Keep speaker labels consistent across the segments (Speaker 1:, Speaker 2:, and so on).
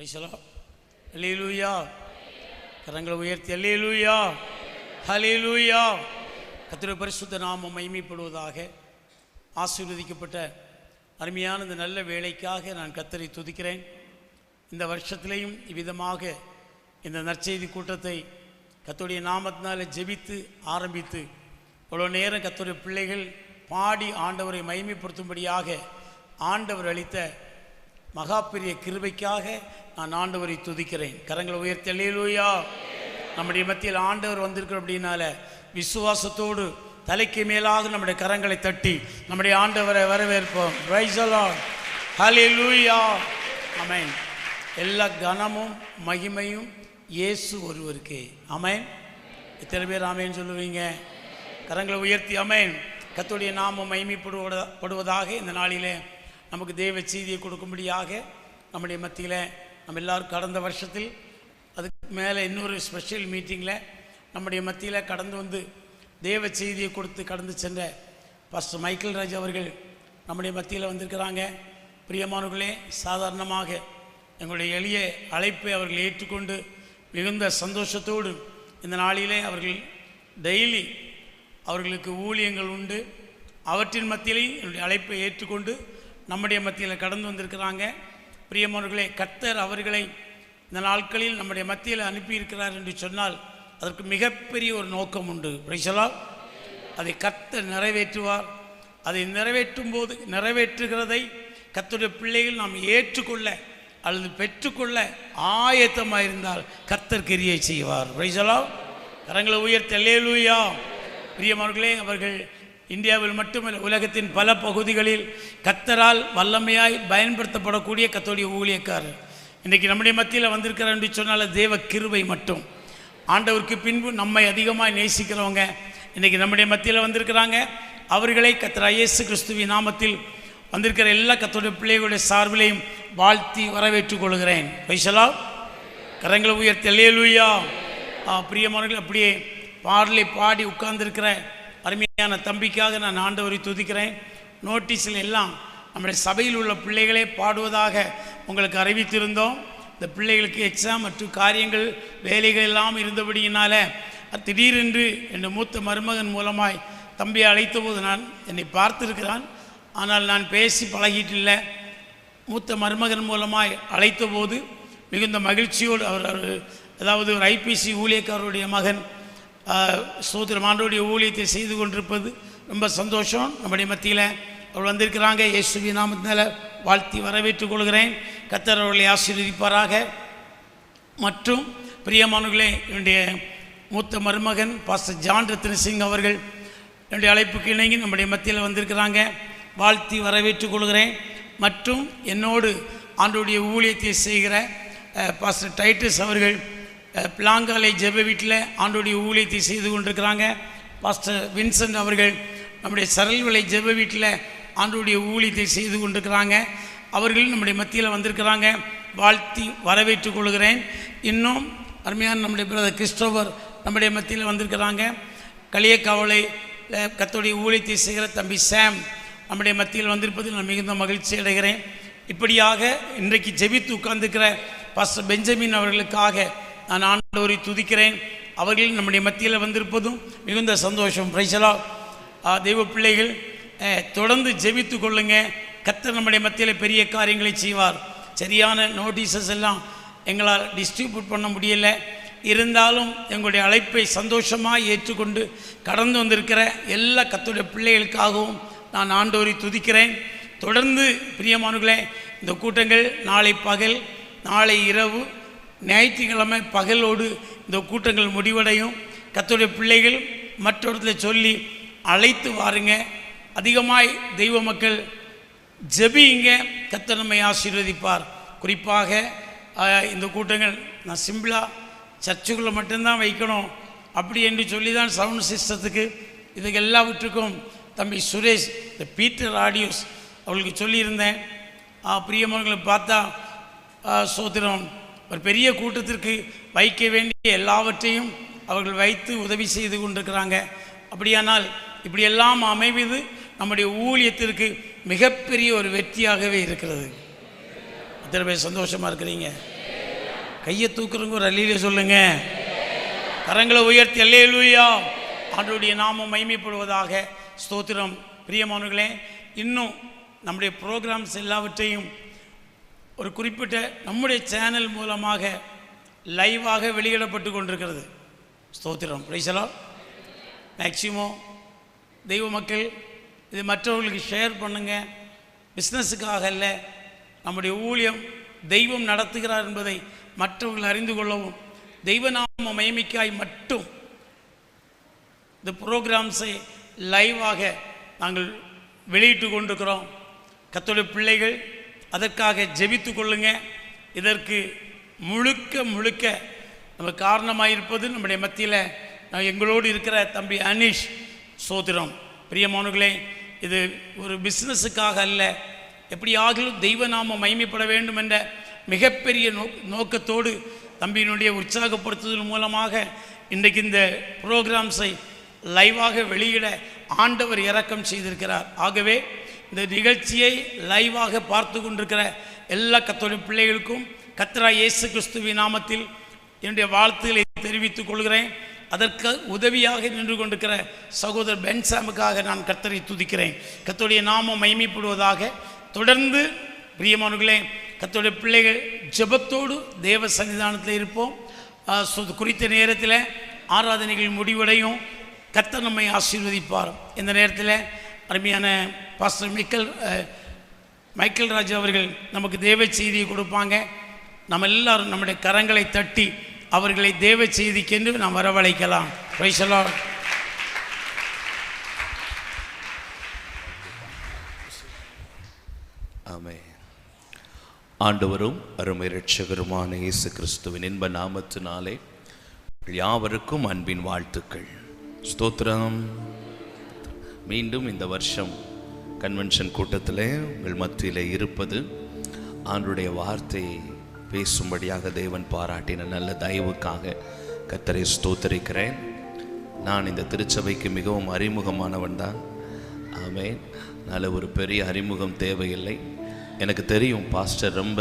Speaker 1: Price the lord. ஹல்லேலூயா. கரங்களை உயர்த்தி ஹல்லேலூயா ஹல்லேலூயா. கர்த்தருடைய பரிசுத்த நாமம் மகிமைப்படுவதாக. ஆசீர்வதிக்கப்பட்ட அருமையான இந்த நல்ல வேலைக்காக நான் கர்த்தரை துதிக்கிறேன். இந்த வருஷத்திலையும் இவ்விதமாக இந்த நற்செய்தி கூட்டத்தை கர்த்தருடைய நாமத்தினால ஜெபித்து ஆரம்பித்து இவ்வளோ நேரம் கர்த்தருடைய பிள்ளைகள் பாடி ஆண்டவரை மகிமைப்படுத்தும்படியாக ஆண்டவர் அளித்த மகா பெரிய கிருபைக்காக நான் ஆண்டவரை துதிக்கிறேன். கரங்களை உயர்த்தி அல்லேலூயா. நம்முடைய மத்தியில் ஆண்டவர் வந்திருக்கிற அப்படின்னால விசுவாசத்தோடு தலைக்கு மேலாக நம்முடைய கரங்களை தட்டி நம்முடைய ஆண்டவரை வரவேற்போம். Praise the lord. Hallelujah. Amen. எல்லா கனமும் மகிமையும் இயேசு ஒருவருக்கே. ஆமென். எத்தனை பேர் ஆமென் சொல்லுவீங்க? கரங்களை உயர்த்தி ஆமென். கர்த்தருடைய நாமம் மகிமைப்படுவதாக. இந்த நாளிலே நமக்கு தேவ செய்தியை கொடுக்கும்படியாக நம்முடைய மத்தியில் நம்ம எல்லோரும் கடந்த வருஷத்தில் அதுக்கு மேலே இன்னொரு ஸ்பெஷல் மீட்டிங்கில் நம்முடைய மத்தியில் கடந்து வந்து தேவ செய்தியை கொடுத்து கடந்து சென்ற பாஸ்டர் மைக்கேல் ராஜ் அவர்கள் நம்முடைய மத்தியில் வந்திருக்கிறாங்க. பிரியமானவர்களே, சாதாரணமாக எங்களுடைய எளிய அழைப்பை அவர்கள் ஏற்றுக்கொண்டு மிகுந்த சந்தோஷத்தோடு இந்த நாளிலே அவர்கள் டெய்லி அவர்களுக்கு ஊழியங்கள் உண்டு. அவற்றின் மத்தியிலே என்னுடைய அழைப்பை ஏற்றுக்கொண்டு நம்முடைய மத்தியில் கடந்து வந்திருக்கிறாங்க. பிரியமானவர்களே, கர்த்தர் அவர்களை இந்த நாட்களில் நம்முடைய மத்தியில் அனுப்பியிருக்கிறார் என்று சொன்னால் அதற்கு மிகப்பெரிய ஒரு நோக்கம் உண்டு. Price the Lord. அதை கர்த்தர் நிறைவேற்றுவார். அதை நிறைவேற்றுகிறதை கர்த்தருடைய பிள்ளைகள் நாம் ஏற்றுக்கொள்ள அல்லது பெற்றுக்கொள்ள ஆயத்தமாக இருந்தால் கர்த்தர் கிரியை செய்வார். Price the Lord. கரங்களை உயர்த்தி அல்லேலூயா. பிரியமானவர்களே, அவர்கள் இந்தியாவில் மட்டுமல்ல உலகத்தின் பல பகுதிகளில் கர்த்தரால் வல்லமையாய் பயன்படுத்தப்படக்கூடிய கர்த்தருடைய ஊழியக்காரர் இன்றைக்கி நம்முடைய மத்தியில் வந்திருக்கிறார் என்று சொன்னால் தேவ கிருபை மட்டும். ஆண்டவருக்கு பின்பு நம்மை அதிகமாக நேசிக்கிறவங்க இன்றைக்கி நம்முடைய மத்தியில் வந்திருக்கிறாங்க. அவர்களை கர்த்தர் இயேசு கிறிஸ்துவின் நாமத்தில் வந்திருக்கிற எல்லா கர்த்தருடைய பிள்ளைகளுடைய சார்பிலையும் வாழ்த்தி வரவேற்றுக் கொள்கிறேன். Price the Lord. கரங்களை உயர்த்தி அல்லேலூயா. பிரியமானவர்கள், அப்படியே பாடலை பாடி உட்கார்ந்திருக்கிற அருமையான தம்பிக்காக நான் ஆண்டவரை துதிக்கிறேன். நோட்டீஸில் எல்லாம் நம்முடைய சபையில் உள்ள பிள்ளைகளே பாடுவதாக உங்களுக்கு அறிவித்திருந்தோம். இந்த பிள்ளைகளுக்கு எக்ஸாம் மற்றும் காரியங்கள் வேலைகள் எல்லாம் இருந்தபடியினால திடீரென்று என் மூத்த மருமகன் மூலமாய் தம்பியை அழைத்த போது நான் என்னை பார்த்திருக்கிறான். ஆனால் நான் பேசி பழகிட்டில்லை. மூத்த மருமகன் மூலமாய் அழைத்த போது மிகுந்த மகிழ்ச்சியோடு அவர் அதாவது ஒரு ஐபிசி ஊழியக்காரருடைய மகன் சோதரம் ஆண்டவருடைய ஊழியத்தை செய்து கொண்டிருப்பது ரொம்ப சந்தோஷம். நம்முடைய மத்தியில் அவர் வந்திருக்கிறாங்க. இயேசுவின் நாமத்தினால வாழ்த்தி வரவேற்றுக் கொள்கிறேன். கர்த்தர் அவர்களை ஆசீர்வதிப்பாராக. மற்றும் பிரியமானவர்களே, என்னுடைய மூத்த மருமகன் பாஸ்டர் ஜான் ரத்ன சிங் அவர்கள் என்னுடைய அழைப்புக்கு இணங்கி நம்முடைய மத்தியில் வந்திருக்கிறாங்க. வாழ்த்தி வரவேற்றுக் கொள்கிறேன். மற்றும் என்னோடு ஆண்டவருடைய ஊழியத்தை செய்கிற பாஸ்டர் டைட்டஸ் அவர்கள் பிளாங்காலை ஜெப வீட்டில் ஆண்டோடைய ஊழியத்தை செய்து கொண்டிருக்கிறாங்க. பாஸ்டர் வின்சென்ட் அவர்கள் நம்முடைய சரல்வலை ஜெப வீட்டில் ஆண்டோடைய ஊழியத்தை செய்து கொண்டிருக்கிறாங்க. அவர்கள் நம்முடைய மத்தியில் வந்திருக்கிறாங்க. வாழ்த்தி வரவேற்றுக் கொள்கிறேன். இன்னும் அருமையான நம்முடைய பிரதர் கிறிஸ்டோபர் நம்முடைய மத்தியில் வந்திருக்கிறாங்க. களியக்காவலை கர்த்தருடைய ஊழியத்தை செய்கிற தம்பி சாம் நம்முடைய மத்தியில் வந்திருப்பதில் நான் மிகுந்த மகிழ்ச்சி அடைகிறேன். இப்படியாக இன்றைக்கு ஜெபித்து உட்கார்ந்துருக்கிற பாஸ்டர் பெஞ்சமின் அவர்களுக்காக நான் ஆண்டவரை துதிக்கிறேன். அவர்கள் நம்முடைய மத்தியில் வந்திருப்பதும் மிகுந்த சந்தோஷம். Price the Lord. தெய்வ பிள்ளைகள், தொடர்ந்து ஜெபித்து கொள்ளுங்க. கர்த்தர் நம்முடைய மத்தியில் பெரிய காரியங்களை செய்வார். சரியான நோட்டீஸஸ் எல்லாம் எங்களால் டிஸ்ட்ரிபியூட் பண்ண முடியலை. இருந்தாலும் எங்களுடைய அழைப்பை சந்தோஷமாக ஏற்றுக்கொண்டு கடந்து வந்திருக்கிற எல்லா கர்த்தருடைய பிள்ளைகளுக்காகவும் நான் ஆண்டவரை துதிக்கிறேன். தொடர்ந்து பிரியமானவர்களே, இந்த கூட்டங்கள் நாளை பகல், நாளை இரவு, ஞாயிற்றுக்கிழமை பகலோடு இந்த கூட்டங்கள் முடிவடையும். கர்த்தருடைய பிள்ளைகள் மற்றவர்களை சொல்லி அழைத்து வாருங்க. அதிகமாய் தெய்வ மக்கள் ஜெபிங்க. கர்த்தர் நம்மை ஆசீர்வதிப்பார். குறிப்பாக இந்த கூட்டங்கள் நான் சிம்பிளாக சர்ச்சுக்குள்ளே மட்டும்தான் வைக்கணும் அப்படி என்று சொல்லி தான் சவுண்ட் சிஸ்டத்துக்கு இதுக்கு எல்லாவற்றுக்கும் தம்பி சுரேஷ் இந்த பீட்டர் ஆடியோஸ் அவர்களுக்கு சொல்லியிருந்தேன். பிரியமானவர்களை பார்த்தா சோத்திரம் ஒரு பெரிய கூட்டத்திற்கு வைக்க வேண்டிய எல்லாவற்றையும் அவர்கள் வைத்து உதவி செய்து கொண்டிருக்கிறாங்க. அப்படியானால் இப்படியெல்லாம் அமைவது நம்முடைய ஊழியத்திற்கு மிகப்பெரிய ஒரு வெற்றியாகவே இருக்கிறது. அத்தனை பேர் சந்தோஷமாக இருக்கிறீங்க. கையை தூக்குறவங்க ஒரு அல்லேலூயா சொல்லுங்க. கரங்களை உயர்த்தி அல்லேலூயா. ஆண்டவருடைய நாமம் மகிமைப்படுவதாக. ஸ்தோத்திரம். பிரியமானவர்களே, இன்னும் நம்முடைய ப்ரோக்ராம்ஸ் எல்லாவற்றையும் ஒரு குறிப்பிட்ட நம்முடைய சேனல் மூலமாக லைவாக வெளியிடப்பட்டு கொண்டிருக்கிறது. ஸ்தோத்திரம். Price the Lord. மேக்சிமம் தெய்வ மக்கள் இது மற்றவர்களுக்கு ஷேர் பண்ணுங்கள். பிஸ்னஸுக்காக அல்ல, நம்முடைய ஊழியம் தெய்வம் நடத்துகிறார் என்பதை மற்றவர்கள் அறிந்து கொள்ளவும், தெய்வநாம மகிமைக்காய் மட்டும் இந்த ப்ரோக்ராம்ஸை லைவாக நாங்கள் வெளியிட்டு கொண்டிருக்கிறோம். கர்த்தருடைய பிள்ளைகள் அதற்காக ஜெபித்து கொள்ளுங்க. இதற்கு முழுக்க முழுக்க நம்ம காரணமாயிருப்பது நம்முடைய மத்தியில் எங்களோடு இருக்கிற தம்பி அனீஷ். சோத்திரம். பிரியமானவர்களே, இது ஒரு பிஸ்னஸுக்காக அல்ல, எப்படியாகிலும் தெய்வநாமம் மகிமைப்பட வேண்டும் என்ற மிகப்பெரிய நோக்கத்தோடு தம்பியினுடைய உற்சாகப்படுத்துதல் மூலமாக இன்றைக்கு இந்த ப்ரோக்ராம்ஸை லைவாக வெளியிட ஆண்டவர் இரக்கம் செய்திருக்கிறார். ஆகவே இந்த நிகழ்ச்சியை லைவாக பார்த்து கொண்டிருக்கிற எல்லா கர்த்தருடைய பிள்ளைகளுக்கும் கர்த்தராகிய இயேசு கிறிஸ்துவின் நாமத்தில் என்னுடைய வாழ்த்துக்களை தெரிவித்துக் கொள்கிறேன். அதற்கு உதவியாக நின்று கொண்டிருக்கிற சகோதரர் பென்சாமுக்காக நான் கர்த்தரை துதிக்கிறேன். கர்த்தருடைய நாமம் மகிமைப்படுவதாக. தொடர்ந்து பிரியமானவர்களே, கர்த்தருடைய பிள்ளைகள் ஜெபத்தோடு தேவ சன்னிதானத்தில் இருப்போம். குறித்த நேரத்தில் ஆராதனைகள் முடிவடையும். கர்த்தர் நம்மை ஆசீர்வதிப்பார். இந்த நேரத்தில் அருமையான பாஸ்டர் மைக்கேல் ராஜா அவர்கள் நமக்கு தேவ செய்தியை கொடுப்பாங்க. நம்ம எல்லாரும் நம்முடைய கரங்களை தட்டி அவர்களை தேவ செய்திக்கென்று நாம் வரவழைக்கலாம். Price the Lord.
Speaker 2: ஆமென். ஆண்டவரும் அருமை இரட்சகருமான இயேசு கிறிஸ்துவின் இன்ப நாமத்தினாலே யாவருக்கும் அன்பின் வாழ்த்துக்கள். ஸ்தோத்திரம். மீண்டும் இந்த வருஷம் கன்வென்ஷன் கூட்டத்தில் உங்கள் மத்தியில் இருப்பது ஆண்டுடைய வார்த்தையை பேசும்படியாக தேவன் பாராட்டின நல்ல தயவுக்காக கர்த்தரை ஸ்தோத்தரிக்கிறேன். நான் இந்த திருச்சபைக்கு மிகவும் அறிமுகமானவன் தான். ஆமென். நல்ல ஒரு பெரிய அறிமுகம் தேவையில்லை. எனக்கு தெரியும் பாஸ்டர் ரொம்ப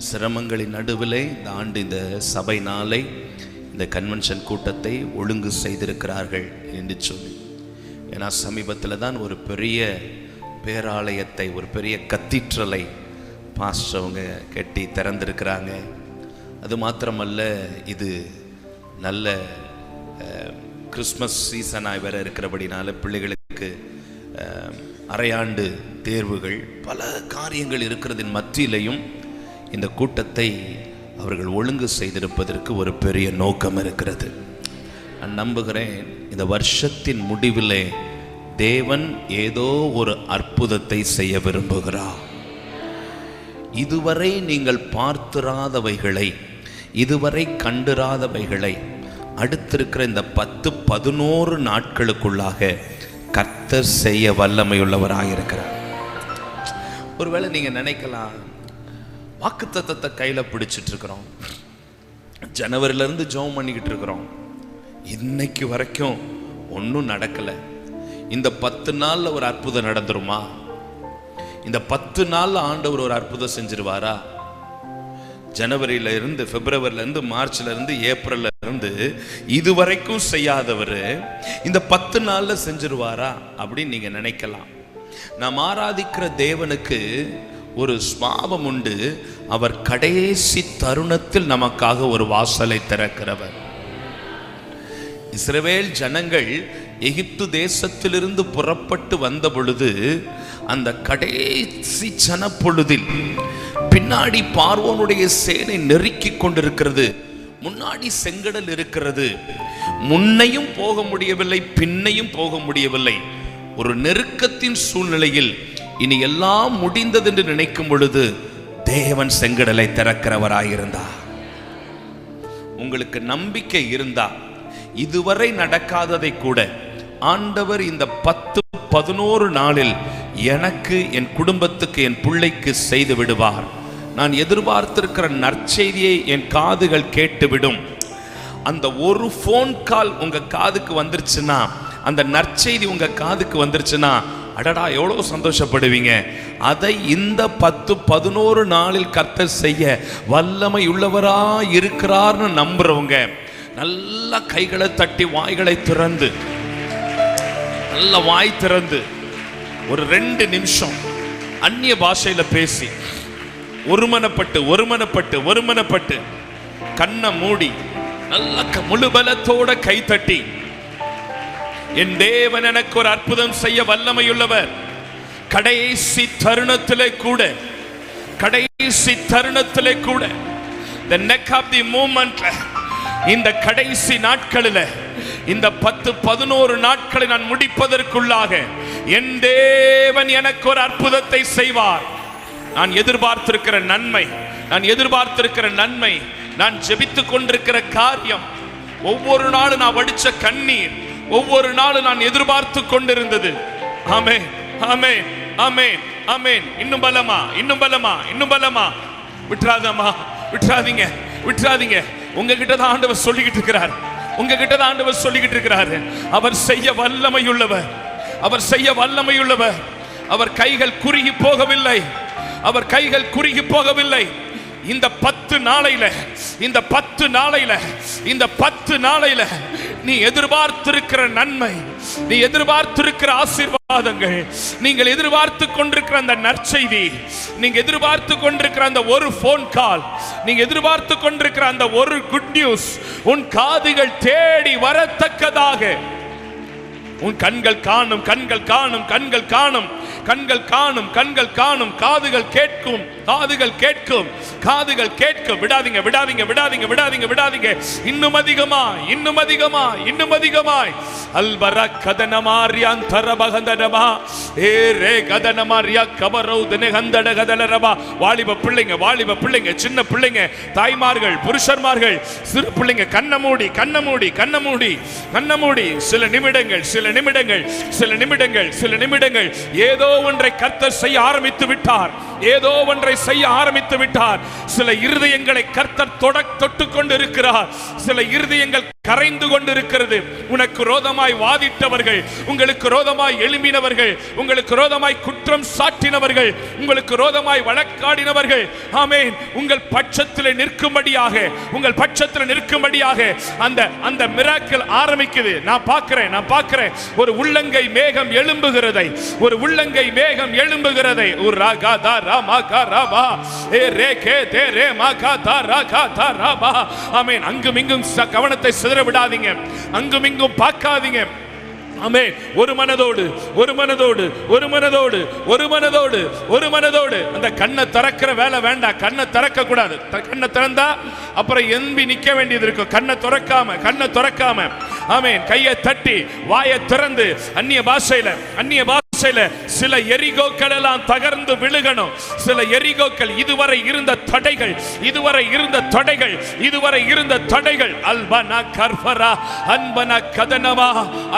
Speaker 2: சிரமங்களின் நடுவில் இந்த ஆண்டு இந்த சபை நாளை இந்த கன்வென்ஷன் கூட்டத்தை ஒழுங்கு செய்திருக்கிறார்கள் என்று சொல்லி. ஏன்னா சமீபத்தில் தான் ஒரு பெரிய பேராலயத்தை, ஒரு பெரிய கத்தீட்ரலை பாஸ்டர் அவங்க கட்டி திறந்திருக்கிறாங்க. அது மாத்திரமல்ல, இது நல்ல கிறிஸ்மஸ் சீசனாக வேற இருக்கிறபடினால பிள்ளைகளுக்கு அரையாண்டு தேர்வுகள் பல காரியங்கள் இருக்கிறதின் மத்தியிலையும் இந்த கூட்டத்தை அவர்கள் ஒழுங்கு செய்திருப்பதற்கு ஒரு பெரிய நோக்கம் இருக்கிறது. நான் நம்புகிறேன் இந்த வருஷத்தின் முடிவிலே தேவன் ஏதோ ஒரு அற்புதத்தை செய்ய விரும்புகிறார். இதுவரை நீங்கள் பார்த்திராதவைகளை, இதுவரை கண்டிராதவைகளை அடுத்திருக்கிற இந்த 10-11 நாட்களுக்குள்ளாக கர்த்தர் செய்ய வல்லமையுள்ளவராக இருக்கிறார். ஒருவேளை நீங்க நினைக்கலாம், வாக்குத்தத்தத்தை கையில பிடிச்சிட்டு இருக்கிறோம், ஜனவரியிலிருந்து ஜெபம் பண்ணிக்கிட்டு இருக்கிறோம், இன்னைக்கு வரைக்கும் ஒன்றும் நடக்கல, இந்த 10 நாள்ல ஒரு அற்புதம் நடந்துருமா? இந்த 10 நாள்ல ஆண்டவர் ஒரு அற்புதம் செஞ்சிருவாரா? ஜனவரியில இருந்து, பிப்ரவரியில இருந்து, மார்ச்ல இருந்து, ஏப்ரல்ல இருந்து இதுவரைக்கும் செய்யாதவர் இந்த 10 நாள்ல செஞ்சிருவாரா அப்படின்னு நீங்க நினைக்கலாம். நாம் ஆராதிக்கிற தேவனுக்கு ஒரு சுபாவம் உண்டு. அவர் கடைசி தருணத்தில் நமக்காக ஒரு வாசலை திறக்கிறவர். இஸ்ரவேல் ஜனங்கள் எகிப்து தேசத்திலிருந்து புறப்பட்டு வந்த பொழுது, அந்த கடைசி ஜனப்பொழுதில் பின்னாடி பார்வோனுடைய சேனை நெருக்கிக் கொண்டிருக்கிறது, முன்னாடி செங்கடல் இருக்கிறது, முன்னையும் போக முடியவில்லை, பின்னையும் போக முடியவில்லை. ஒரு நெருக்கத்தின் சூழ்நிலையில் இனி எல்லாம் முடிந்தது என்று நினைக்கும் பொழுது தேவன் செங்கடலை திறக்கிறவராயிருந்தார். உங்களுக்கு நம்பிக்கை இருந்தா இதுவரை நடக்காததை கூட ஆண்டவர் இந்த 10-11 நாளில் எனக்கு, என் குடும்பத்துக்கு, என் பிள்ளைக்கு செய்து விடுவார். நான் எதிர்பார்த்திருக்கிற நற்செய்தியை என் காதுகள் கேட்டுவிடும். அந்த ஒரு ஃபோன் கால் உங்க காதுக்கு வந்துருச்சுன்னா, அந்த நற்செய்தி உங்க காதுக்கு வந்துருச்சுன்னா, அடடா எவ்வளவு சந்தோஷப்படுவீங்க. அதை இந்த 10-11 நாளில் கர்த்தர் செய்ய வல்லமை உள்ளவரா இருக்கிறார்னு நம்புறவங்க நல்ல கைகளை தட்டி வாய்களை திறந்து, நல்ல வாய் திறந்து ஒரு 2 நிமிஷம் அந்நிய பாஷையில பேசி ஒருமனப்பட்டு கண்ணை மூடி நல்ல முழு பலத்தோட கை தட்டி, என் தேவன் எனக்கு ஒரு அற்புதம் செய்ய வல்லமையுள்ளவர், கடைசி தருணத்திலே கூட the neck of the moment, இந்த கடைசி நாட்களில் இந்த 10-11 நாட்களை நான் முடிப்பதற்குள்ளாக என் தேவன் எனக்கு ஒரு அற்புதத்தை செய்வார். நான் எதிர்பார்த்திருக்கிற நன்மை, நான் ஜெபித்துக் கொண்டிருக்கிற காரியம், ஒவ்வொரு நாளும் நான் வடிச்ச கண்ணீர், ஒவ்வொரு நாளும் நான் எதிர்பார்த்து கொண்டிருந்தது. ஆமென், ஆமென், ஆமென், ஆமென். இன்னும் பலமா விட்டுறாதீங்க. உங்ககிட்ட தான் ஆண்டவர் சொல்லிக்கிட்டு இருக்கிறார். அவர் செய்ய வல்லமையுள்ளவர். அவர் கைகள் குறுகி போகவில்லை. இந்த 10 நாளையில நீ எதிர்பார்த்திருக்கிற நன்மை, நீ எதிர்பார்த்திருக்கிற ஆசீர்வாதங்கள், நீங்கள் எதிர்பார்த்து கொண்டிருக்கிற அந்த நற்செய்தி, நீங்க எதிர்பார்த்து கொண்டிருக்கிற அந்த ஒரு போன் கால், நீங்க எதிர்பார்த்து கொண்டிருக்கிற அந்த ஒரு குட் நியூஸ் உன் காதுகள் தேடி வரத்தக்கதாக உன் கண்கள் காணும், காதுகள் கேட்கும். விடாதீங்க. இன்னும் அதிகமாய் அல்பர கதனமாரியான் தரபகந்தனமா ஏரே கதனமாரியா கபரௌதனே கந்தட கதலரபா. வாலிப பிள்ளைங்க, சின்ன பிள்ளைங்க, தாய்மார்கள், புருஷர்மார்கள், சிறு பிள்ளைங்க, கண்ண மூடி சில நிமிடங்கள் ஏதோ ஒன்றை கர்த்தர் செய்ய ஆரம்பித்து விட்டார். சில இருதயங்களை கர்த்தர் தொட்டுக் கொண்டு இருக்கிறார். சில இருதயங்கள் கரைந்து கொண்டிருக்கிறது. உனக்கு ரோதமாய் வாதிட்டவர்கள், உங்களுக்கு ரோதமாய் எழும்பினவர்கள், உங்களுக்கு ரோதமாய் குற்றம் சாட்டினவர்கள், உங்களுக்கு ரோதமாய் வழக்காடினவர்கள், ஆமென், உங்கள் பட்சத்தில் நிற்கும்படியாக அந்த மிராக்கிள் ஆரம்பிக்குது. நான் பார்க்கிறேன் ஒரு உள்ளங்கை மேகம் எழும்புகிறதை. ஒரு ராகா ராமா காராபா ஏ ரே கே தே ரே மாகா தாராகா தாராபா. ஆமென். அங்கும் இங்கும் கவனத்தை சிதற விடாதீங்க, அங்கும் இங்கும் பார்க்காதீங்க. ஆமென். ஒரு மனதோடு அந்த கண்ணை திறக்கிற வேலை வேண்டாம். கண்ணை திறக்க கூடாது. கண்ணை திறந்தா அப்புறம் எம்பி நிக்க வேண்டியது இருக்கும். கண்ணை திறக்காம ஆமென், கையை தட்டி வாயை திறந்து அந்நிய பாஷையில சில எரிகோக்கள் எல்லாம் தகர்ந்து விழுகணும். சில எரிகோக்கள், இதுவரை இருந்த தடைகள் அல்பனா கர்ஃபரா அன்பனா கதனவா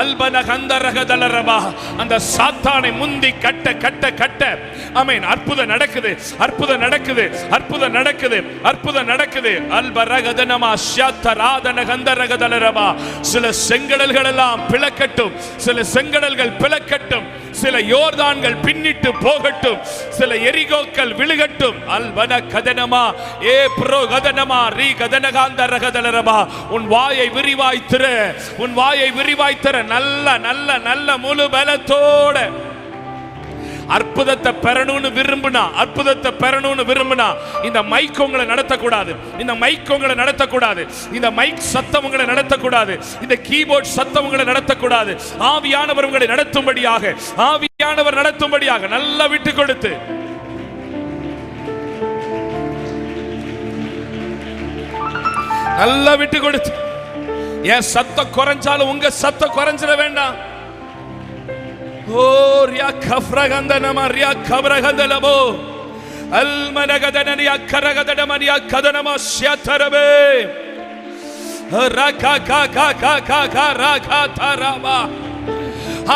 Speaker 2: அல்பனா கந்தரகதலரபா, அந்த சாத்தானை முந்தி கட்ட ஆமென். அற்புதம் நடக்குது. அல்பரகதனமா ஷத்தராதன கந்தரகதலரபா. சில செங்கடல்கள் எல்லாம் பிளக்கட்டும், சில யோர்தான்கள் பின்னிட்டு போகட்டும், சில எரிகோக்கள் விழுகட்டும். அல்வன கதனமா ஏ ப்ரோ கதனமா ரீ கதனகாந்த ரகதலரபா. உன் வாயை விரிவாய் திற. நல்ல முழு பலத்தோட அற்புதத்தை பெறணும்னு விரும்பினா இந்த மைக் உங்களை நடத்தக்கூடாது. இந்த மைக் சத்தம் உங்களை நடத்தக்கூடாது. இந்த கீபோர்ட் சத்தம் உங்களை நடத்தக்கூடாது. ஆவியானவர் உங்களை நடத்தும்படியாக நல்லா விட்டு கொடுத்து என் சத்தம் குறைஞ்சாலும் உங்க சத்தம் குறைஞ்சிட வேண்டாம். ஓ ரியா கஃப்ரகந்தனமா ரியா கப்ரகந்தலபோ அல்மனகதனரியா கரகதடமரியா கதனமா ஷயதரபே ரகா கா கா கா கா கா ரகா தரபா.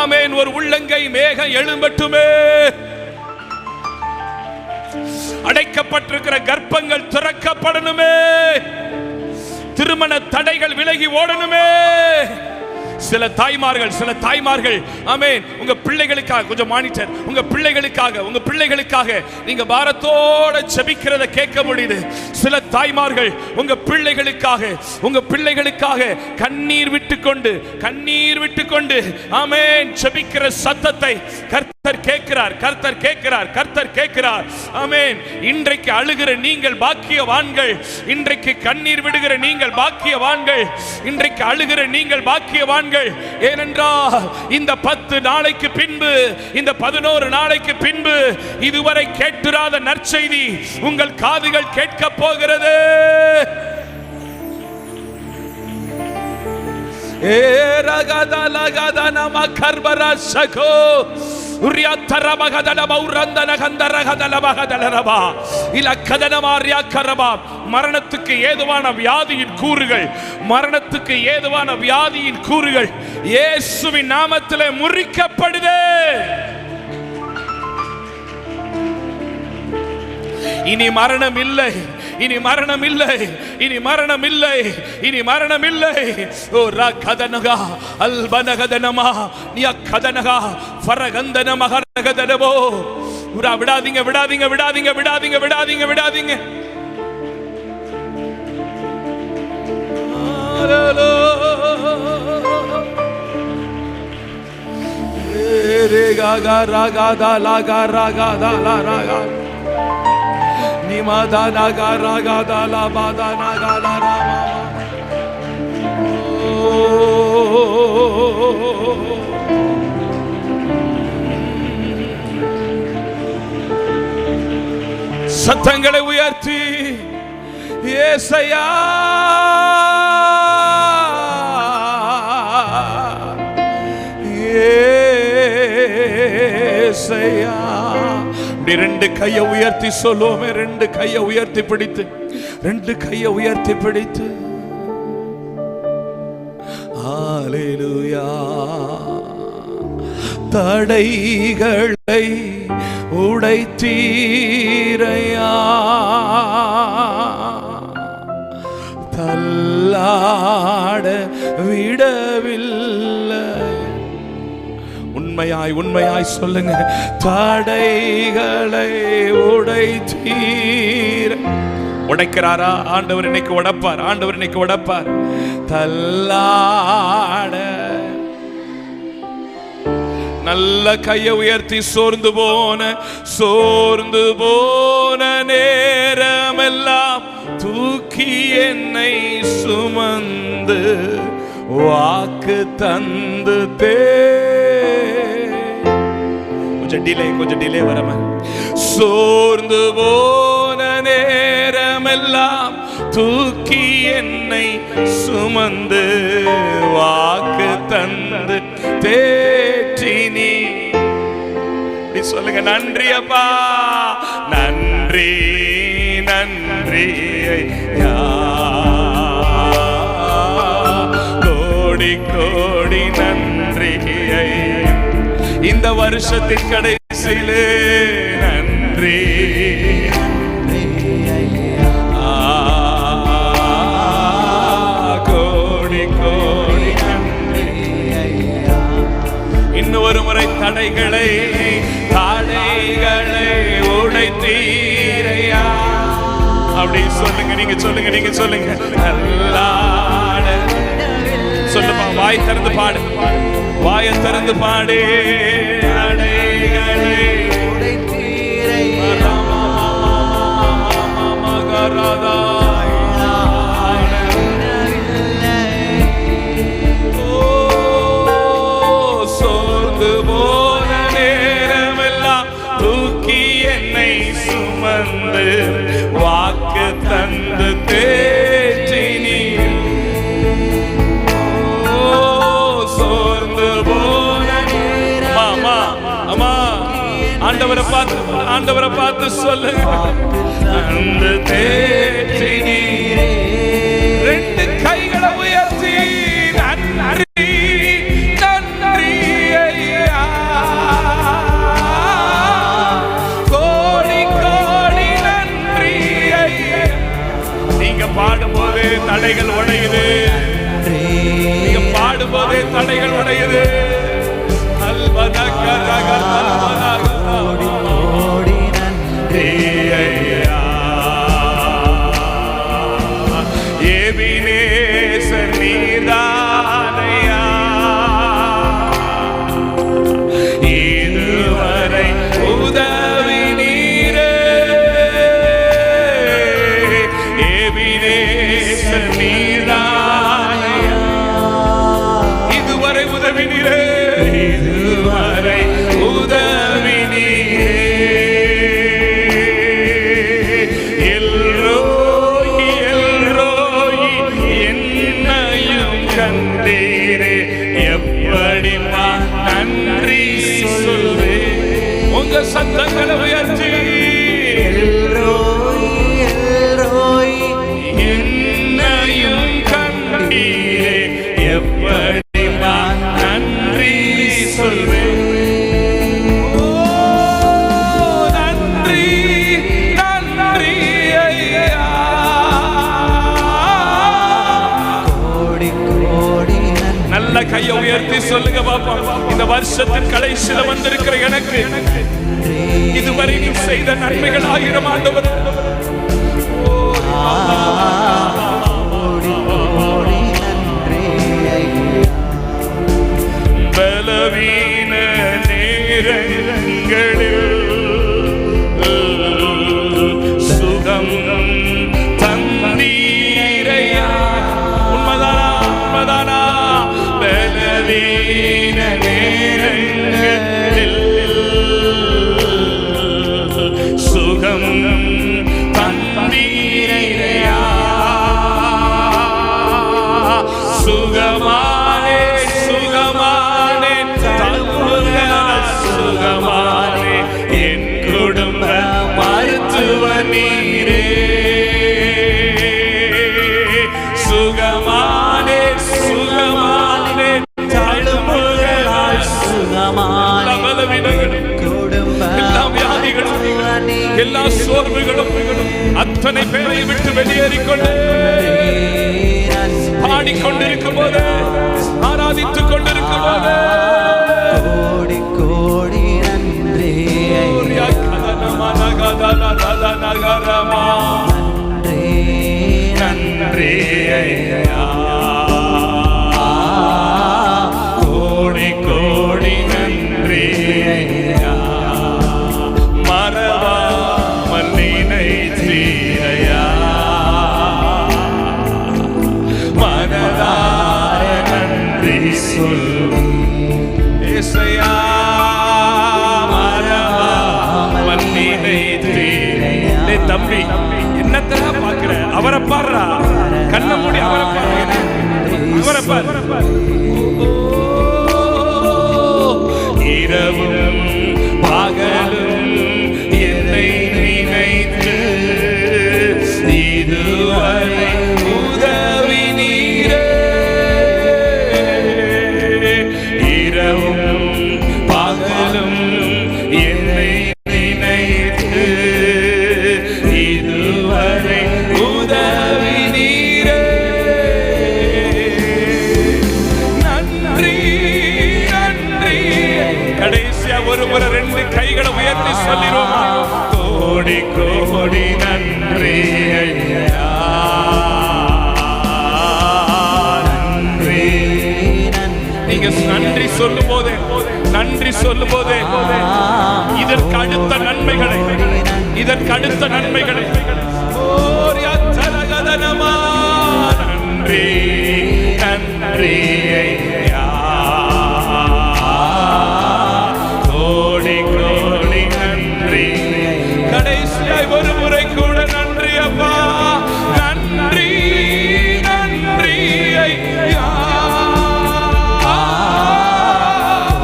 Speaker 2: ஆமென். ஒரு உள்ளங்கை மேகம் எழும்பட்டுமே. அடைக்கப்பட்டிருக்கிற கர்ப்பங்கள் திறக்கப்படணுமே. திருமண தடைகள் விலகி ஓடணுமே.
Speaker 3: சில தாய்மார்கள் ஆமென், உங்க பிள்ளைகளுக்காக கொஞ்சம் மானிட்டர், உங்க பிள்ளைகளுக்காக நீங்க பாரத்தோட ஜெபிக்கிறத கேட்க முடியுது. சில தாய்மார்கள் உங்க பிள்ளைகளுக்காக கண்ணீர் விட்டுக்கொண்டு ஆமென் ஜெபிக்கிற சத்தத்தை கர்த்தர் கேட்கிறார். ஆமென். இன்றைக்கு அழுகிற நீங்கள் பாக்கியவான்கள், இன்றைக்கு கண்ணீர் விடுகிற நீங்கள் பாக்கியவான்கள், இன்றைக்கு அழுகிற நீங்கள் பாக்கியவான்கள். ஏனென்றால் இந்த 10 நாளைக்கு பின்பு, இந்த 11 நாளைக்கு பின்பு இதுவரை கேட்டிராத நற்செய்தி உங்கள் காதுகள் கேட்க போகிறது. மரணத்துக்கு ஏதுவான வியாதியின் கூறுகள் இயேசுவின் நாமத்திலே முறிக்கப்படுதே. இனி மரணம் இல்லை. ஓ ரகதனகா அல்பனகதனமா நியகதனகா ஃபரகந்தன மகரகதனபோ. விடாதீங்க. ரே கா கா ரா கா தா லா கா ரா கா தா லா ரா கா நிமாதா நா கா ரா கா தா லா பா தா நா கா லா ரா மா. சத்தங்களை உயர்த்தி ஏசையா ஏசையா. ரெண்டு கையை உயர்த்தி சொல்லுவோமே, ரெண்டு கையை உயர்த்தி பிடித்து ஹல்லேலூயா. தடைகளை உடைத்தீரையா, தள்ளாட விடவில்லை. உண்மையாய் சொல்லுங்க. தடைகளை உடைக்கிறாரா ஆண்டவர்? இன்னைக்கு உடைப்பார். தள்ளாட நல்ல கையை உயர்த்தி சோர்ந்து போன நேரமெல்லாம் தூக்கி என்னை சுமந்து வாக்கு தந்து கொஞ்சம் டிலே வரம. சோர்ந்து போன நேரமெல்லாம் தூக்கி என்னை சுமந்து வாக்கு தந்து தேற்றினி. சொல்லுங்க, நன்றி அப்பா, நன்றி ஐயா, கோடி நன்றி ஐயா. இந்த வருஷத்தின் கடைசியிலே நன்றி கோடி நன்றி. இன்னும் ஒரு முறை தடைகளை உடைத்தீரையா. அப்படி சொல்லுங்க, நீங்க சொல்லுங்க. நல்லாட சொல்லுமா, வாய் திறந்து பாடு. தடைகளை உடைத்தீரையா. சோர்ந்து போன நேரமெல்லாம் தூக்கி என்னை சுமந்து வாக்கு தந்து தேற்றினி. சோர்ந்து போன மாமா அம்மா, ஆண்டவரை பார்த்து சொல்லுங்க, அந்த தேற்றினி. ரெண்டு கைகளை உயர்த்தி நன்றி ஐயா, கோடி நன்றி ஐயா. நீங்க பாடும்போது தடைகள் உடையுது. நீங்க பாடு பாடும்போதே தடைகள் உடையுது. எபினேசர் நீதானையா, இதுவரை உதவி நீரே. எபினேசர் நீதானையா, இதுவரை உதவி நீரே. இதுவரை உதவி நீரே. எல்ரோயி எல்ரோயி என்னையும் கண்டீரே, எப்படி நன்றி சொல்வே. உங்க சத்தங்களை உயர்த்தி என்னையும் கண்டீரே, எப்படி நன்றி சொல்வே. நன்றி நன்றி ஐயா. நல்ல கையை உயர்த்தி சொல்லுங்க பாப்பா. இந்த வருஷத்தின் கடைசியில வந்திருக்கிற எனக்கு இதுவரை நீ செய்த நன்மைகள் 1000 ஆண்டவர். பலவீன நேரங்களில் சுகம் தந்தீரையா. உண்மைதானா உண்மைதானா? பலவீன நேரங்களில் சுகம் தந்தீரையா. சுகமானே சுகமானே சுகமானே என் குடும்ப மருத்துவ நீரே. சுகமானே சுகமானே தழும்புகளால் சுகமான எல்லா வியாதிகளும் எல்லா சோர்வுகளும் அத்தனை பேரை விட்டு வெளியேறிக்கொண்டு பாடிக்கொண்டிருக்கும் போது ஆராதித்துக் கொண்டிருக்கும் போது
Speaker 4: கோடி கோடி நன்றி
Speaker 3: நன்றி ஐயா. கோடி கோடி நன்றி ஐயா. மறவாமல் நினைத்தீரையா. மனதார நன்றி சொல் ஏசையா. மறவாமல் நினைத்தீரையா. தம்பி என்னத்தா பாக்குற? அவரை பாடுறா. கண்ண மூடி அவரை பாரு. அவரை பாரு. இரவும் பகலும் என்னை நினைத்து இதுவரை உதவி நீரே. இரவும் பகலும் என்னை நினைத்து இதுவரை உதவி நீரே. நன்றி நன்றி. கடைசியா ஒரு முறை 2 கைகளை உயர்த்தி சொல்லிடுவோமா? கோடி கோடி நன்றி ஐயா. நன்றி. நீங்க நன்றி சொல்லும் போதே நன்றி சொல்லும் போதே இதற்கு அடுத்த நன்மைகளை இதற்கு அடுத்த நன்மைகளை நன்றி நன்றி ஐயா. கோடி கோடி நன்றி. கடைசியாய் ஒரு முறை கூட நன்றி அப்பா. நன்றி நன்றி ஐயா.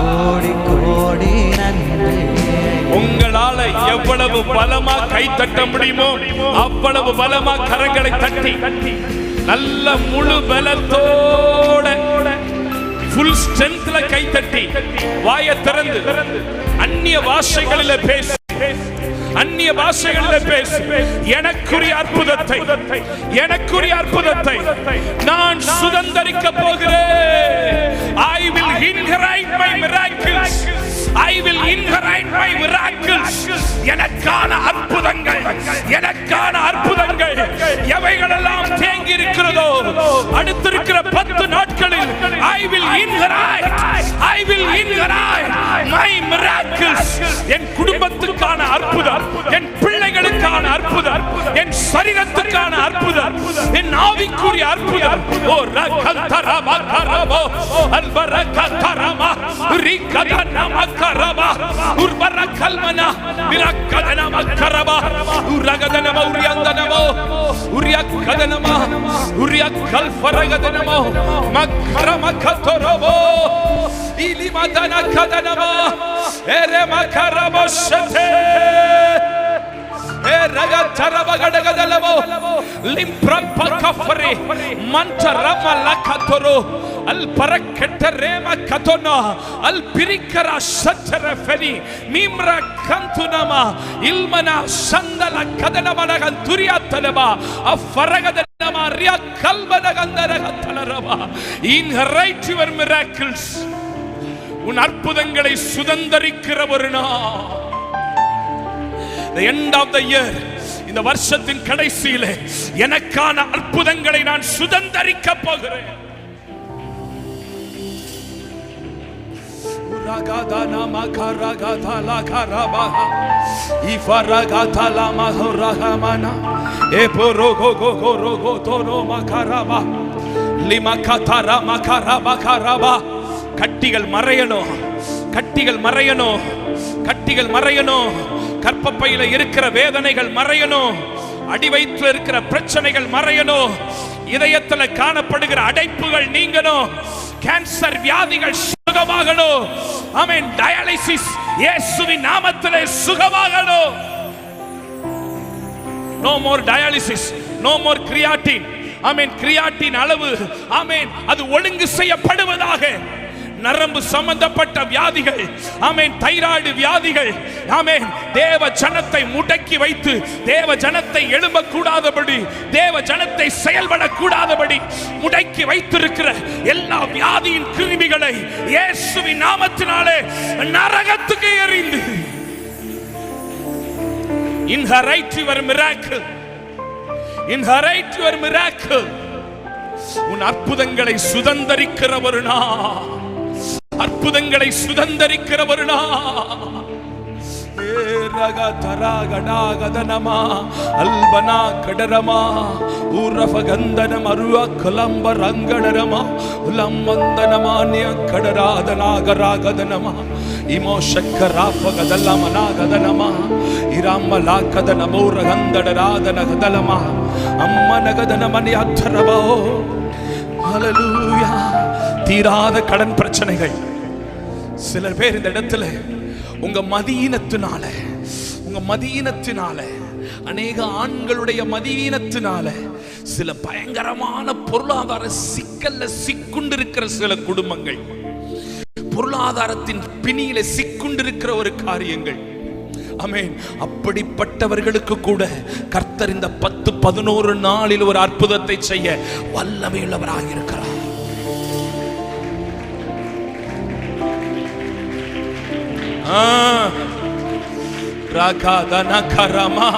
Speaker 4: கோடி கோடி நன்றி.
Speaker 3: உங்களால எவ்வளவு பலமா கை தட்ட முடியுமோ அவ்வளவு பலமா கரங்களை தட்டி நல்ல முழு பலத்தோட full strengthல கை தட்டி வாயை திறந்து அந்நிய பாஷைகளிலே பேசு. அந்நிய பாஷைகளிலே பேசு. எனக்குரிய அற்புதத்தை நான் சுதந்தரிக்க போகிறேன். I will inherit my miracles. I will inherit my miracles. எனக்கான அற்புதங்கள், எனக்கான அற்புதங்கள் எவைகளெல்லாம் தேங்கி இருக்கிறதோ அடுத்திருக்கிற 10 நாட்களில் I will inherit, I will inherit my miracles. என் குடும்பத்துக்கான அற்புதம், என் பிள்ளைகளுக்கான அற்புதம், என் சரீரத்துக்கான அற்புதம், என் ஆவிக்குரிய அற்புதம். ஓ ரகந்தரமா கரமோ அல்பரகந்தரமா ரிகதனமா கரமா உர்பரகல்மனா விரகதனமா கரமா உரகதனமா உரியந்தனமா உரியகதனமா உரியகல்ஃபரகதனமா மக்கரமா கதரமோ இலிமதன கதனமா எரமா கரமோ ஷதே Raga taraba gadagadalamo limprampa kafre mantarama lakatoro al parakterema katona al pirikara shattara feni mimra kantunama ilmana sandala kadanama naganturiyatalama afaragadalama riya kalbana gandaragathalarama inherit your miracles. உன் அற்புதங்களை சுதந்தரிக்கிற ஒரு நாள். The end of the year, இந்த வருஷத்தின் கடைசியிலே எனக்கான அற்புதங்களை நான் சுதந்தரிக்க போகிறேன். உரகதனா மகரகதலா கரபா இஃபரகதலா மஹரஹமனா எபரோகோகோரோகோ தோனோ மகரபா லிமகதரா மகரபா கரபா. கட்டிகள் மறையணும், கட்டிகள் மறையணும், கட்டிகள் மறையணும். கர்ப்பப்பையில இருக்கிற வேதனைகள் மறையணும், அடிவயிற்றில் இருக்கிற பிரச்சனைகள் மறையணும், இதயத்துல காணப்படுகிற அடைப்புகள் நீங்கணும், கேன்சர் வியாதிகள் சுகமாகணும். ஆமென். டயாலிசிஸ் இயேசுவின் நாமத்திலே சுகமாகணும். No more dialysis, no more creatine. ஆமென். கிரியாட்டின் அளவு ஆமென் அது ஒழுங்கு செய்யப்படுவதாக. நரம்பு சம்பந்தப்பட்ட வியாதிகள், ஆமென், தைராய்டு வியாதிகள், ஆமென், தேவ ஜனத்தை முடக்கி வைத்து தேவ ஜனத்தை எழும்ப கூடாதபடி, தேவ ஜனத்தை செயல்பட கூடாதபடி முடக்கி வைத்திருக்கிற எல்லா வியாதியின் கிருமிகளை இயேசுவின் நாமத்தினாலே நரகத்துக்கு எறிந்து inherit your miracle, inherit your miracle. உன் அற்புதங்களை சுதந்தரிக்கிற ஒரு நாள், அற்புதங்களை சுதந்தரிக்கிற ஒரு நாள். ஏரகதரகடகதனமா அல்பனா கடரமா ஊரஃபகந்தனம் அருவ கலம்பரங்கடரமா உலம்மந்தனமான்ய கடராதனாகராகதனமா இமோஷக்கராஃபகதலமனாகதனமா இராமலாகதனமோரகந்தடராதனகதலமா அம்மனகதனமனியத்தரபோ. ஹல்லேலூயா. தீராத கடன் பிரச்சனைகள். சிலர் பேர் இந்த இடத்துல உங்க மதியீனத்தினால, உங்க மதியீனத்தினால, அநேக ஆண்களுடைய மதியீனத்தினால சில பயங்கரமான பொருளாதார சிக்கல்ல சிக்குண்டிருக்கிற சில குடும்பங்கள், பொருளாதாரத்தின் பிணியில சிக்குண்டிருக்கிற ஒரு காரியங்கள். ஆமென். அப்படிப்பட்டவர்களுக்கு கூட கர்த்தர் இந்த 10-11 நாளில் ஒரு அற்புதத்தை செய்ய வல்லமையுள்ளவராக இருக்கிறார். ராகாதனா கரமா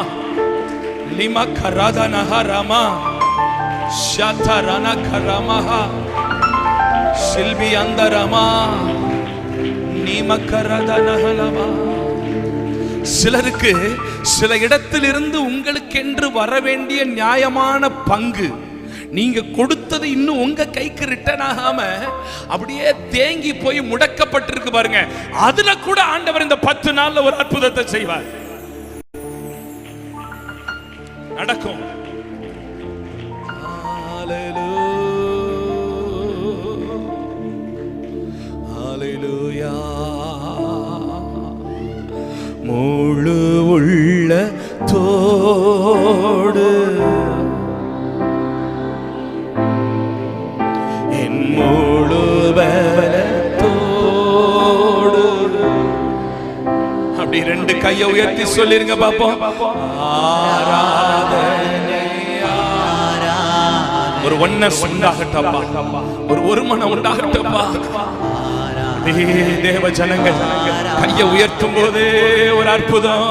Speaker 3: லிமா கராதனா ஹரமா ஷாதரனா கரமா சில்பி அந்தரமா நீமா கராதனா ஹலமா. சிலருக்கு சில இடத்திலிருந்து உங்களுக்கென்று வர வேண்டிய நியாயமான பங்கு நீங்க கொடுத்தது இன்னும் உங்க கைக்கு ரிட்டர்ன் ஆகாம அப்படியே தேங்கி போய் முடக்கப்பட்டிருக்கு பாருங்க. அதுல கூட ஆண்டவர் இந்த 10 நாள்ல ஒரு அற்புதத்தை செய்வார். நடக்கும். ஹல்லேலூயா. முழு உள்ளத்தோடு என் முழு பலத்தோடு அப்படி 2 கையை உயர்த்தி சொல்லிருங்க பாப்போம். ஆராதனை ஆராதனை ஒரு ஒன்னஸ் உண்டாகட்டப்பா, ஒரு ஒருமனம் உண்டாகட்டப்பா. தேவ ஜனங்கள் கையை உயர்த்தும் போதே ஒரு அற்புதம்.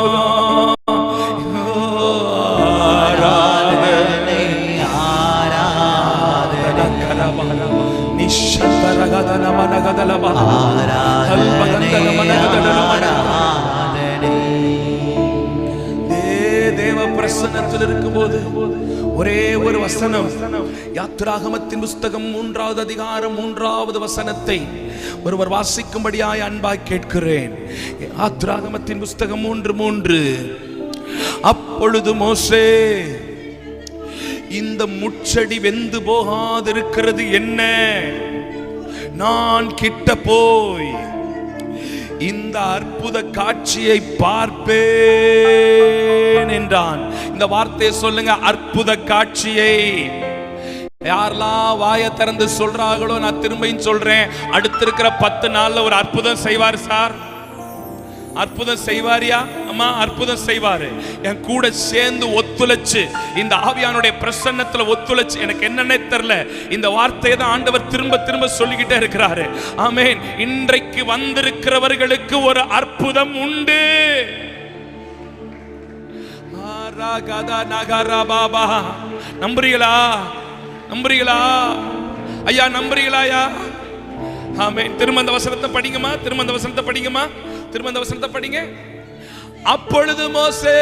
Speaker 3: தேவ பிரசன்னத்தில் இருக்கும் போது ஒரே ஒரு வசனம், யாத்திராகமத்தின் புஸ்தகம் 3வது அதிகாரம் 3வது வசனத்தை ஒருவர் வாசிக்கும்படியாய் அன்பாய் கேட்கிறேன். யாத்திராகமத்தின் புஸ்தகம் 3:3. அப்பொழுது மோசே, இந்த முட்செடி வெந்து போகாதிருக்கிறது என்ன? நான் கிட்ட போய் இந்த அற்புத காட்சியை பார்ப்பேன் என்றான். இந்த வார்த்தையை சொல்லுங்க, அற்புத காட்சியை. யாரெல்லாம் வாயை திறந்து சொல்றாங்களோ, நான் திரும்பியும் சொல்றேன், அடுத்து இருக்கிற 10 நாள்ல ஒரு அற்புதம் செய்வார் சார். அற்புதம் செய்வாரியா அம்மா? அற்புதம் செய்வாரு. என் கூட சேர்ந்து ஒத்துழைச்சு இந்த ஆவியானுடைய பிரசன்னத்துல ஒத்துழைச்சு, எனக்கு என்னன்னே தெரியல, இந்த வார்த்தையை தான் ஆண்டவர் திரும்ப திரும்ப சொல்லிக்கிட்டே இருக்கிறாரு. ஆமென். இன்றைக்கு வந்திருக்கிறவர்களுக்கு ஒரு அற்புதம் உண்டு. நம்புறீங்களா? நம்புறீங்களா ஐயா? நம்புறீங்களா ஐயா? ஆமென். திரும்ப அந்த வசனத்தை படிங்கம்மா, திரும்ப அந்த வசனத்தை படிங்கம்மா, திரும்ப அந்த வசனத்தை படிங்க. அப்பொழுது மோசே,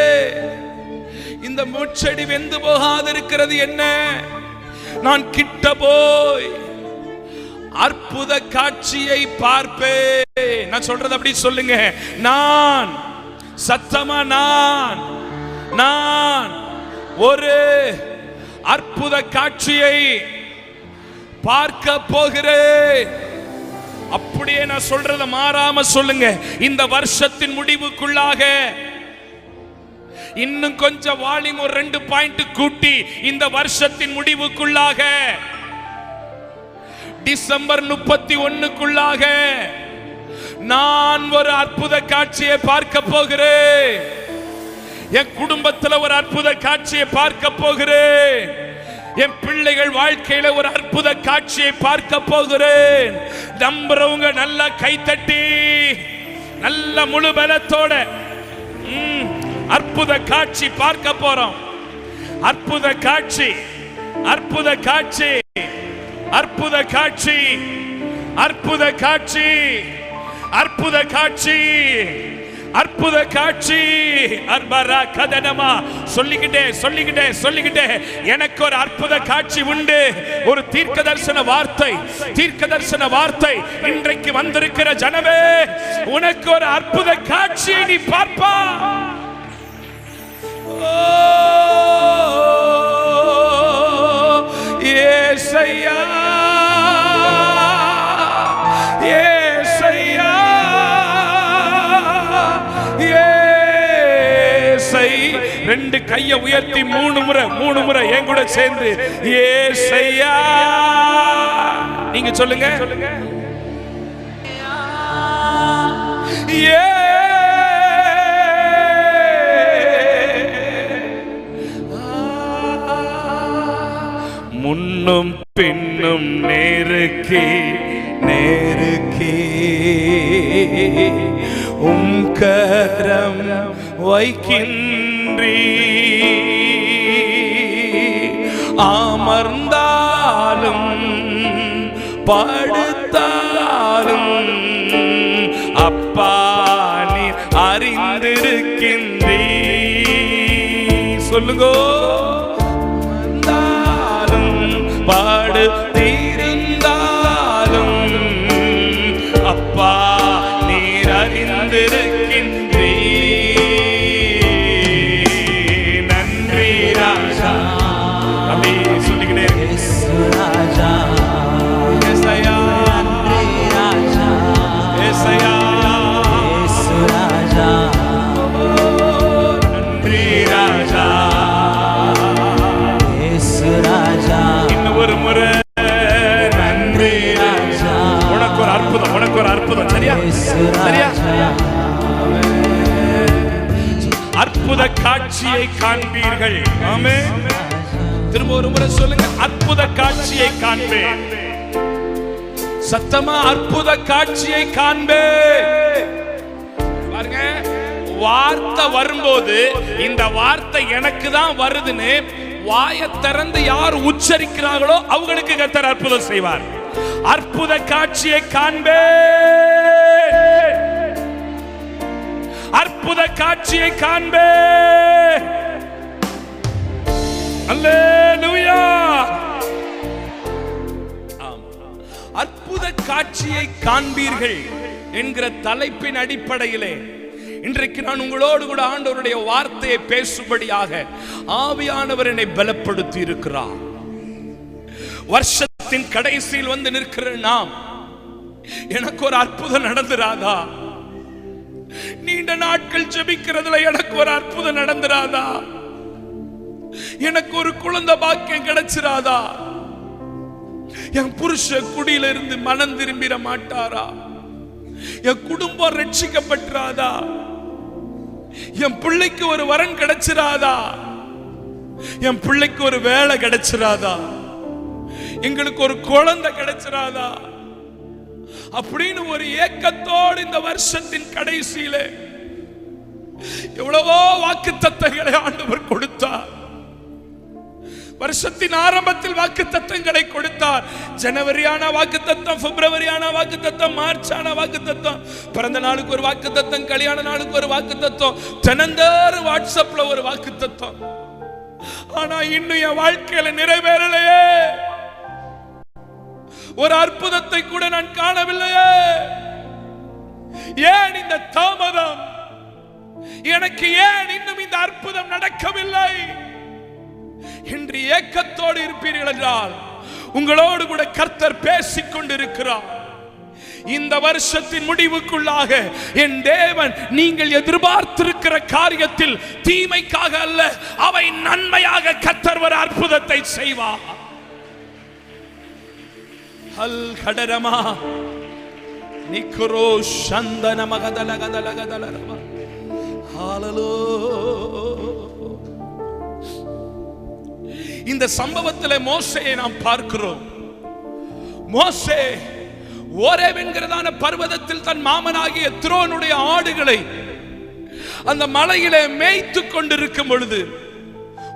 Speaker 3: இந்த முட்செடி வெந்து போகாதிருக்கிறது என்ன? நான் கிட்ட போய் அற்புத காட்சியை பார்ப்பேன். நான் சொல்றது அப்படி சொல்லுங்க, நான் சத்தமா நான் ஒரு அற்புத காட்சியை பார்க்க போகிறேன். அப்படியே நான் சொல்றத மாறாம சொல்லுங்க. இந்த வருஷத்தின் முடிவுக்குள்ளாக இன்னும் கொஞ்சம் வால்யூம் ஒரு 2 பாயிண்ட் கூட்டி, இந்த வருஷத்தின் முடிவுக்குள்ளாக டிசம்பர் 31க்குள்ளாக நான் ஒரு அற்புத காட்சியை பார்க்க போகிறேன். என் குடும்பத்தில் ஒரு அற்புத காட்சியை பார்க்க போகிறேன். என் பிள்ளைகள் வாழ்க்கையில ஒரு அற்புத காட்சியை பார்க்க போகிறேன். நம்புறவங்க நல்லா கைத்தட்டி, நல்ல முழு பலத்தோட அற்புத காட்சி பார்க்க போறோம். அற்புத காட்சி, அற்புத காட்சி, அற்புத காட்சி, அற்புத காட்சி, அற்புத காட்சி, அற்புத காட்சி. அர்பரா கதனமா சொல்லிக்கிட்டே சொல்லிக்கிட்டே சொல்லிக்கிட்டே எனக்கு ஒரு அற்புத காட்சி உண்டு. ஒரு தீர்க்கதரிசன வார்த்தை, தீர்க்கதரிசன வார்த்தை. இன்றைக்கு வந்திருக்கிற ஜனமே, உனக்கு ஒரு அற்புத காட்சியை நீ பார்ப்பா. ஏசையா, ஏசையா, ஏசை. 2 கையை உயர்த்தி 3 முறை என் கூட சேர்ந்து ஏசையா நீங்க சொல்லுங்க. முன்னும் பின்னும் நேருக்கு நேருக்கு கரம் வைக்கின்றீ. அமர்ந்தாலும் படுத்தாலும் அப்பா நீ அறிந்திருக்கின்றீ. சொல்லுங்க. படுத்திருந்தாலும் அப்பா நீர் அறிந்திருக்கின்றீ. நன்றி ராஜா. அப்படி சொல்லிக்கிட்டே ராஜா. ஏசையா, ராஜா. ஏசையா, ராஜா. நன்றி ராஜா. ராஜா. இன்னும் ஒரு முறை நன்றி ராஜா. உனக்கு ஒரு அற்புதம், உனக்கு ஒரு அற்புதம். சரியா, சரியா. அற்புத காட்சியை காண்பீர்கள். ஆமென். திரும்ப ஒரு முறை சொல்லுங்க, அற்புத காட்சியை காண்பேன். சத்தமா அற்புத காட்சியை காண்பேன். பாருங்க, வார்த்தை வரும்போது இந்த வார்த்தை எனக்கு தான் வருதுன்னு வாயை திறந்து யார் உச்சரிக்கிறார்களோ அவங்களுக்கு கர்த்தர் அற்புதம் செய்வார். அற்புத காட்சியை காண்பேன், அற்புத காட்சியை காண்பேன். அல்லேலூயா. அற்புத காட்சியை காண்பீர்கள் என்கிற தலைப்பின் அடிப்படையிலே இன்றைக்கு நான் உங்களோடு கூட ஆண்டவருடைய வார்த்தையை பேசும்படியாக ஆவியானவர் என்னை பலப்படுத்தி இருக்கிறார். வருஷத்தின் கடைசியில் வந்து நிற்கிற நாம், எனக்கு ஒரு அற்புதம் நடந்துராதா? நீண்ட நாட்கள் ஜெபிக்கிறதுல எனக்கு ஒரு அற்புதம் நடந்துராதா? எனக்கு ஒரு குழந்தை பாக்கியம் கிடைச்சிராதா? என் புருஷ குடியில இருந்து மனம் திரும்பிட மாட்டாரா? என் குடும்பம் ரட்சிக்கப்பட்டாதா? என் பிள்ளைக்கு ஒரு வரன் கிடைச்சிராதா? என் பிள்ளைக்கு ஒரு வேலை கிடைச்சிராதா? எங்களுக்கு ஒரு குழந்தை கிடைச்சிராதா? அப்படின்னு ஒரு ஏக்கத்தோடு இந்த வருஷத்தின் கடைசியிலே எவ்வளவோ வாக்குத்தத்தங்களை ஆண்டவர் கொடுத்தார். வருஷத்தின் ஆரம்பத்தில் வாக்குத்தத்தங்களை கொடுத்தார். ஜனவரியான வாக்குத்தத்தம், பிப்ரவரியான வாக்குத்தத்தம், மார்ச்சான வாக்குத்தத்தம், பிறந்த நாளுக்கு ஒரு வாக்குத்தத்தம், கல்யாண நாளுக்கு ஒரு வாக்குத்தத்தம், தினந்தோறும் வாட்ஸ்அப்ல ஒரு வாக்குத்தத்தம். ஆனா இன்னும் என் வாழ்க்கையில நிறைவேறலையே. ஒரு அற்புதத்தை கூட நான் காணவில்லையே. ஏன் இந்த தாமதம்? எனக்கு ஏன் இன்னும் இந்த அற்புதம் நடக்கவில்லை என்று ஏக்கத்தோடு இருப்பீர்கள் என்றால் உங்களோடு கூட கர்த்தர் பேசிக் கொண்டிருக்கிறார். இந்த வருஷத்தின் முடிவுக்குள்ளாக என் தேவன் நீங்கள் எதிர்பார்த்திருக்கிற காரியத்தில் தீமைக்காக அல்ல, அவை நன்மையாக கர்த்தர் ஒரு அற்புதத்தை செய்வார். ஹல் கடரமா நிக்குரோ சந்தன மகதல கதல கதலரமா. ஹalleluya. இந்த சம்பவத்தில் மோசேயை நாம் பார்க்கிறோம். மோசே ஓரேப் என்கிறதான பர்வதத்தில் தன் மாமனாகிய எத்ரோனுடைய ஆடுகளை அந்த மலையிலே மேய்த்துக் கொண்டிருக்கும் பொழுது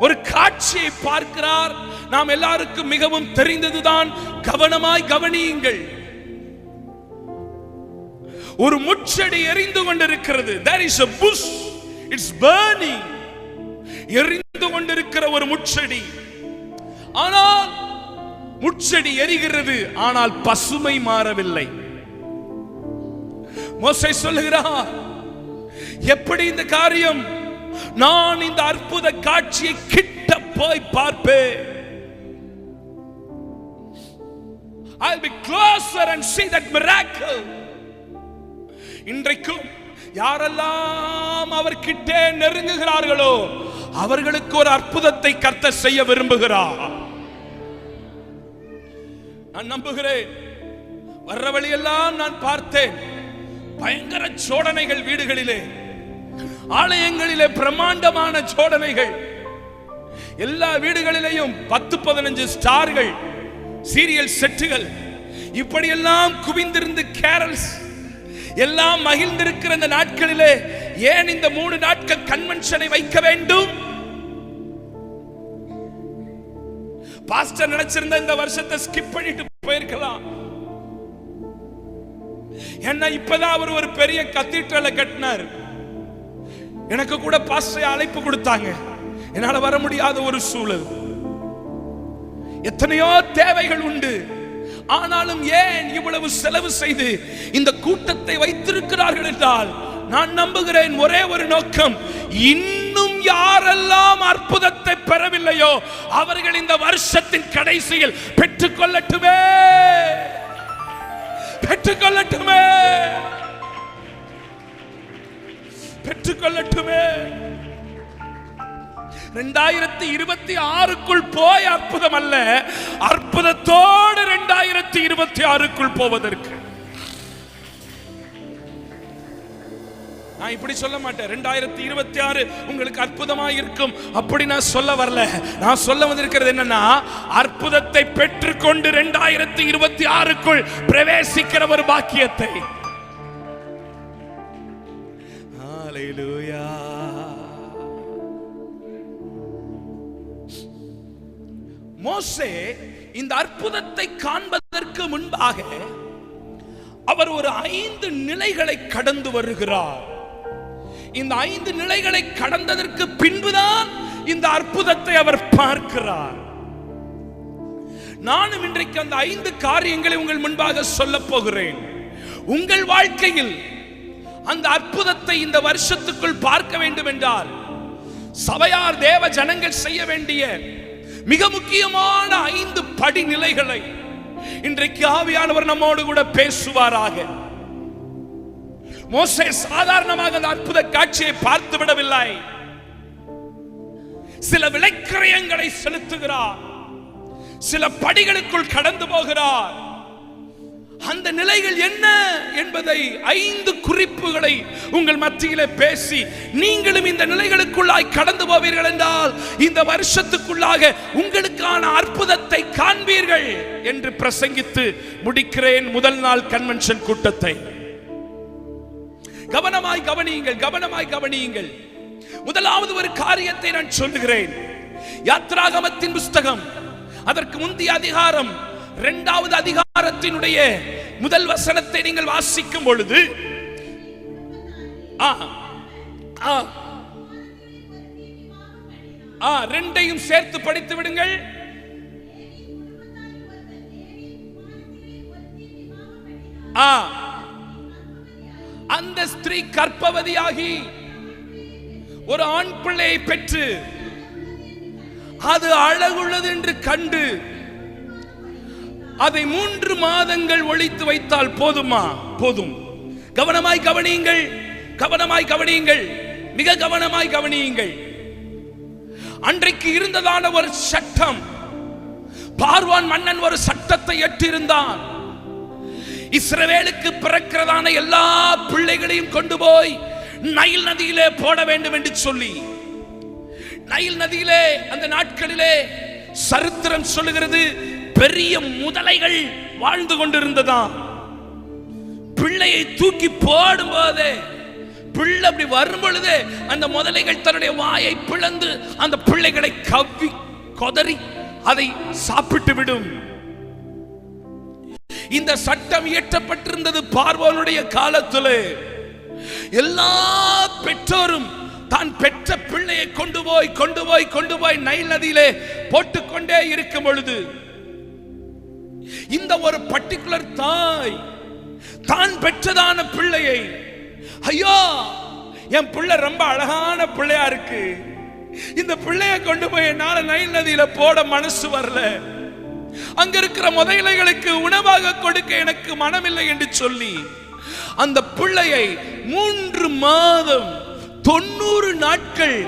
Speaker 3: ஒரு காட்சியை பார்க்கிறார். நாம் எல்லாருக்கும் மிகவும் தெரிந்ததுதான். கவனமாய் கவனியுங்கள். ஒரு முட்செடி எரிந்து கொண்டிருக்கிறது. There is a bush, it's burning. எரிந்து கொண்டிருக்கிற ஒரு முட்செடி. ஆனால் முட்செடி எரிகிறது, ஆனால் பசுமை மாறவில்லை. மோசே சொல்லுகிறார், எப்படி இந்த காரியம்? நான் இந்த அற்புத காட்சியை கிட்ட போய் பார்ப்பேன். I'll be closer and see that miracle. இன்றைக்கும் யாரெல்லாம் அவர் கிட்டே நெருங்குகிறார்களோ அவர்களுக்கு ஒரு அற்புதத்தை கர்த்தர் செய்ய விரும்புகிறார். நான் நம்புகிறேன். வர்ற வழியெல்லாம் நான் பார்த்தேன். பயங்கர சோடனைகள், வீடுகளிலே, ஆலயங்களிலே பிரம்மாண்டமான சோடனைகள், எல்லா வீடுகளிலேயும் 10-15 ஸ்டார்கள், சீரியல் செட்டுகள், இப்படியெல்லாம் குவிந்திருந்து கேரல்ஸ் எல்லாம் மகிழ்ந்திருக்கிற இந்த நாட்களிலே ஏன் இந்த 3 நாட்கள் கன்வென்ஷனை வைக்க வேண்டும்? பாஸ்டர் நினைச்சிருந்த இந்த வருஷத்தை ஸ்கிப் பண்ணிட்டு போயிருக்கலாம். என்ன இப்பதான் அவர் ஒரு பெரிய கத்தீட்ரலை கட்டினார். எனக்கு கூட பாஸ்டர் அழைப்பு கொடுத்தாங்க. என்னால வர முடியாத ஒரு சூழல், எத்தனையோ தேவைகள் உண்டு. ஆனாலும் ஏன் இவ்வளவு செலவு செய்து இந்த கூட்டத்தை வைத்திருக்கிறார்கள் என்றால் நான் நம்புகிறேன் ஒரே ஒரு நோக்கம். இன்னும் யாரெல்லாம் அற்புதத்தை பெறவில்லையோ அவர்கள் இந்த வருஷத்தின் கடைசியில் பெற்றுக்கொள்ளட்டுமே, பெற்றுக்கொள்ளட்டுமே, பெற்றுக்கொள்ளட்டுமே. 2026க்குள் போய் அற்புதம் அல்ல, அற்புதத்தோடு 2026க்குள் போவதற்கு நான் இப்படி சொல்ல மாட்டேன் 2026 உங்களுக்கு அற்புதமாக இருக்கும் அப்படி நான் சொல்ல வரல. நான் சொல்ல வந்திருக்கிறது என்னன்னா, அற்புதத்தை பெற்றுக்கொண்டு 2026க்குள் பிரவேசிக்கிற ஒரு பாக்கியத்தை. ஹல்லேலூயா. மோசே இந்த அற்புதத்தை காண்பதற்கு முன்பாக அவர் ஒரு 5 நிலைகளை கடந்து வருகிறார். இந்த 5 நிலைகளை கடந்ததற்கு பின்புதான் இந்த அற்புதத்தை அவர் பார்க்கிறார். நானும் இன்றைக்கு அந்த 5 காரியங்களை உங்கள் முன்பாக சொல்ல போகிறேன். உங்கள் வாழ்க்கையில் அந்த அற்புதத்தை இந்த வருஷத்துக்குள் பார்க்க வேண்டும் என்றால் சபையார் தேவ ஜனங்கள் செய்ய வேண்டிய மிக முக்கியமான 5 படிநிலைகளை இன்றைக்கு ஆவியானவர் நம்மோடு கூட பேசுவாராக. மோசே சாதாரணமாக அந்த அற்புத காட்சியை பார்த்து விடவில்லை. சில விலைக்கிரயங்களை செலுத்துகிறார், சில படிகளுக்குள் கடந்து போகிறார். அந்த நிலைகள் என்ன என்பதை 5 குறிப்புகளை உங்கள் மத்தியிலே பேசி நீங்களும் இந்த நிலைகளுக்குள்ளாய் கடந்து போவீர்கள் என்றால் இந்த வருஷத்துக்குள்ளாக உங்களுக்கான அற்புதத்தை காண்பீர்கள் என்று பிரசங்கித்து முடிக்கிறேன் முதல் நாள் கன்வென்ஷன் கூட்டத்தை. கவனமாய் கவனியுங்கள், கவனமாய் கவனியுங்கள். முதலாவது ஒரு காரியத்தை நான் சொல்லுகிறேன். யாத்ராகமத்தின் புஸ்தகம் அதற்கு முந்தைய அதிகாரம் 2வது அதிகாரத்தினுடைய முதல் வசனத்தை நீங்கள் வாசிக்கும் பொழுது ரெண்டையும் சேர்த்து படித்து விடுங்கள். அந்த ஸ்திரீ கர்ப்பவதியாகி ஒரு ஆண் பிள்ளையை பெற்று அது அழகுள்ளது என்று கண்டு அதை 3 மாதங்கள் ஒளித்து வைத்தால் போதுமா? போதும். கவனமாய் கவனியுங்கள், கவனமாய் கவனியுங்கள், மிக கவனமாய் கவனியுங்கள். அன்றைக்கு இருந்ததான ஒரு சட்டம், பார்வான் மன்னன் ஒரு சட்டத்தை ஏற்றிருந்தான். இஸ்ரவேலுக்கு பிறக்கிறதான எல்லா பிள்ளைகளையும் கொண்டு போய் நைல் நதியிலே போட வேண்டும் என்று சொல்லி, நைல் நதியிலே அந்த நாட்களிலே சரித்திரம் சொல்லுகிறது பெரிய முதலைகள் வாழ்ந்து கொண்டிருந்ததாம். பிள்ளையை தூக்கி போடும் போது பிள்ளை அப்படி வரும் பொழுது அந்த முதலைகள் தன்னுடைய வாயை பிளந்து அந்த பிள்ளைகளை கவ்வி கொதறி அதை சாப்பிட்டு விடும். இந்த சட்டம் இயற்றப்பட்டிருந்தது பார்வோனுடைய காலத்திலே. எல்லா பெற்றோரும் தான் பெற்ற பிள்ளையை கொண்டு போய் நைல் நதியிலே போட்டுக்கொண்டே இருக்கும் பொழுது இந்த ஒரு பர்டிகுலர் தாய் தான் பெற்றதான பிள்ளையை, ஐயோ என் பிள்ளை ரொம்ப அழகான பிள்ளையா இருக்கு, இந்த பிள்ளையை கொண்டு போய் என்னால நைல் நதியில போட மனசு வரல, அங்க இருக்கிற முதலைகளுக்கு உணவாக கொடுக்க எனக்கு மனமில்லை என்று சொல்லி அந்த பிள்ளையை 3 மாதம் 90 நாட்கள்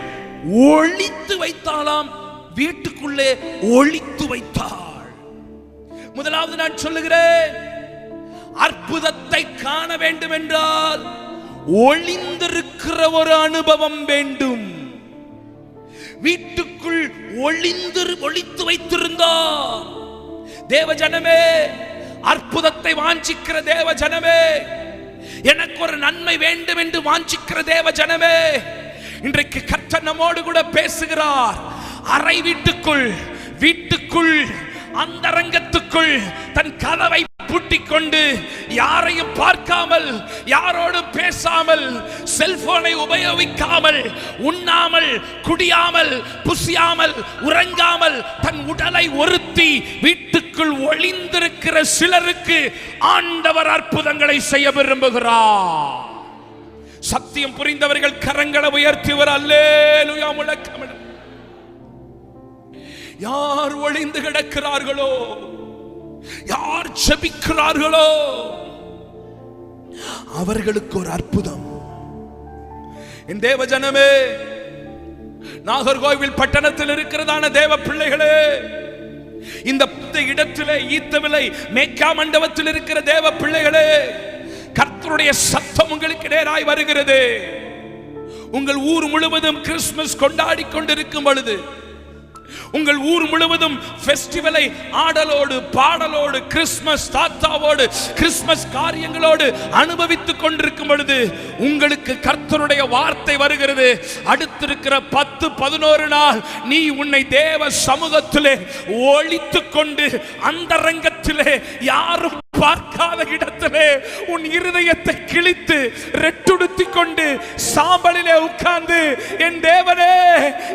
Speaker 3: ஒளித்து வைத்தாலாம். வீட்டுக்குள்ளே ஒளித்து வைத்தாள். முதலாவது நான் சொல்லுகிறேன், அற்புதத்தை காண வேண்டும் என்றால் ஒளிந்திருக்கிற ஒரு அனுபவம் வேண்டும். வீட்டுக்குள் ஒளித்து வைத்திருந்தார். தேவ ஜனமே, அற்புதத்தை வாஞ்சிக்கிற தேவ ஜனமே, எனக்கு ஒரு நன்மை வேண்டும் என்று வாஞ்சிக்கிற தேவ ஜனமே, இன்றைக்கு கர்த்தர் நம்மோடு கூட பேசுகிறார். அறை வீட்டுக்குள் அந்தரங்கத்துக்குள் தன் கதவை பூட்டிக் கொண்டு யாரையும் பார்க்காமல், யாரோடு பேசாமல், செல்போனை உபயோகிக்காமல், உண்ணாமல், குடியாமல், புசியாமல், உறங்காமல் தன் உடலை ஒருத்தி வீட்டுக்குள் ஒளிந்திருக்கிற சிலருக்கு ஆண்டவர் அற்புதங்களை செய்ய விரும்புகிறார். சத்தியம் புரிந்தவர்கள் கரங்களை உயர்த்திவர் அல்லேலூயா முழக்கமிடு. யார் ஒளிந்து கிடக்கிறார்களோ, யார் ஜெபிக்கிறார்களோ அவர்களுக்கு ஒரு அற்புதம். என் தேவ ஜனமே, நாகர்கோவில் பட்டணத்தில் இருக்கிறதான தேவ பிள்ளைகளே, இந்த இடத்திலே ஈத்தவிலை மேக்கா மண்டபத்தில் இருக்கிற தேவ பிள்ளைகளே, கர்த்தருடைய சத்தம் உங்களுக்கு நேராய் வருகிறது. உங்கள் ஊர் முழுவதும் கிறிஸ்துமஸ் கொண்டாடி கொண்டிருக்கும் பொழுது, உங்கள் ஊர் முழுவதும் ஃபெஸ்டிவலை ஆடலோடு பாடலோடு கிறிஸ்துமஸ் தாத்தாவோடு கிறிஸ்துமஸ் காரியங்களோடு அனுபவித்துக் கொண்டிருக்கும் பொழுது உங்களுக்கு கர்த்தருடைய வார்த்தை வருகிறது. அடுத்திருக்கிற 10-11 நாள் நீ உன்னை தேவ சமூகத்திலே ஒளித்துக் கொண்டு அந்தரங்கத்திலே யாரும் பார்க்காத இடத்திலே உன் இருதயத்தை கிழித்து ரெட்டுடுத்தி கொண்டு சாம்பலிலே உட்கார்ந்து, என் தேவனே,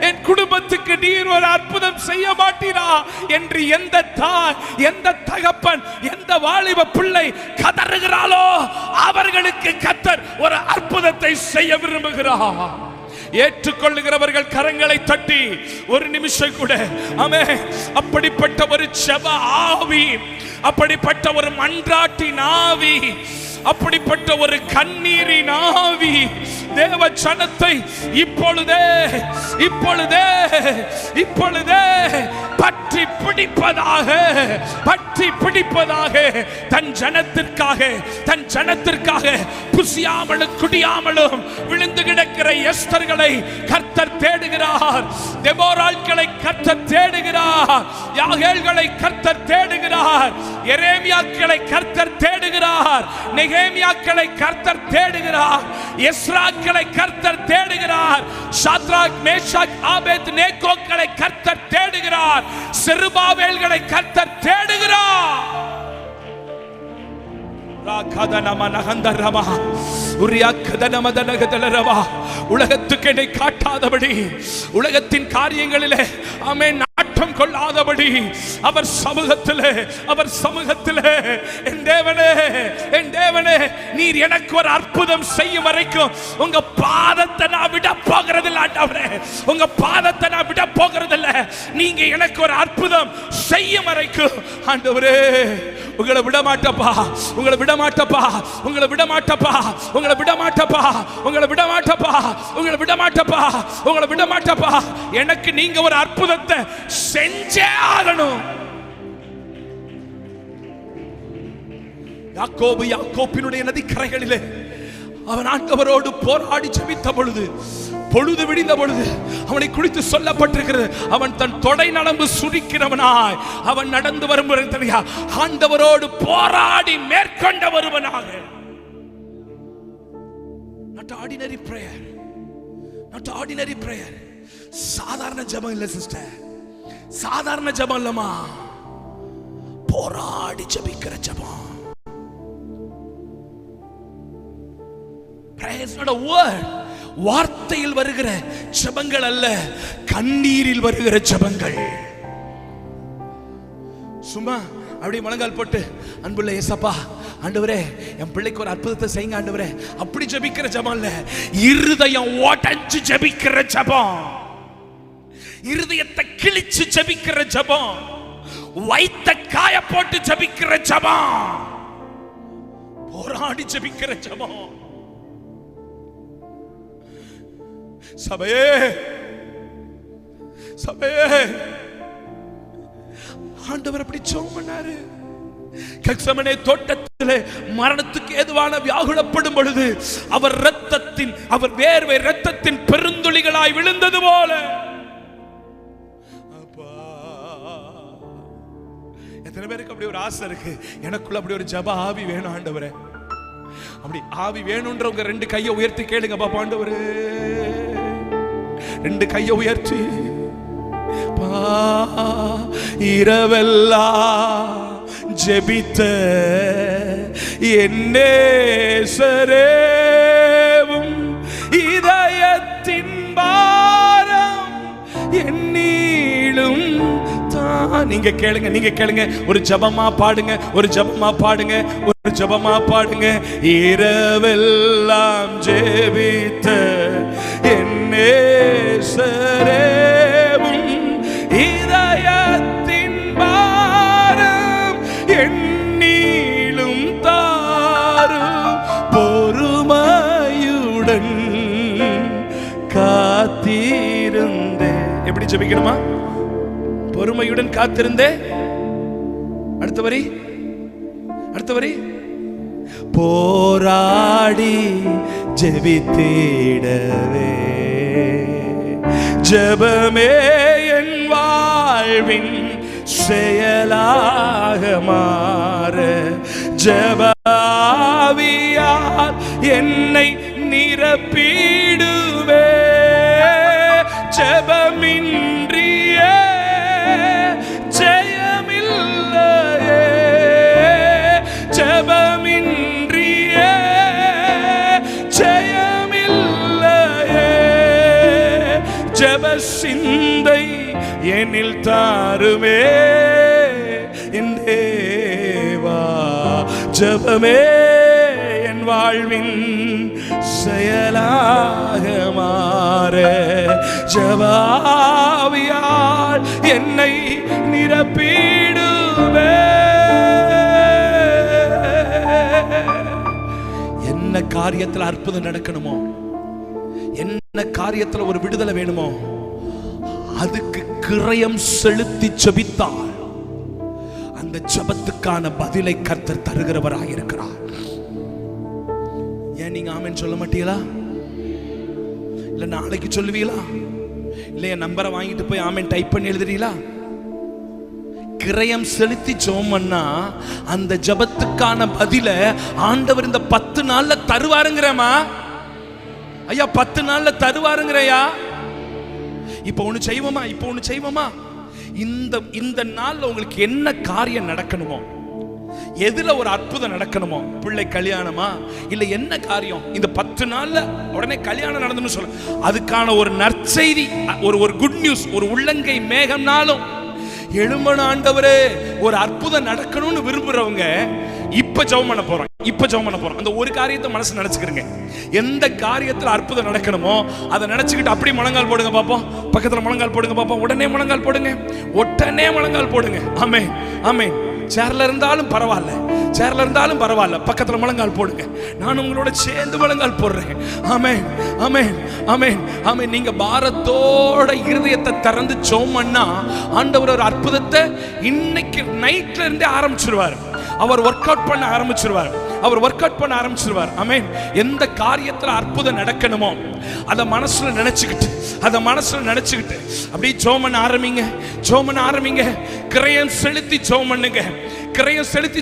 Speaker 3: என் குடும்பத்துக்கு நீர் ஒரு அற்புதம் செய்ய மாட்டீரா என்று எந்த தாய், எந்த தகப்பன், எந்த வாலிப பிள்ளை கதறுகிறாளோ அவர்களுக்கு கர்த்தர் ஒரு அற்புதத்தை செய்ய விரும்புகிறார். ஏற்றுக்கொள்ளுகிறவர்கள் கரங்களை தட்டி ஒரு நிமிஷம் கூட ஆமென். அப்படிப்பட்ட ஒரு ஜெப ஆவி, அப்படிப்பட்ட ஒரு மன்றாட்டின் ஆவி, அப்படிப்பட்ட ஒரு கண்ணீரின் ஆவி தேவ ஜனத்தை இப்பொழுதே இப்பொழுதே இப்பொழுதே பற்றி பிடிப்பதாக, பற்றி பிடிப்பதாக, தன் ஜனத்திற்காக, தன் ஜனத்திற்காக புசியாமலும் குடியாமலும் விழுந்து கிடக்கிற எஸ்தர்களை கர்த்தர் தேடுகிறார். தெபோராள்களை கர்த்தர் தேடுகிறார். யாகேல்களை கர்த்தர் தேடுகிறார். எரேமியாக்களை கர்த்தர் தேடுகிறார். நெகேமியாக்களை கர்த்தர் தேடுகிறார். எஸ்ராக்களை கர்த்தர் தேடுகிறார். ஷாத்ராக், மேஷாக், ஆபேத்நேகோக்களை கர்த்தர் தேடுகிறார். செருபாபேல்களை கர்த்தர் தேடுகிறார். உலகத்துக்கு என்னை காட்டாதபடி, உலகத்தின் காரியங்களிலே ஆமென் நாட்டம் கொள்ளாதபடி அவர் சமூகத்திலே, அவர் சமூகத்திலே, என் தேவனே, என் தேவனே, நீர் எனக்கு ஒரு அற்புதம் செய்யும் வரைக்கும் உங்க பாதத்தை நான் விட போகிறதில்லை ஆண்டவரே, உங்க பாதத்தை நான் விட போகிறதில்லை. நீங்க எனக்கு ஒரு அற்புதம் செய்யும் வரைக்கும் ஆண்டவரே உங்களை விட மாட்டப்பா, உங்களை விட மாட்டப்பா, உங்களை விட மாட்டப்பா, உங்களை விட மாட்டப்பா, உங்களை விட மாட்டப்பா, உங்களை விட மாட்டப்பா, உங்களை விட மாட்டப்பா. எனக்கு நீங்க ஒரு அற்புதத்தை செஞ்சே ஆகணும். யாக்கோபு யாக்கோப்பினுடைய நதிக்கரைகளிலே அவன் ஆண்டவரோடு போராடி ஜெபித்த பொழுது, பொழுது விடிந்த பொழுது அவனை குறித்து சொல்லப்பட்டிருக்கிறது, அவன் தன் தொடை நரம்பு சுரிக்கிறவனாய் அவன் நடந்து வரும்பொழுது ஆண்டவரோடு போராடி மேற்கொண்ட வருவனாக. Not ordinary prayer, not ordinary prayer. சாதாரண ஜெபம் இல்ல சிஸ்டர், சாதாரண ஜெபம் இல்லமா, போராடி ஜெபிக்கிற ஜெபம். Prayer is not a word. வார்த்தையில் வருகிற ஜெபங்கள் அல்ல, கண்ணீரில் வருகிற ஜெபங்கள். சும்மா அப்படியே முழங்கால் போட்டு அன்புள்ள இயேசப்பா ஆண்டவரே என் பிள்ளைக்கு ஒரு அற்புதத்தை செய்யுங்க ஆண்டவரே, அப்படி ஜெபிக்கிற ஜெபம் இல்ல, இருதயம் உடைஞ்சு ஜெபிக்கிற ஜெபம், இருதயத்தை கிழிச்சு ஜெபிக்கிற ஜெபம், வைத்த காய போட்டு ஜெபிக்கிற ஜெபம், போராடி ஜெபிக்கிற ஜெபம். சபையே, சபையே, ஆண்டவர் அப்படி ஜெபம் பண்ணாரு. கெத்செமனே தோட்டத்திலே மரணத்துக்கு ஏதுவான வியாகுலப்படும் பொழுது அவர் இரத்தத்தின், அவர் வேர்வை இரத்தத்தின் பெருந்துளிகளாய் விழுந்தது போல. அப்பா, எத்தனை பேருக்கு அப்படி ஒரு ஆசை இருக்கு, எனக்குள்ள அப்படி ஒரு ஜெப ஆவி வேணும் ஆண்டவரே. அப்படி ஆவி வேணும்ன்றவங்க 2 கையை உயர்த்தி கேளுங்க பாப்பா. ஆண்டவரே 2 கையை உயர்த்தி, இரவெல்லாம் ஜெபித்த என்னேசரேவும் இதயத்தின் பாரம் என்னிலும் தான். நீங்க கேளுங்க, நீங்க கேளுங்க, ஒரு ஜெபமா பாடுங்க, ஒரு ஜெபமா பாடுங்க, ஒரு ஜெபமா பாடுங்க. இரவெல்லாம் ஜெபித்த என்னேசரேவும் இதயத்தின் பாரம் என்னிலும் தாரும் பொறுமையுடன் காத்திருந்தே. எப்படி ஜெபிக்கணுமா? பொறுமையுடன் காத்திருந்தே. அடுத்த வரி, அடுத்த வரி, போராடி ஜெபித்திடவே. ஜெபமே என் வாழ்வின் செயலாக மாற, ஜெப ஆவியால் என்னை நிரப்பிடுவே. ஜெபமின்றியே ஜெயமில்லையே, ஜெபமின்றியே ஜெயமில்லையே. ஜெப சிந்தை என்னில் தாருமே என் தேவா. ஜெபமே என் வாழ்வின் செயலாக மாற, ஜெப ஆவியால் என்னை நிரப்பிடுவே. என்ன காரியத்தில் அற்புதம் நடக்கணுமோ, என்ன காரியத்தில் ஒரு விடுதலை வேணுமோ, அதுக்கு கிரயம் செலுத்தி ஜெபித்தால் அந்த ஜெபத்துக்கான பதிலை கர்த்தர் தருகிறவராக இருக்கிறார். ஏன் நீங்க ஆமென் சொல்ல மாட்டீங்களா? இல்ல நாளைக்கு சொல்லுவீங்களா? இல்ல என் நம்பரை வாங்கிட்டு போய் ஆமென் டைப் பண்ணி எழுதுறீங்களா? கிரயம் செலுத்தி ஜெபம் பண்ணா அந்த ஜெபத்துக்கான பதில ஆண்டவர் இந்த 10 நாள்ல தருவாருங்கிறமா ஐயா. 10 நாள்ல தருவாருங்கிறையா. இப்ப ஒண்ணு செய்வோமா? இந்த நாள்ல உங்களுக்கு என்ன காரியம் நடக்கணுமோ, எதுல ஒரு அற்புதம் நடக்கணுமோ, பிள்ளை கல்யாணமா இல்ல என்ன காரியம், இந்த 10 நாள்ல உடனே கல்யாணம் நடந்துன்னு சொல்ல, அதுக்கான ஒரு நற்செய்தி, ஒரு குட் நியூஸ், ஒரு உள்ளங்கை மேகம்னாலும் எழுமன ஆண்டவரே ஒரு அற்புதம் நடக்கணும்னு விரும்புறவங்க இப்ப ஜெபம் பண்ண போறோம். அந்த ஒரு காரியத்தை மனசு நினைச்சுக்கிறீங்க. எந்த காரியத்துல அற்புதம் நடக்கணுமோ அதை நினைச்சுக்கிட்டு அப்படி முழங்கால் போடுங்க பாப்போம். பக்கத்துல முழங்கால் போடுங்க பாப்போம். உடனே முழங்கால் போடுங்க. ஆமென் ஆமென். சேர்ல இருந்தாலும் பரவாயில்ல, பக்கத்துல முழங்கால் போடுங்க. நான் உங்களோட சேர்ந்து முழங்கால் போடுறேன். ஆமென் ஆமென் ஆமென் ஆமென். நீங்க பாரத்தோட இருதயத்தை திறந்து ஜெபம் பண்ணா ஆண்டவர் ஒரு அற்புதத்தை இன்னைக்கு நைட்ல இருந்தே ஆரம்பிச்சிருவார். அவர் ஒர்க் அவுட் பண்ண ஆரம்பிச்சிருவார். ஆமென். எந்த காரியத்துல அற்புதம் நடக்கணுமோ அதை மனசுல நினைச்சுக்கிட்டு அப்படியே ஜெபம் பண்ண ஆரம்பிங்க. கிரயம் செலுத்தி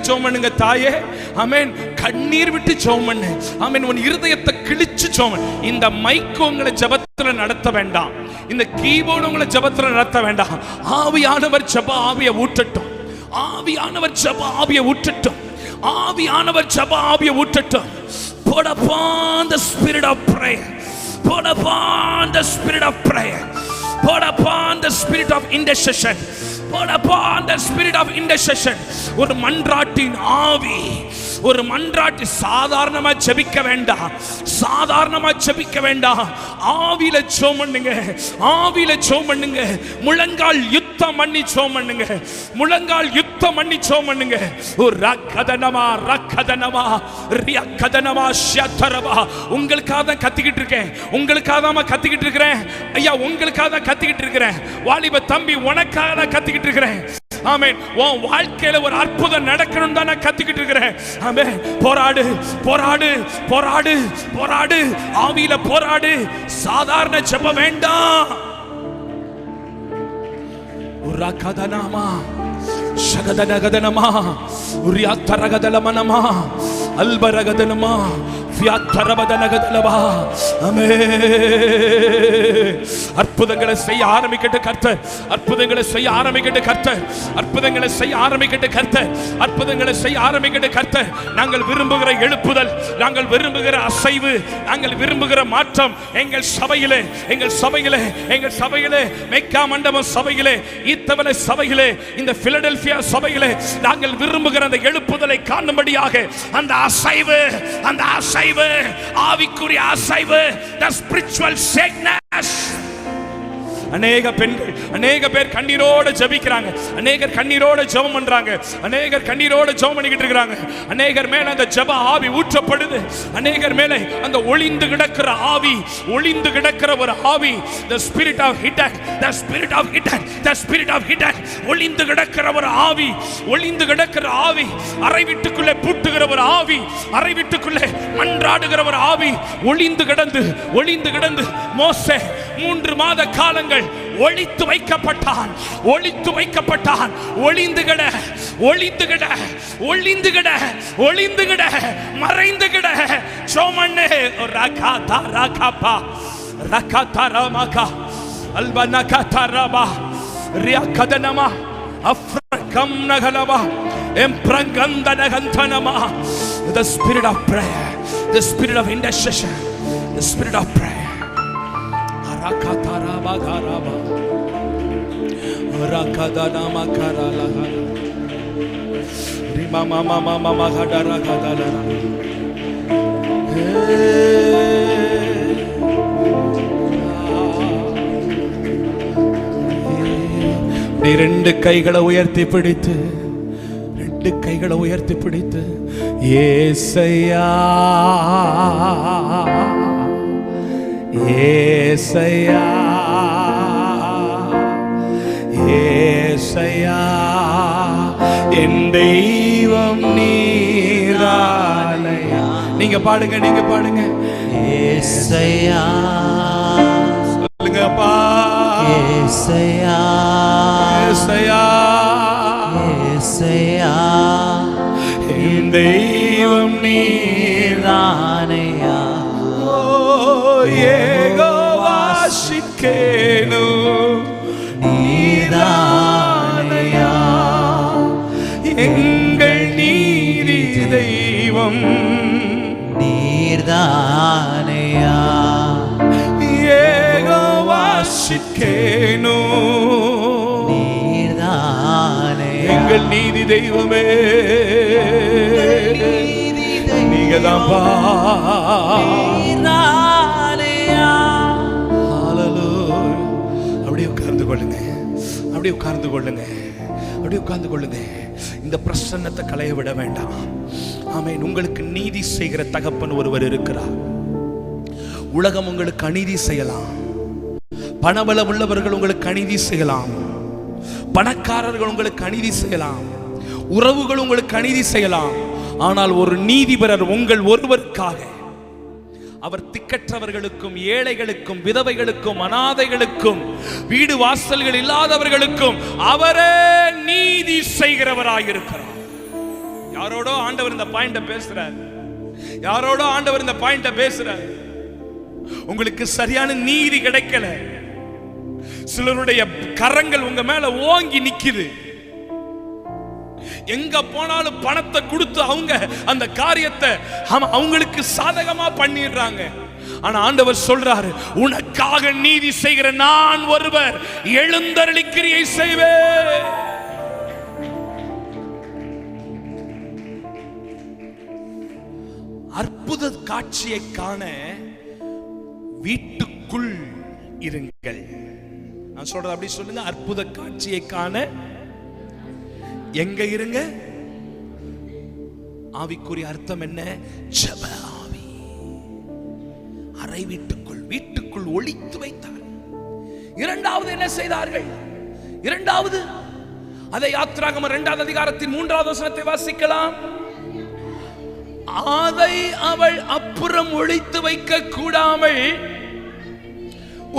Speaker 3: ஜெபம் பண்ணுங்க தாயே. ஆமென். கண்ணீர் விட்டு ஜெபம் பண்ணு. ஆமென். உன் இருதயத்தை கிழிச்சு ஜெபம் பண்ணு. இந்த மைக் உங்களை ஜெபத்துல நடத்த வேண்டாம், இந்த கீபோர்டு உங்களை ஜெபத்துல நடத்த வேண்டாம். ஆவியானவர் ஜெப ஆவியை ஊற்றட்டும். Put upon the spirit of prayer. Put upon the spirit of prayer. Put upon the spirit of intercession. Put upon the spirit of intercession. ஒரு மன்றாட்டின் ஆவி, ஒரு மன்றாட்டு. சாதாரணமா ஜெபிக்க வேண்டாம். ஆவியில ஜெபம் பண்ணுங்க. முழங்கால் யுத்தம் பண்ணி ஜெபம் பண்ணுங்க. ஒரு ரக்கதனமா ரியக்கதனமா ஷத்தரபா. உங்களுக்காக தான் கத்திக்கிட்டு இருக்கிறேன் ஐயா. உங்களுக்காக தான் கத்திக்கிட்டு இருக்கிறேன். வாலிப தம்பி, உனக்காக தான் கத்திக்கிட்டு இருக்கிறேன். ஆமென். உன் வாழ்க்கையில ஒரு அற்புதம் நடக்கணும் தான் நான் கத்திக்கிட்டு இருக்கிறேன். ஆமென். போராடு. ஆவியில போராடு. சாதாரண ஜெபம் வேண்டாம். உரகதனமா ஷகதனகதனமா உரியத்தரகதலமனமா அல்பரகதனமா அற்புதங்களை செய்ய ஆரம்பிக்கட்டு கர்த்தர். அற்புதங்களை செய்ய ஆரம்பிக்கட்டு கர்த்தர். நாங்கள் விரும்புகிற எழுப்புதல், நாங்கள் விரும்புகிற அசைவு, நாங்கள் விரும்புகிற மாற்றம் எங்கள் சபையிலே மெக்கா மண்டபம் சபையிலே, ஈத்தவனை சபையிலே, இந்த பிலடெல்பியா சபையிலே நாங்கள் விரும்புகிற அந்த எழுப்புதலை காணும்படியாக அந்த அசைவு ஆவிக்குரிய அசைவு, the spiritual shakiness, அநேக பெண்கள், அநேக பேர் கண்ணீரோட ஜெபிக்கிறாங்க, அநேகர் கண்ணீரோட ஜெபம் பண்றாங்க, அநேகர் கண்ணீரோட ஜெபம் பண்ணிக்கிட்டு இருக்காங்க. அநேகர் மேல அந்த ஜெப ஆவி ஊற்றப்படுது. அநேகர் மேல அந்த ஒளிந்து கிடக்கிற ஆவி, ஒளிந்து கிடக்கிற ஒரு ஆவி, the spirit of Hittan, the spirit of Hittan, the spirit of Hittan, ஒளிந்து கிடக்கிற ஒரு ஆவி, ஒளிந்து கிடக்கிற ஆவி, அறை வீட்டுக்குள்ளே பூட்டுகிற ஒரு ஆவி, அறை வீட்டுக்குள்ளே மன்றாடுகிற ஒரு ஆவி, ஒளிந்து கிடந்து ஒளிந்து கிடந்து மோசே 3 மாத காலங்கள் ஒளித்து வைக்கப்பட்டான், ஒளித்து வைக்கப்பட்டான். ஒளிந்து கிட, ஒளிந்து கிட, ஒளிந்து கிட, ஒளிந்து கிட, மறைந்து கிட. சோமண்ணே ரகாதா ரகாபா ரகாதா ரமாகா அல்பனகா தரபா ரியாகதனமா அஃப்ரகம் நகலபா எம்ப்ரங்கந்தனகந்தனமா. The spirit of prayer, the spirit of intercession, the spirit of prayer. Arakataraba garaba rakadana karala rima mama mama gadara gadala. ரெண்டு கைகளை உயர்த்தி பிடித்து, ரெண்டு கைகளை உயர்த்தி பிடித்து, ஏசையா ஏசையா ஏசையா என் தெய்வம் நீரானையா. நீங்க பாடுங்க, நீங்க பாடுங்க.
Speaker 4: ஏசையா
Speaker 3: சொல்லுங்கப்பா.
Speaker 4: ஏசையா
Speaker 3: ஏசையா
Speaker 4: ஏசையா
Speaker 3: என் தெய்வம்
Speaker 4: நீரானையா.
Speaker 3: யெகோவா ஷிக்கேனு நீதானையா எங்கள் நீதி தெய்வம்
Speaker 4: நீர்தானையா.
Speaker 3: யெகோவா ஷிக்கேனு
Speaker 4: நீர்தானையா
Speaker 3: எங்கள் நீதி தெய்வமே. நீங்க தான்ப்பா. அப்படியே உட்கார்ந்து கொள்ளுங்க, அப்படியே உட்கார்ந்து கொள்ளுங்க, அப்படியே உட்கார்ந்து கொள்ளுங்க. இந்த பிரசன்னத்தை களைய விட வேண்டாம். ஆமென். உங்களுக்கு நீதி செய்கிற தகப்பன் ஒருவர் இருக்கிறார். உலகம் உங்களுக்கு அநீதி செய்யலாம், பணபலம் உள்ளவர்கள் உங்களுக்கு அநீதி செய்யலாம், பணக்காரர்கள் உங்களுக்கு அநீதி செய்யலாம், உறவுகள் உங்களுக்கு அநீதி செய்யலாம். ஆனால் ஒரு நீதிபரர் உங்கள் ஒருவருக்காக, அவர் திக்கற்றவர்களுக்கும், ஏழைகளுக்கும், விதவைகளுக்கும், அனாதைகளுக்கும், வீடு வாசல்கள் இல்லாதவர்களுக்கும் அவரே நீதி செய்கிறவராயிருக்கிறார். யாரோடோ ஆண்டவர் இந்த பாயிண்ட பேசுறார், யாரோடோ ஆண்டவர் இந்த பாயிண்ட பேசுறார். உங்களுக்கு சரியான நீதி கிடைக்கல, சிலருடைய கரங்கள் உங்க மேல ஓங்கி நிக்குது. எங்க போனாலும் பணத்தை கொடுத்து அவங்க அந்த காரியத்தை அவங்களுக்கு சாதகமா பண்ணிடுறாங்க. ஆனா ஆண்டவர் சொல்றாரு, உனக்காக நீதி செய்கிற நான் ஒருவர் எழுந்தருளி கிரியை செய்வேன். அற்புத காட்சியை காண வீட்டுக்குள் இருங்கள். நான் சொல்றது அப்படி சொல்லுங்க. அற்புத காட்சியை காண எங்க இருங்க? ஆவிக்குரிய அர்த்தம் என்ன? ஜெப ஆவி. அறை வீட்டுக்குள், வீட்டுக்குள் ஒளித்து வைத்தார். இரண்டாவது என்ன செய்தார்கள்? இரண்டாவது அதை யாத்திராகமம் 2ஆம் அதிகாரத்தின் 3ஆவது வசனத்தை வாசிக்கலாம். அதை அவள் அப்புறம் ஒளித்து வைக்க கூடாமல்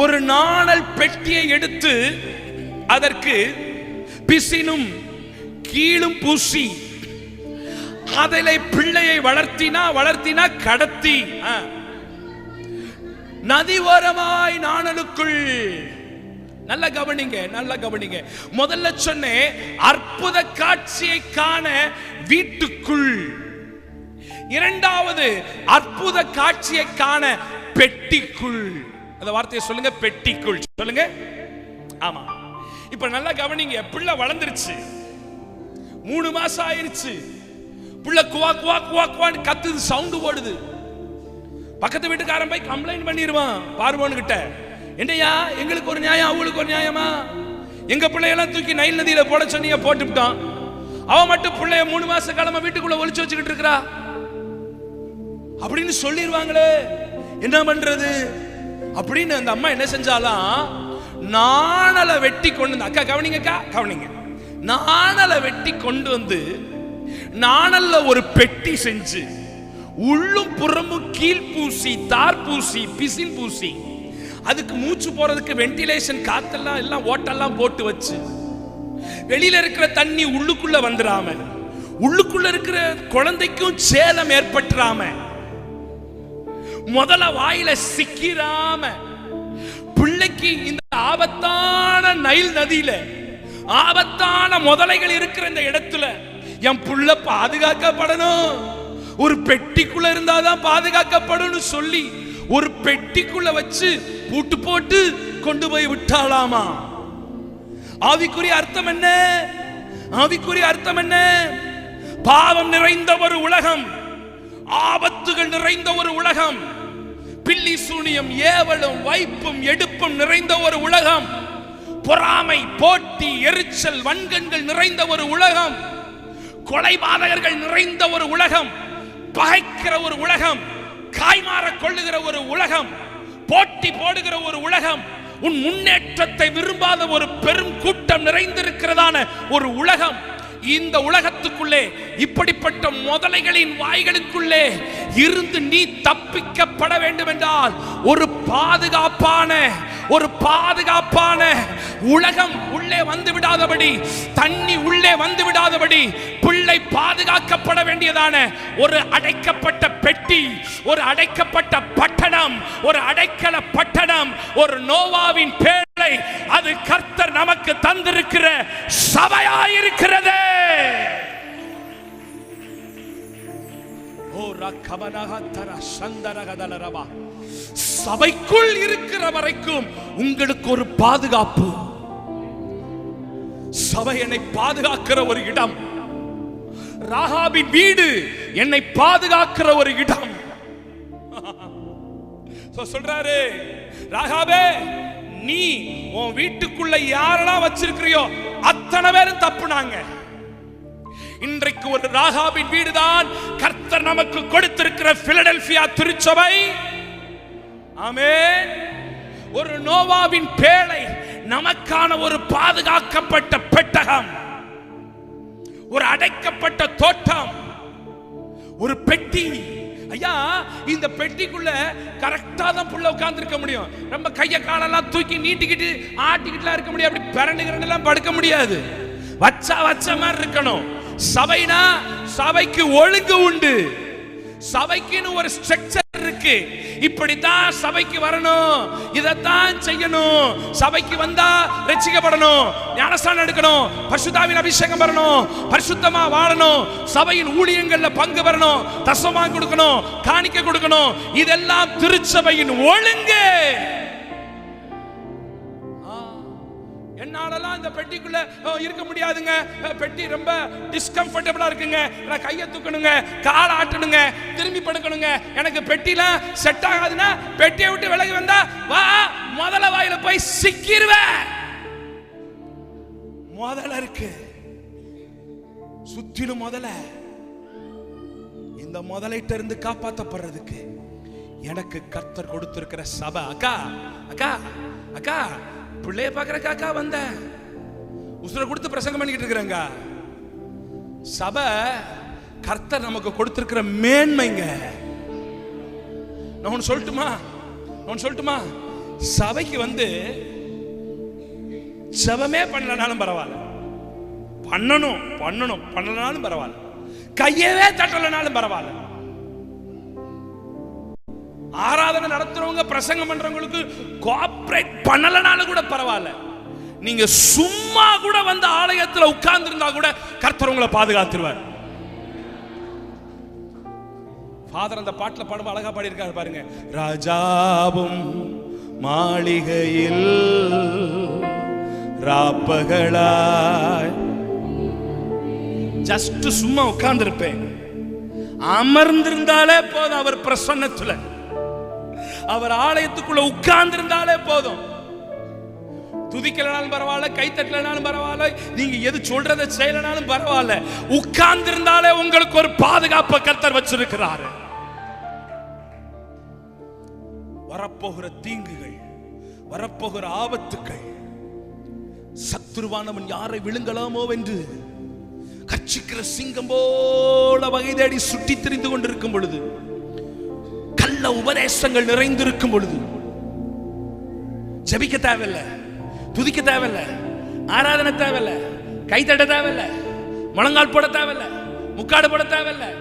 Speaker 3: ஒரு நாணல் பெட்டியை எடுத்து அதற்கு பிசினும் கீழும் பூசி அதிலே பிள்ளையை வளர்த்தினா கடத்தி நதி ஓரமாய் நாணலுக்குள். நல்ல கவனிங்க, நல்ல கவனிங்க. முதல்ல சொன்னேன் அற்புத காட்சியை காண வீட்டுக்குள். இரண்டாவது அற்புத காட்சியை காண பெட்டிக்குள். அந்த வார்த்தையை சொல்லுங்க, பெட்டிக்குள் சொல்லுங்க. ஆமா, இப்ப நல்லா கவனிங்க. பிள்ளை வளர்ந்துருச்சு, 3 மாசம் ஆயிருச்சு. பிள்ளை குவா குவா குவா குவான்னு கத்துது, சவுண்டு போடுது. பக்கத்து வீட்டுக்காரன் போய் கம்ப்ளைண்ட் பண்ணிடுவான் பார்வோன் கிட்ட. என்னையா எங்களுக்கு ஒரு நியாயம் அவங்களுக்கு ஒரு நியாயமா? எங்க பிள்ளையெல்லாம் தூக்கி நைல் நதியில போட சொன்னீங்க, போட்டுவிட்டான். அவன் மட்டும் பிள்ளைய 3 மாச காலமா வீட்டுக்குள்ள ஒளிச்சு வச்சுக்கிட்டு இருக்கா அப்படின்னு சொல்லிடுவாங்களே, என்ன பண்றது அப்படின்னு அந்த அம்மா என்ன செஞ்சாலாம், நாணலை வெட்டி கொண்டு வந்து, அக்கா கவனிங்கக்கா கவனிங்க, நாணலை வெட்டி கொண்டு வந்து நாணல்ல ஒரு பெட்டி செஞ்சு உள்ளும் புறமும் கீழ் பூசி தார் பூசி பிசின் பூசி அதுக்கு மூச்சு போறதுக்கு வென்டிலேஷன் காத்தெல்லாம் எல்லாம் ஓட்டெல்லாம் போட்டு வச்சு வெளியில இருக்கிற தண்ணி உள்ளுக்குள்ள வந்துடாம உள்ளுக்குள்ள இருக்கிற குழந்தைக்கும் சேலம் ஏற்பட்டுறாம முதல்ல வாயில சிக்கிராம பிள்ளைக்கு இந்த ஆபத்தான நைல் நதியில ஆபத்தான முதலைகள் இருக்கிற இந்த இடத்துல என் புள்ள பாதுகாக்கப்படணும், ஒரு பெட்டிக்குள்ள இருந்தாதான் பாதுகாக்கப்படும் சொல்லி ஒரு பெட்டிக்குள்ள வச்சு பூட்டு போட்டு கொண்டு போய் விட்டாலாமா? ஆவிக்குரிய அர்த்தம் என்ன? ஆவிக்குரிய அர்த்தம் என்ன? பாவம் நிறைந்த ஒரு உலகம், ஆபத்துகள் நிறைந்த ஒரு உலகம், பில்லி சூனியம் ஏவலும் வைப்பும் எடுப்பும் நிறைந்த ஒரு உலகம், பொறாமை போட்டி எரிச்சல் வன்கண்கள் நிறைந்த ஒரு உலகம், கொலைபாதகர்கள் நிறைந்த ஒரு உலகம், பகைக்கிற ஒரு உலகம், காய்மாற கொள்ளுகிற ஒரு உலகம், போட்டி போடுகிற ஒரு உலகம், உன் முன்னேற்றத்தை விரும்பாத ஒரு பெரும் கூட்டம் நிறைந்திருக்கிறதான ஒரு உலகம். இந்த உலகத்துக்குள்ளே இப்படிப்பட்ட முதலைகளின் வாய்களுக்குள்ளே இருந்து நீ தப்பிக்கப்பட வேண்டும் என்றால் ஒரு பாதுகாப்பான உலகம் உள்ளே வந்து விடாதபடி, தண்ணி உள்ளே வந்து விடாதபடி பிள்ளை பாதுகாக்கப்பட வேண்டியதான ஒரு அடைக்கப்பட்ட பெட்டி, ஒரு அடைக்கப்பட்ட பட்டணம், ஒரு அடைக்கல பட்டணம், ஒரு நோவாவின் பேழை, அது கர்த்தர் நமக்கு தந்திருக்கிற சபையாயிருக்கிறது. சபைக்குள் இருக்கிற வரைக்கும் உங்களுக்கு ஒரு பாதுகாப்பு. சபை என்னை பாதுகாக்கிற ஒரு இடம், ராகாபின் வீடு என்னை பாதுகாக்கிற ஒரு இடம். சொல்றாரு, ராகாபே நீ உன் வீட்டுக்குள்ள யாரெல்லாம் வச்சிருக்கிறியோ அத்தனை பேரும் தப்புனாங்க. இன்றைக்கு ஒரு ராகாபின் வீடுதான் கர்த்தர் நமக்கு கொடுத்திருக்கிற பிலடெல்பியா திருச்சபை. ஆமென். ஒரு நோவாவின் பேழை நமக்கான ஒரு பாதுகாக்கப்பட்ட பெட்டகம், ஒரு அடைக்கப்பட்ட தோட்டம், ஒரு பெட்டி. ஐயா, இந்த பெட்டிக்குள்ள கரெக்டா தான் புள்ள உட்கார்ந்து இருக்க முடியும். நம்ம கைய காலெல்லாம் தூக்கி நீட்டிக்கிட்டு ஆட்டிக்கிட்டுலாம் இருக்க முடியாது, அப்படி பிறண்டுகிறலாம் படுக்க முடியாது. வச்ச மாதிரி இருக்கணும். சபைனா சபைக்கு ஒழுங்கு உண்டு, சபைக்குன்னு ஒரு ஸ்ட்ரக்சர் இருக்கு. இப்படித்தான் சபைக்கு வரணும், இதைத்தான் செய்யணும். சபைக்கு வந்தா ரட்சிக்கப்படணும், ஞானஸ்நானம் எடுக்கணும், பரிசுத்தாவின் அபிஷேகம் வரணும், பரிசுத்தமா வாழணும், சபையின் ஊழியங்கள்ல பங்கு வரணும், தசமா கொடுக்கணும், காணிக்கை கொடுக்கணும். இதெல்லாம் திருச்சபையின் ஒழுங்கு. என்னாலலாம் இந்த பெட்டிக்குள்ள இருக்க முடியாதுங்க, பெட்டி ரொம்ப டிஸ்கம்ஃபர்டபிளா இருக்குங்க, நான் கையை தூக்கணுங்க, காலை ஆட்டணுங்க, திரும்பி படுக்கணுங்க, எனக்கு பெட்டிலாம் செட் ஆகாதுன்னா பெட்டியை விட்டு விலகி வந்தா வா முதல்ல வாயில போய் சிக்கிருவேன். முதல்ல இருக்கு சுத்திலும் முதல்ல. இந்த முதலைட்ட இருந்து காப்பாற்றப்படுறதுக்கு எனக்கு கர்த்தர் கொடுத்திருக்கிற சபை. அக்கா அக்கா அக்கா பிள்ளைய பார்க்கிற காக்கா வந்த உசுர கொடுத்து பிரசங்கம் பண்ணிக்கிட்டு இருக்கிறாங்க. சபை கர்த்தர் நமக்கு கொடுத்திருக்கிற மேன்மைங்க. நான் ஒன்னு சொல்லட்டுமா, சபைக்கு வந்து ஜெபமே பண்ணலனாலும் பரவாயில்ல, பண்ணலனாலும் பரவாயில்ல, கையவே தட்டலனாலும் பரவாயில்ல, ஆராதனை நடத்துறவங்க பிரசங்கம் பண்றவங்களுக்கு கோஆபரேட் பண்ணலனாலும் கூட பரவாயில்ல, நீங்க சும்மா கூட வந்து ஆலயத்தில் உட்கார்ந்து இருந்தா கூட கர்த்தர் உங்களை பாதுகாத்துருவார். ஃபாதர் அந்த பாட்டுல பாடும் அழகா பாடி இருக்காரு பாருங்க. ராஜாவும் மாளிகையில் ராப்பகலாய், ஜஸ்ட் சும்மா உட்கார்ந்து இருப்பேன், அமர்ந்திருந்தாலே போதும் அவர் பிரசன்னத்துல. அவர் ஆலயத்துக்குள்ள உட்கார்ந்து இருந்தாலே போதும். துதிக்கலனாலும் பரவாயில்ல, கை தட்டலனாலும் பரவாயில்ல, நீங்க எது சொல்றதை செய்யலனாலும் பரவாயில்ல, உட்கார்ந்து இருந்தாலே உங்களுக்கு ஒரு பாதுகாப்பை கர்த்தர் வச்சிருக்கிறாரு. வரப்போகிற தீங்குகள், வரப்போகிற ஆபத்துக்கள், சத்துருவானவன் யாரை விழுங்கலாமோ என்று கர்ச்சிக்கிற சிங்கம் போல வகை தேடி சுற்றி திரிந்து கொண்டிருக்கும் பொழுது, கள்ள உபதேசங்கள் நிறைந்திருக்கும் பொழுது, ஜெபிக்க தேவையில்லை, துதிக்க தேவையில்லை, ஆராதனை தேவையில்லை, கைத்தட்ட தேவையில்லை, முழங்கால் போட தேவையில்லை, முக்காடு போட தேவையில்லை,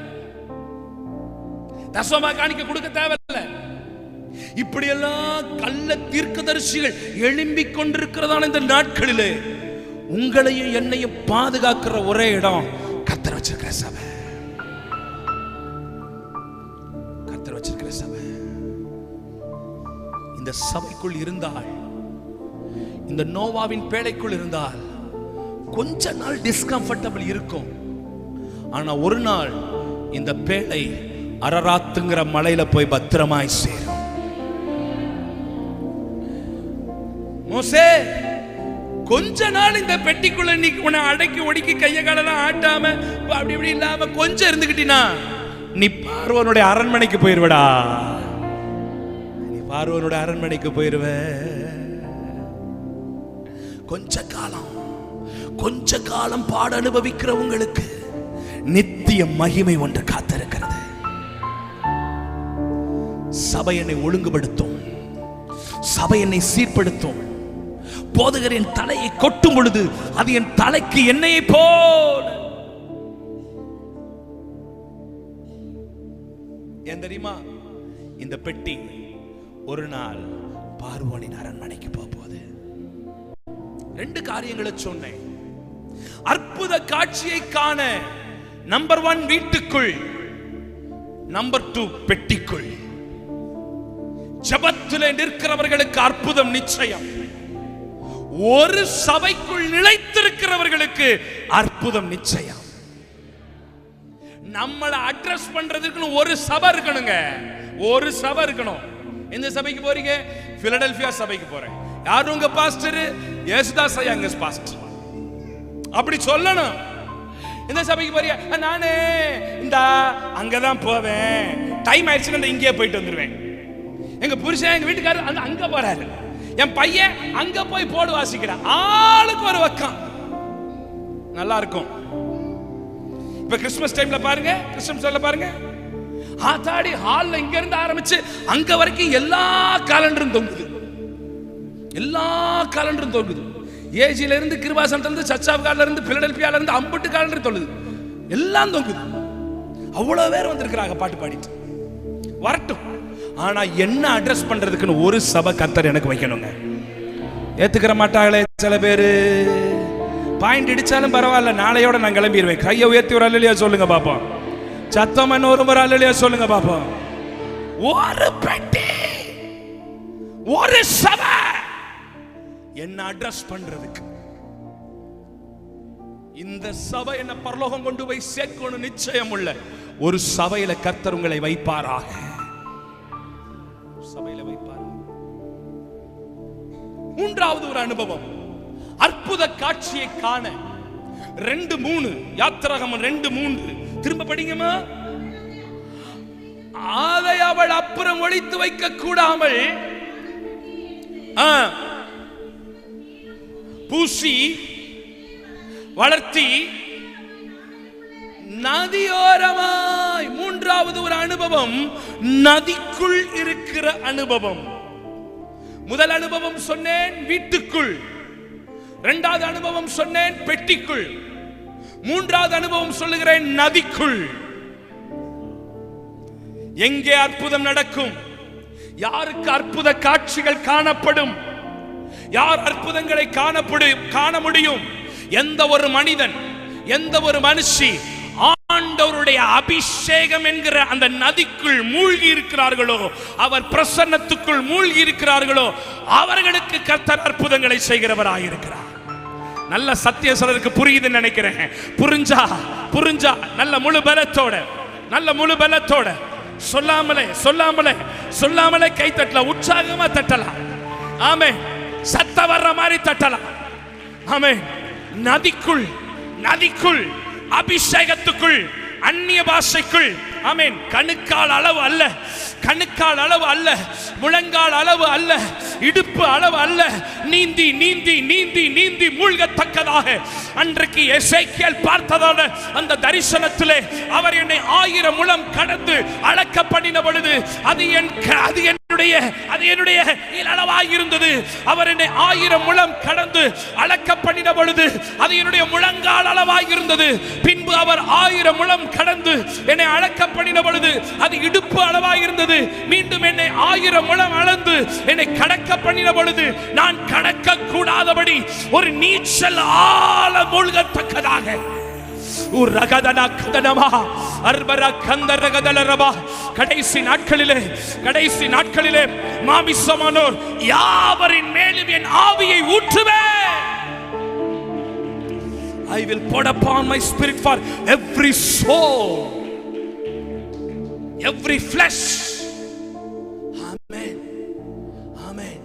Speaker 3: தசமா காணிக்க கொடுக்க தேவையில்லை. இப்படியெல்லாம் கள்ள தீர்க்கதரிசிகள் எழும்பிக் கொண்டிருக்கிறதான இந்த நாட்களிலே உங்களையும் என்னையும் பாதுகாக்கிற ஒரே இடம் கர்த்தர் வச்சிருக்கிற சபை. கர்த்தர் வச்சிருக்கிற சபை. இந்த சபைக்குள் இருந்தால், இந்த நோவாவின் பேழைக்குள் இருந்தால் கொஞ்ச நாள் டிஸ்கம்ஃபர்டபிள் இருக்கும். ஆனா ஒரு நாள் இந்த பேழை அரராத்துங்கிற மலையில போய் பத்திரமாய் சேரும். மோசே, கொஞ்ச நாள் இந்த பெட்டிக்குள்ள நீ உன்னை அடக்கி ஒடுக்கி கைய காலெல்லாம் ஆட்டாம அப்படி இப்படி இல்லாம கொஞ்சம் இருந்துகிட்டினா நீ பார்வோனுடைய அரண்மனைக்கு போயிருவடா. நீ பார்வோனுடைய அரண்மனைக்கு போயிருவ. கொஞ்ச காலம் பாட அனுபவிக்கிறவங்களுக்கு நித்திய மகிமை ஒன்று காத்திருக்கிறது. சபை என்னை ஒழுங்குபடுத்தும், சபை என்னை சீர்படுத்தும். போதகரின் தலையை கொட்டும் பொழுது அது என் தலைக்கு எண்ணெயை போல. ஏன் தெரியுமா? இந்த பெட்டி ஒரு நாள் பார்வோனின் அரண்மனைக்கு போகுது. ரெண்டு காரியங்களை சொன்னேன். அற்புத காட்சியை காண நம்பர் 1 வீட்டுக்குள், நம்பர் 2 பெட்டிக்குள். ஜபத்திலே நிற்கிறவர்களுக்கு அற்புதம் நிச்சயம். ஒரு சபைக்குள் நிலைத்திருக்கிறவர்களுக்கு அற்புதம் நிச்சயம். நம்மளை அட்ரஸ் பண்றதுக்கு ஒரு சபை இருக்கணுங்க. ஒரு சபை இருக்கணும். எந்த சபைக்கு போறீங்க? பிலடெல்பியா சபைக்கு போறேன். யார் உங்க பாஸ்டர்? யேசுதாஸ் ஐயா எங்க பாஸ்டர். அப்படி சொல்லணும். இந்த சபைக்கு போறியா? நானே இந்த அங்கதான் போவேன், டைம் ஆயிடுச்சுன்னா இங்கே போயிட்டு வந்துருவேன். எங்க புருஷன் எங்க வீட்டுக்காரர் அங்க போறாரு, என் பையன் அங்க போய் போடு வாசிக்கிறான். ஆளுக்கு ஒரு பக்கம் நல்லா இருக்கும். இப்ப கிறிஸ்துமஸ் டைம்ல பாருங்க, கிறிஸ்துமஸ்ல பாருங்க, ஆத்தாடி ஹால்ல இங்க இருந்து ஆரம்பிச்சு அங்க வரைக்கும் எல்லா காலண்டரும் தொங்குது. எல்லா காலண்டரும் தொங்குது. ஏஜில இருந்து, கிருபாசனத்துல இருந்து, சச்சாப்கார்ல இருந்து, பிலடெல்பியால இருந்து அம்புட்டு காலண்டர் தொங்குது. எல்லாம் தொங்குது. அவ்வளவு பேர் வந்திருக்கிறாங்க பாட்டு பாடிட்டு. வரட்டும். ஆனா என்ன அட்ரஸ் பண்றதுக்குன்னு ஒரு சபை கர்த்தர் எனக்கு வைக்கணுங்க. ஏத்துக்கிற மாட்டாங்களே சில பேரு. பாயிண்ட் இடிச்சாலும் பரவாயில்ல, நாளையோட நான் கிளம்பிடுவேன். கையை உயர்த்தி ஒரு அல்லையா சொல்லுங்க பாப்போம். சத்தம் என்ன ஒரு முறை அல்லையா சொல்லுங்க பாப்போம். ஒரு பெட்டி, ஒரு சபை என்ன அட்ரஸ் பண்றதுக்கு. இந்த சபை என்ன பரலோகம் கொண்டு போய் சேர்க்கணும் நிச்சயம் உள்ள ஒரு சபையில கர்த்தர் உங்களை வைப்பாராக. சபையில வைப்பார். மூன்றாவது ஒரு அனுபவம், அற்புத காட்சியை காண 2:3 யாத்திராகமம் 2:3 திரும்ப படிங்கம்மா. அதை அவள் அப்புறம் ஒளித்து வைக்க கூடாமல் பூசி வளர்த்தி நதியோரமாய். மூன்றாவது ஒரு அனுபவம், நதிக்குள் இருக்கிற அனுபவம். முதல் அனுபவம் சொன்னேன் வீட்டுக்குள், இரண்டாவது அனுபவம் சொன்னேன் பெட்டிக்குள், மூன்றாவது அனுபவம் சொல்லுகிறேன் நதிக்குள். எங்கே அற்புதம் நடக்கும்? யாருக்கு அற்புத காட்சிகள் காணப்படும்? யார் அற்புதங்களை காண முடியும்? எந்த ஒரு மனிதன், எந்த ஒரு மனுஷி ஆண்டவருடைய அபிஷேகம் என்கிற அந்த நதிக்குள் மூழ்கி இருக்கிறார்களோ, அவர் பிரசன்னத்துக்குள் மூழ்கி இருக்கிறார்களோ, அவர்களுக்கு கர்த்தர் அற்புதங்களை செய்கிறவராக இருக்கிறார். நல்ல சத்தியம் சொல்றதுக்கு புரியுதுன்னு நினைக்கிறேன். புரிஞ்சா நல்ல முழு பலத்தோட சொல்லாமலே சொல்லாமலே கை தட்டலாம், உற்சாகமா தட்டலாம். ஆமென். சத்த வர்ற மாதிரி தட்டலாம். ஆமென். நதிக்குள் அபிஷேகத்துக்குள் அந்நிய பாஷைக்குள், ஆமென், கணுக்கால் அளவு அல்ல, கணுக்கால் அளவு அல்ல, முழங்கால் அளவு அல்ல, இடுப்பு அளவு அல்ல, நீந்தி நீந்தி நீந்தி நீந்தி மூழ்கத்தக்கதாக அன்றைக்கு எசேக்கியேல் பார்த்ததான அந்த தரிசனத்திலே அவர் என்னை 1000 முழம் கடந்து அளக்க பண்ணின பொழுது அது என்னுடைய அளவாக இருந்தது. அவர் என்னை 1000 முழம் கடந்து அளக்க பண்ணின பொழுது அது என்னுடைய முழங்கால் அளவாக இருந்தது. பின்பு அவர் 1000 முழம் கடந்து என்னை அளக்க பண்ணின பொழுது அது இடுப்பு அளவாக இருந்தது. மீண்டும் என்னை 1000 முழம் அளந்து என்னை கடக்க பண்ணின பொழுது நான் கடக்க கூடாதபடி ஒரு நீச்சல் ஆழ மூழ்கத்தக்கதாக கடைசி நாட்களிலே மாமிசமானோர் யாவரின் மேலும் என் ஆவியை ஊற்றுவேன். I will pour upon my spirit for every soul, every flesh. Amen. Amen.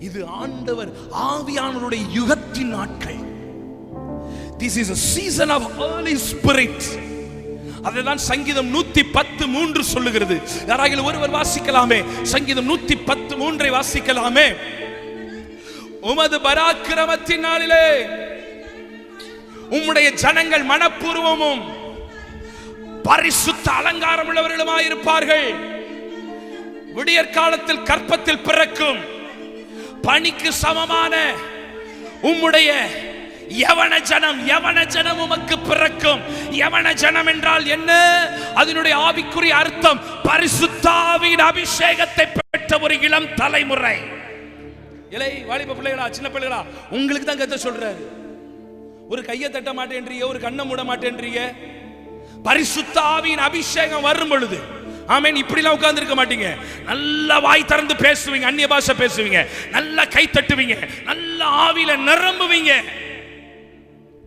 Speaker 3: இது ஆண்டவர் ஆவியானவருடைய யுகத்தின் நாட்கள். This is a season of Holy Spirit. அதுதான் சங்கீதம் 110:3 சொல்லுகிறது. யாராகிலும் ஒருவர் வாசிக்கலாமே, சங்கீதம் 110:3 வாசிக்கலாமே. உமது பராக்கிரமத்தின் நாளிலே உம்முடைய ஜனங்கள் மனப்பூர்வமும் பரிசுத்த அலங்காரம் உள்ளவர்களுமாயிருப்பார்கள். விடியற்காலத்தில் கற்பத்தில் பிறக்கும் பனிக்கு சமமான உம்முடைய யவன ஜனம் உமக்கு பிறக்கும். யவன ஜனம் என்றால் என்ன? அதனுடைய ஆவிக்குரிய அர்த்தம் பரிசுத்தாவின் அபிஷேகத்தை பெற்ற ஒரு இளம் தலைமுறை. இலை வாலிப பிள்ளைகளா, சின்ன பிள்ளைகளா, உங்களுக்கு தான் கத்த சொல்றாரு. ஒரு கையை தட்ட மாட்டேன்றீங்க, ஒரு கண்ணை மூட மாட்டேன்றீங்க. பரிசுத்தாவின் அபிஷேகம் வரும் பொழுது, ஆமென், இப்படிலாம் உட்கார்ந்து இருக்க மாட்டீங்க. நல்லா வாய் திறந்து பேசுவீங்க, அந்நிய பாஷை பேசுவீங்க, நல்லா கை தட்டுவீங்க, நல்லா ஆவியில நிரம்புவீங்க.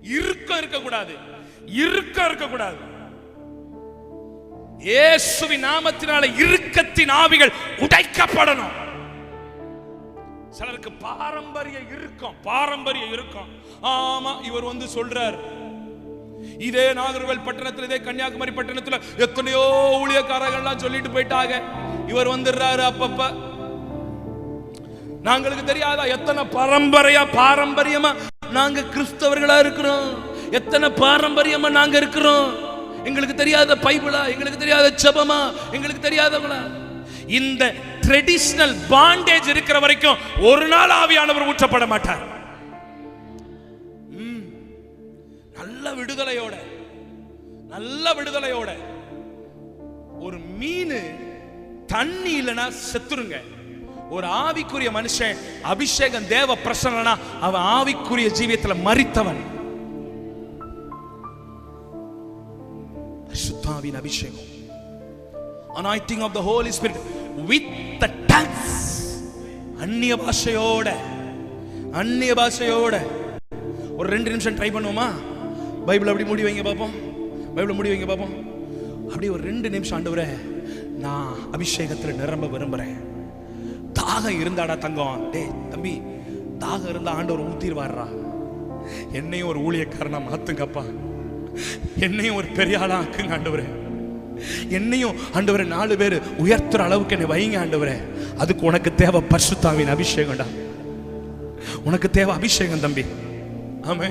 Speaker 3: இருக்கக்கூடாது. இயேசுவின் நாமத்தினால இறுக்கத்தின் ஆவிகள் உடைக்கப்படணும். சிலருக்கு பாரம்பரிய இருக்கும். ஆமா, இவர் வந்து சொல்றார், இதே நாகர்கோவில் பட்டணத்தில், இதே கன்னியாகுமரி பட்டணத்தில் எத்தனையோ ஊழியக்காரர்கள்லாம் சொல்லிட்டு போயிட்டாங்க. இவர் வந்துடுறாரு அப்பப்ப. நாங்களுக்கு தெரியாதா எத்தனை பாரம்பரியமா நாங்க கிறிஸ்தவர்களா இருக்கிறோம்? எத்தனை பாரம்பரியமா நாங்க இருக்கிறோம்? எங்களுக்கு தெரியாத பைபிளா? எங்களுக்கு தெரியாத ஜெபமா? எங்களுக்கு தெரியாதவங்களா? இந்த ட்ரெடிஷனல் பாண்டேஜ் இருக்கிற வரைக்கும் ஒரு நாள் ஆவியானவர் ஊற்றப்பட மாட்டார். நல்ல விடுதலையோட ஒரு மீன் தண்ணி இல்லைன்னா செத்துருங்க. ஒரு ஆவிக்குரிய மனுஷன் அபிஷேகம் தேவ பிரசன்னா அவன் ஆவிக்குரிய ஜீவியத்தில் மரித்தவன். பரிசுத்தாவின் அபிஷேகம், anointing of the Holy Spirit with the tongues, அந்நிய பாஷையோட ஒரு 2 நிமிஷம் ட்ரை பண்ணுவோமா? பைபிள் அப்படி மூடி வைங்க பாப்போம். அப்படியே ஒரு 2 நிமிஷம், ஆண்டவரே நான் அபிஷேகத்தில் நிரம்ப விரும்புறேன். தாகம் இருந்தாடா தங்கம், டேய் தம்பி, தாகம் இருந்தா ஆண்டவர் ஊத்திடுவாரா. என்னையும் ஒரு ஊழியக்காரனா மாத்துங்கப்பா, என்னையும் ஒரு பெரிய ஆளா ஆக்குங்க ஆண்டவரே. என்னையும் ஆண்டவரே 4 பேர் உயர்த்துற அளவுக்கு என்னை வைங்க ஆண்டவரே. அதுக்கு உனக்கு தேவை பரிசுத்தாவின் அபிஷேகம்டா. உனக்கு தேவை அபிஷேகம் தம்பி. ஆமே,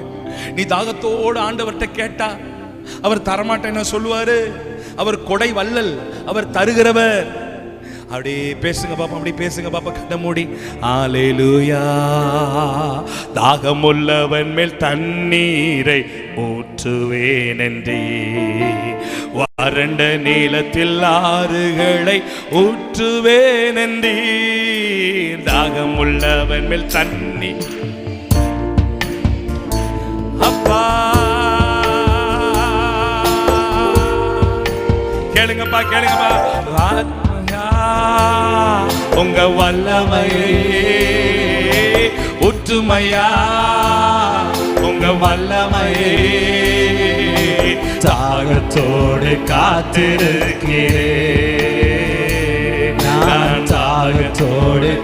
Speaker 3: நீ தாகத்தோடு ஆண்டவர்கிட்ட கேட்டா அவர் தரமாட்டேன்னு சொல்லுவாரு. அவர் கொடை வல்லல், அவர் தருகிறவர். அப்படியே பேசுங்க பாப்பா, கண்ண மூடி. அல்லேலூயா. தாகமுள்ளவன் மேல் தண்ணீரை ஊற்றுவேன் என்றே, வறண்ட நீலத்தில் ஆறுகளை ஊற்றுவேன் என்றே. தாகமுள்ளவன் மேல் தண்ணி அப்பா, கேளுங்கப்பா. உங்க வல்லமையே ஒற்றுமையா, உங்க வல்லமையே தாகத்தோடு காத்திருக்கிறேன்.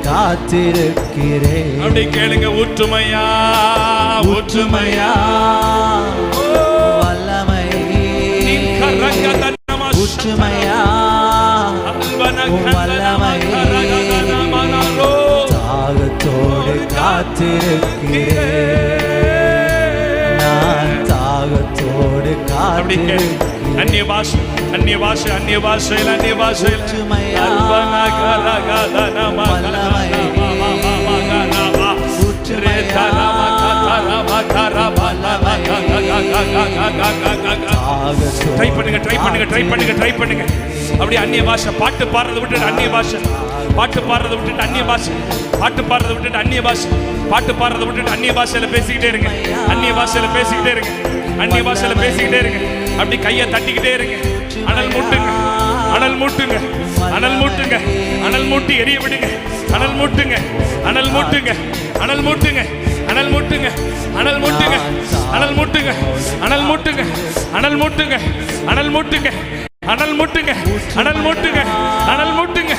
Speaker 4: காத்திருக்கிறேன்.
Speaker 3: அப்படி கேளுங்க. ஊற்றுமையா
Speaker 4: ஊற்றுமையா வல்லமை ஊற்றுமையா வல்லமை தாகத்தோடு காத்திருக்கிறேன். நான் தாகத்தோடு காத்திருக்கிறேன்.
Speaker 3: அந்நிய பாஷை அந்நிய பாஷை அந்நிய பாஷையில் அந்நிய பாஷையில் ட்ரை பண்ணுங்க ட்ரை பண்ணுங்க ட்ரை பண்ணுங்க ட்ரை பண்ணுங்க. அப்படியே அந்நிய பாஷை பாட்டு பாடுறதை விட்டுட்டு அந்நிய பாஷை பாட்டு பாடுறதை விட்டுட்டு அந்நிய பாஷை பாட்டு பாடுறதை விட்டுட்டு அந்நிய பாஷை பாட்டு பாடுறதை விட்டுட்டு அந்நிய பாஷையில பேசிக்கிட்டே இருங்க. அந்நிய பாஷையில பேசிக்கிட்டே இருங்க. அந்நிய பாஷையில பேசிக்கிட்டே இருங்க. அப்படி கையை தட்டிக்கிட்டே இருங்க. அனல் மூட்டுங்க அனல் மூட்டுங்க அனல் மூட்டுங்க அனல் மூட்டி எரிய விடுங்க. அனல் மூட்டுங்க அனல் மூட்டுங்க அனல் மூட்டுங்க அனல் மூட்டுங்க அனல் மூட்டுங்க அனல் மூட்டுங்க அனல் மூட்டுங்க அனல் மூட்டுங்க அனல் மூட்டுங்க அனல் மூட்டுங்க அனல் மூட்டுங்க அனல் மூட்டுங்க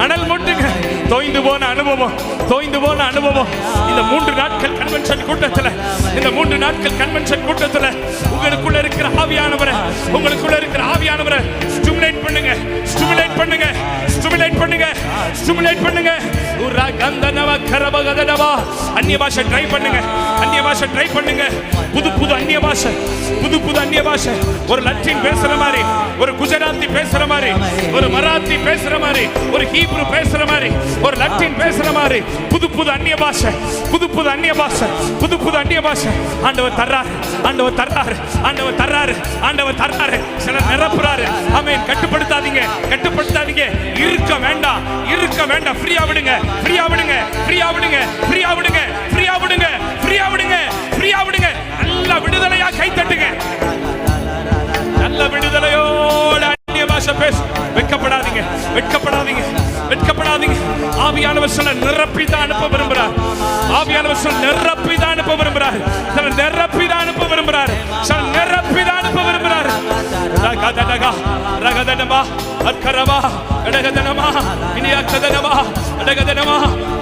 Speaker 3: அனல் மூட்டுங்க. தோய்ந்து போன அனுபவம் தோய்ந்து போன அனுபவம் இந்த 3 நாட்கள் கன்வென்ஷன் கூட்டத்தில் இந்த 3 நாட்கள் கன்வென்ஷன் கூட்டத்தில் உங்களுக்குள்ள இருக்கிற ஆவியானவரை உங்களுக்குள்ள இருக்கிற ஆவியானவரை ஸ்டிமுலேட் பண்ணுங்க ஸ்டிமுலேட் பண்ணுங்க ஸ்டிமுலேட் பண்ணுங்க ஸ்டிமுலேட் பண்ணுங்க. உரா கந்தனவ கரபகதனவா அந்நிய பாஷை ட்ரை பண்ணுங்க. அந்நிய பாஷை ட்ரை பண்ணுங்க. புது புது அந்நிய பாஷை புது புது அந்நிய பாஷை. ஒரு லத்தீன் பேசுற மாதிரி, ஒரு குஜராத்தி பேசுற மாதிரி, ஒரு மராத்தி பேசுற மாதிரி, ஒரு ஹீப்ரு பேசுற மாதிரி, ஒரு லத்தீன் பேசுற மாதிரி புது புது அந்நிய பாஷை புது புது அந்நிய பாஷை புது புது அந்நிய பாஷை. ஆண்டவர் தர்றாரு ஆண்டவர் தர்றாரு ஆண்டவர் தர்றாரு ஆண்டவர் தர்றாரு. சிலர் நிரப்புறாரு. ஆமென். கட்டுப்படுத்தாதீங்க கட்டுப்படுத்தாதீங்க. இருக்க வேண்டாம் இருக்க வேண்டாம். ஃப்ரீயா விடுங்க ஃப்ரீயா விடுங்க ஃப்ரீயா விடுங்க ஃப்ரீயா விடுங்க ஃப்ரீயா விடுங்க ஃப்ரீயா விடுங்க ஃப்ரீயா விடுங்க. நல்ல விடுதலையா கை தட்டுங்க. நல்ல விடுதலையோட அந்நிய பாஷை பேசு. வெட்கப்படாதீங்க வெட்கப்படாதீங்க வெட்கப்படாதீங்க. ஆவியானவர் சில நிரப்பி தான் அனுப்ப விரும்புகிறார். ஆவியானவர் சில நிரப்பி தான் அனுப்ப விரும்புகிறார். சில நிரப்பி தான் அனுப்ப விரும்புகிறார். சில நிரப்பி தான் அனுப்ப விரும்புகிறார். ரகதனகா ரகதனமா அக்கரவா கடகதனமா இனியக்கதனமா கடகதனமா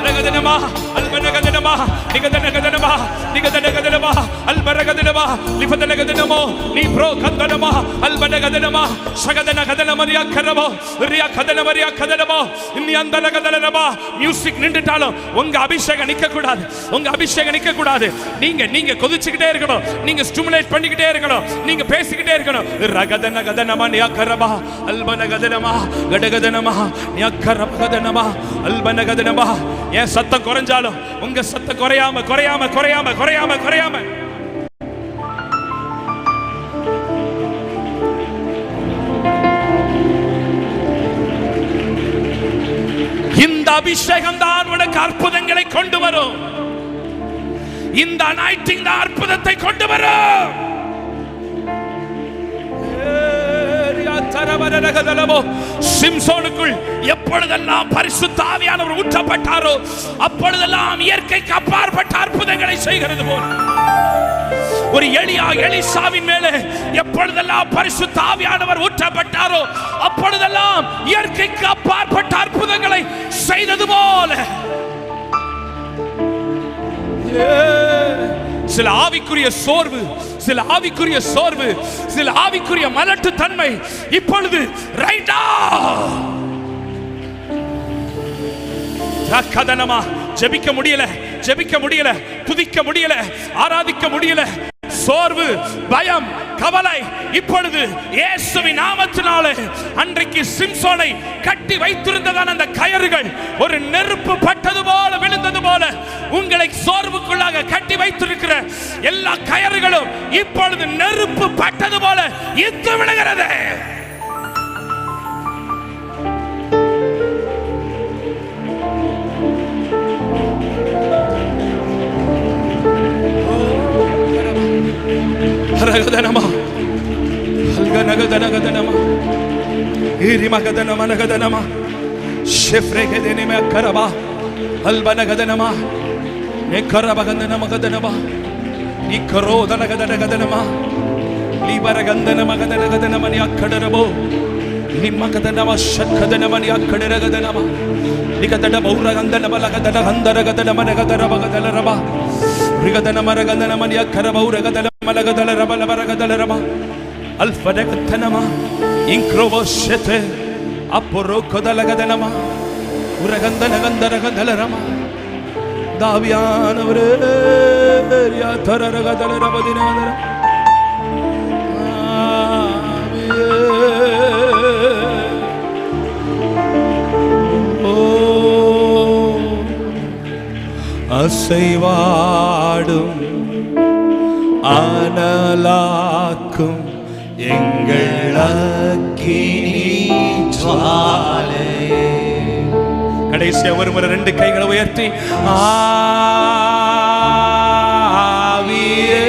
Speaker 3: ரகதனமா அல்பனகதனமா நிகதனகதனமா நிகதனகதனமா அல்பரகதனமா லிபதனகதனமோ நீ ப்ரோ கந்தனமா அல்பனகதனமா சகதனகதனமா ரியாக்கரவோ ரியாக்கதனமா ரியாக்கதனமா இன்னி அந்தனகதனமா. மியூசிக் நின்றுட்டாலும் உங்க அபிஷேகம் நிக்க கூடாது. உங்க அபிஷேகம் நிக்க கூடாது. நீங்க கொதிச்சுக்கிட்டே இருக்கணும். நீங்க ஸ்டிமுலேட் பண்ணிக்கிட்டே இருக்கணும். நீங்க பேசிக்கிட்டே இருக்கணும். ரகதனகதனமா ரியாக்கரவா அல்பனகதனமா கடகதனமா ரியாக்கரவகதனமா அல்பனகதனமா. என் சத்தம் குறைஞ்சாலும் உங்க சத்தம் குறையாம குறையாம குறையாம குறையாம குறையாம. இந்த அபிஷேகம் தான் உனக்கு அற்புதங்களை கொண்டு வரும். இந்த அனாயிட்டிங் தான் அற்புதத்தை கொண்டு வரும். சிம்சோனுக்குள் எப்பொழுதெல்லாம் பரிசுத்த ஆவியானவர் ஊற்றப்பட்டாரோ அப்பொழுதெல்லாம் இயற்கைக்கு அப்பாற்பட்ட அற்புதங்களை செய்கிறது போல் ஒரு எலிசாவின் மேலே எப்பொழுதெல்லாம் பரிசுத்த ஆவியானவர் ஊற்றப்பட்டாரோ அப்பொழுதெல்லாம் இயற்கைக்கு அப்பாற்பட்ட அற்புதங்களை செய்தது போல சில ஆவிக்குரிய சோர்வு சில ஆவிக்குரிய சோர்வு சில ஆவிக்குரிய மலட்டு தன்மை இப்பொழுது ரைட்டா கதனமா ஜெபிக்க முடியல துதிக்க முடியல ஆராதிக்க முடியல. சோர்வு பயம் கவலை இப்பொழுது இயேசுவின் நாமத்தினாலே அன்றைக்கு சிம்சோனை கட்டி வைத்திருந்ததான அந்த கயறுகள் ஒரு நெருப்பு பட்டது போல விழுந்தது போல உங்களை சோர்வுக்குள்ளாக கட்டி வைத்திருக்கிற எல்லா கயறுகளும் இப்பொழுது நெருப்பு பட்டது போல இத்து விழுகிறது. ரகதனமா அல்கனகதனகதனமா ஈரிமகதனமா நகதனமா ஷெஃப்ரெகதனமா கரபா அல்பனகதனமா நெக்கரபகதனமா கதனமா நிக்கரோதனகதனகதனமா லிபரகந்தனமா கதனகதனமா நியக்கடரபோ லிமகதனவ ஷக்கதனமனியா கடரகதனவ நிகதன பௌரகந்தனபலகதன ஹந்தரகதனமனகதரபகதலரப ரிகதனமரகதனமனியா கரபௌரகதனமலகதலரபலபரகதலரப அல்ஃபதகதனம இன்க்ரோவஷதே அப்பொரோகதலகதனம உரகந்தனகந்தரகதலரம தாவியானவரே யா தரரகதலரபதினாதர அசைவாடும் அனலாக்கும் எங்கள் அக்கினி ஜுவாலை. கடைசியா ஒரு முறை 2 கைகளை உயர்த்தி ஆவியே,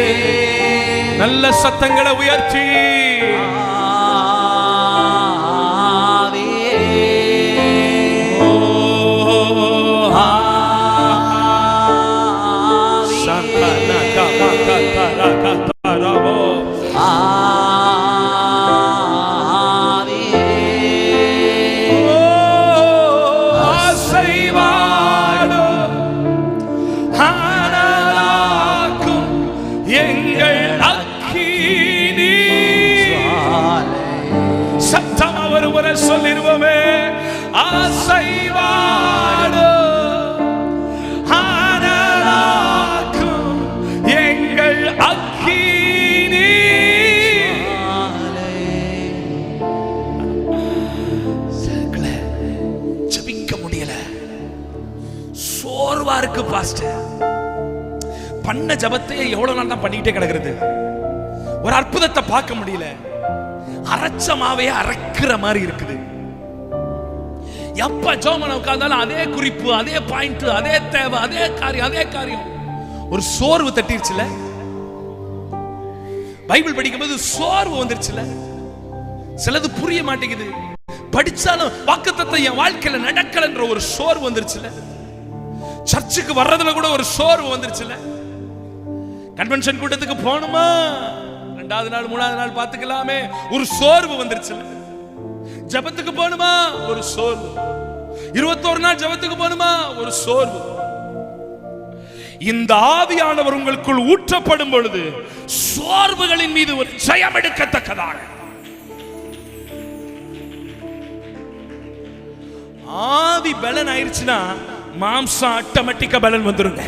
Speaker 3: நல்ல சத்தங்களை உயர்த்தி சொல்லிருவோமே, ஆசைவாடு ஆனாக்கும் எங்கள் அக்கினி. ஜெபிக்க முடியல, சோர்வா இருக்கு பாஸ்டர். பண்ண ஜபத்தையே எவ்வளவு நாள் தான் பண்ணிக்கிட்டே கிடக்கிறது, ஒரு அற்புதத்தை பார்க்க முடியல, அரைச்சமாவே அரைக்கிற மாதிரி இருக்குது. எப்ப ஜோமன உட்கார்ந்தாலும் அதே குறிப்பு, அதே பாயிண்ட், அதே தேவை, அதே காரியம். ஒரு சோர்வு தட்டிருச்சுல, பைபிள் படிக்கும்போது சோர்வு வந்துருச்சுல, சிலது புரிய மாட்டேங்குது, படிச்சாலும் வாக்குத்தத்தம் என் வாழ்க்கையில நடக்கலன்ற ஒரு சோர்வு வந்துருச்சுல, சர்ச்சுக்கு வர்றதுல கூட ஒரு சோர்வு வந்துருச்சுல, கன்வென்ஷன் கூட்டத்துக்கு போகணுமா 2வது நாள் 3வது நாள் பாத்துக்கலாமே ஒரு சோர்வு வந்துருச்சு. ஜெபத்துக்கு போணுமா ஒரு சோர்வு, 21 நாள் ஜெபத்துக்கு போணுமா ஒரு சோர்வு. இந்த ஆவியானவர் உங்களுக்குள் ஊற்றப்படும் பொழுது சோர்வுகளின் மீது ஒரு ஜெயம் எடுக்கத்தக்கதாக ஆவி பலன் ஆயிருச்சுன்னா மாம்சம் ஆட்டோமேட்டிக்கா பலன் வந்துருங்க.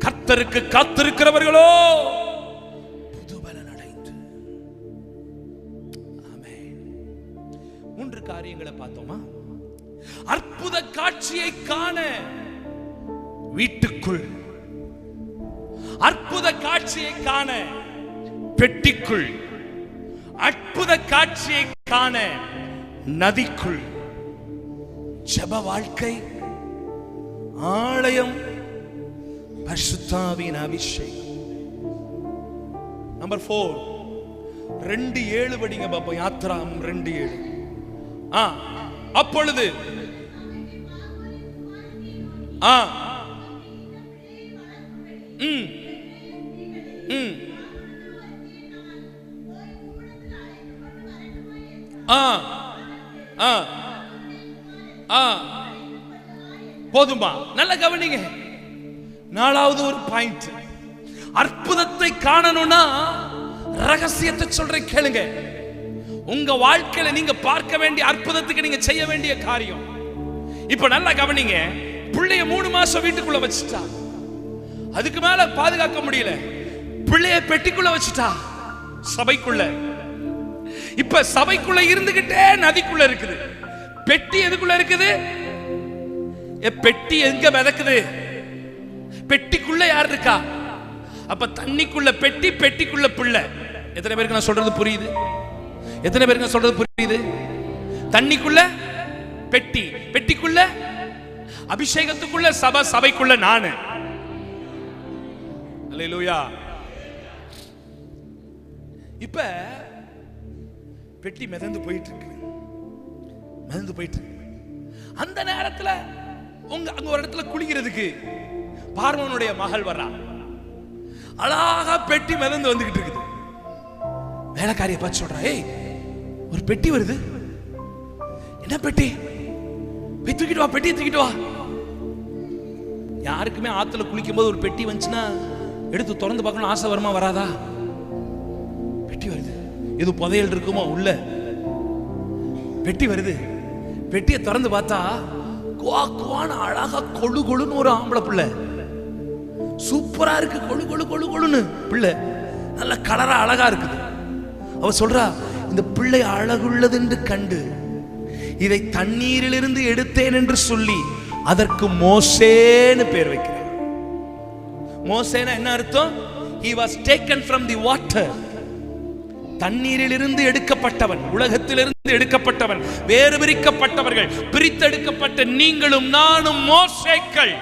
Speaker 3: கர்த்தருக்கு காத்திருக்கிறவர்களோ புது பலன் அடைந்து. ஆமென். 3 காரியங்களை பார்த்தோமா? அற்புத காட்சியை காண வீட்டுக்குள், அற்புத காட்சியை காண பெட்டிக்குள், அற்புத காட்சியை காண நதிக்குள். ஜெப வாழ்க்கை, ஆலயம், பரிசுத்தாவின் அபிஷேகம். நம்பர் 4 2:7 படிங்க பாப்போம். யாத்ராம் 2:7. அப்பொழுது போதுமா? நல்ல கவனிங்க. 4வது ஒரு பாயிண்ட், அற்புதத்தை காணணும்னா ரகசியத்தை சொல்றேன் கேளுங்க. உங்க வாழ்க்கையில நீங்க பார்க்க வேண்டிய அற்புதத்துக்கு நீங்க செய்ய வேண்டிய காரியம். இப்ப நல்லா கவனிங்க. பிள்ளைய 3 மாசம் வீட்டுக்குள்ள வச்சுட்டா, அதுக்கு மேல பாதுகாக்க முடியல, பிள்ளைய பெட்டிக்குள்ள வச்சுட்டா, சபைக்குள்ள. இப்ப சபைக்குள்ள இருந்துகிட்டே நதிக்குள்ள இருக்குது. பெட்டி எதுக்குள்ள இருக்குது? பெட்டி எங்க மிதக்குது? பெட்டிக்குள்ள யார் இருக்கா? அப்ப தண்ணிக்குள்ள பெட்டி, பெட்டிக்குள்ள பிள்ளை. எத்தனை பேருக்கு நான் சொல்றது புரியுது? எத்தனை பேருக்கு நான் சொல்றது புரியுது? தண்ணிக்குள்ள பெட்டி, பெட்டிக்குள்ள அபிஷேகத்துக்குள்ள சபை, சபைக்குள்ள நானு. அல்லேலூயா. இப்ப பெட்டி மிதந்து போயிட்டு இருக்கு, மிதந்து போயிட்டு இருக்கு. அந்த நேரத்துல அங்க ஒரு இடத்துல குளிக்கிறதுக்கு பார்வோனுடைய மகள் வர்றா. அழகா பெட்டி மிதந்து வந்துகிட்டு இருக்குது. வேலைக்காரிய பார்த்து சொல்றா, ஏய் ஒரு பெட்டி வருது. என்ன பெட்டி? போய் தூக்கிட்டு வா, பெட்டியை தூக்கிட்டு வா. யாருக்குமே ஆத்துல குளிக்கும் போது ஒரு பெட்டி வந்துச்சுன்னா எடுத்து திறந்து பார்க்கணும் ஆசை வருமா வராதா? பெட்டி வருது. எது புதையல் இருக்குமோ உள்ள? பெட்டி வருது. பெட்டியை திறந்து பார்த்தா குவா குவான அழகா கொழு கொழுன்னு ஒரு ஆம்பளை பிள்ளை, சூப்பரா இருக்கு. கொழு கொழு கொழு கொழுன்னு பிள்ளை, நல்ல கலரா அழகா இருக்குது. அவ சொல்றா, இந்த பிள்ளை அழகுள்ளது என்று கண்டு இதை தண்ணீரிலிருந்து எடுத்தேன் என்று சொல்லி அதற்கு மோசேன்னு பேர் வைக்கிறார். மோசேனா என்ன அர்த்தம்? He was taken from the water. தண்ணீரிலிருந்து எடுக்கப்பட்டவன், உலகத்திலிருந்து எடுக்கப்பட்டவன், வேறு பிரிக்கப்பட்டவர்கள், பிரித்தெடுக்கப்பட்ட நீங்களும் நானும் மோசேக்கள்.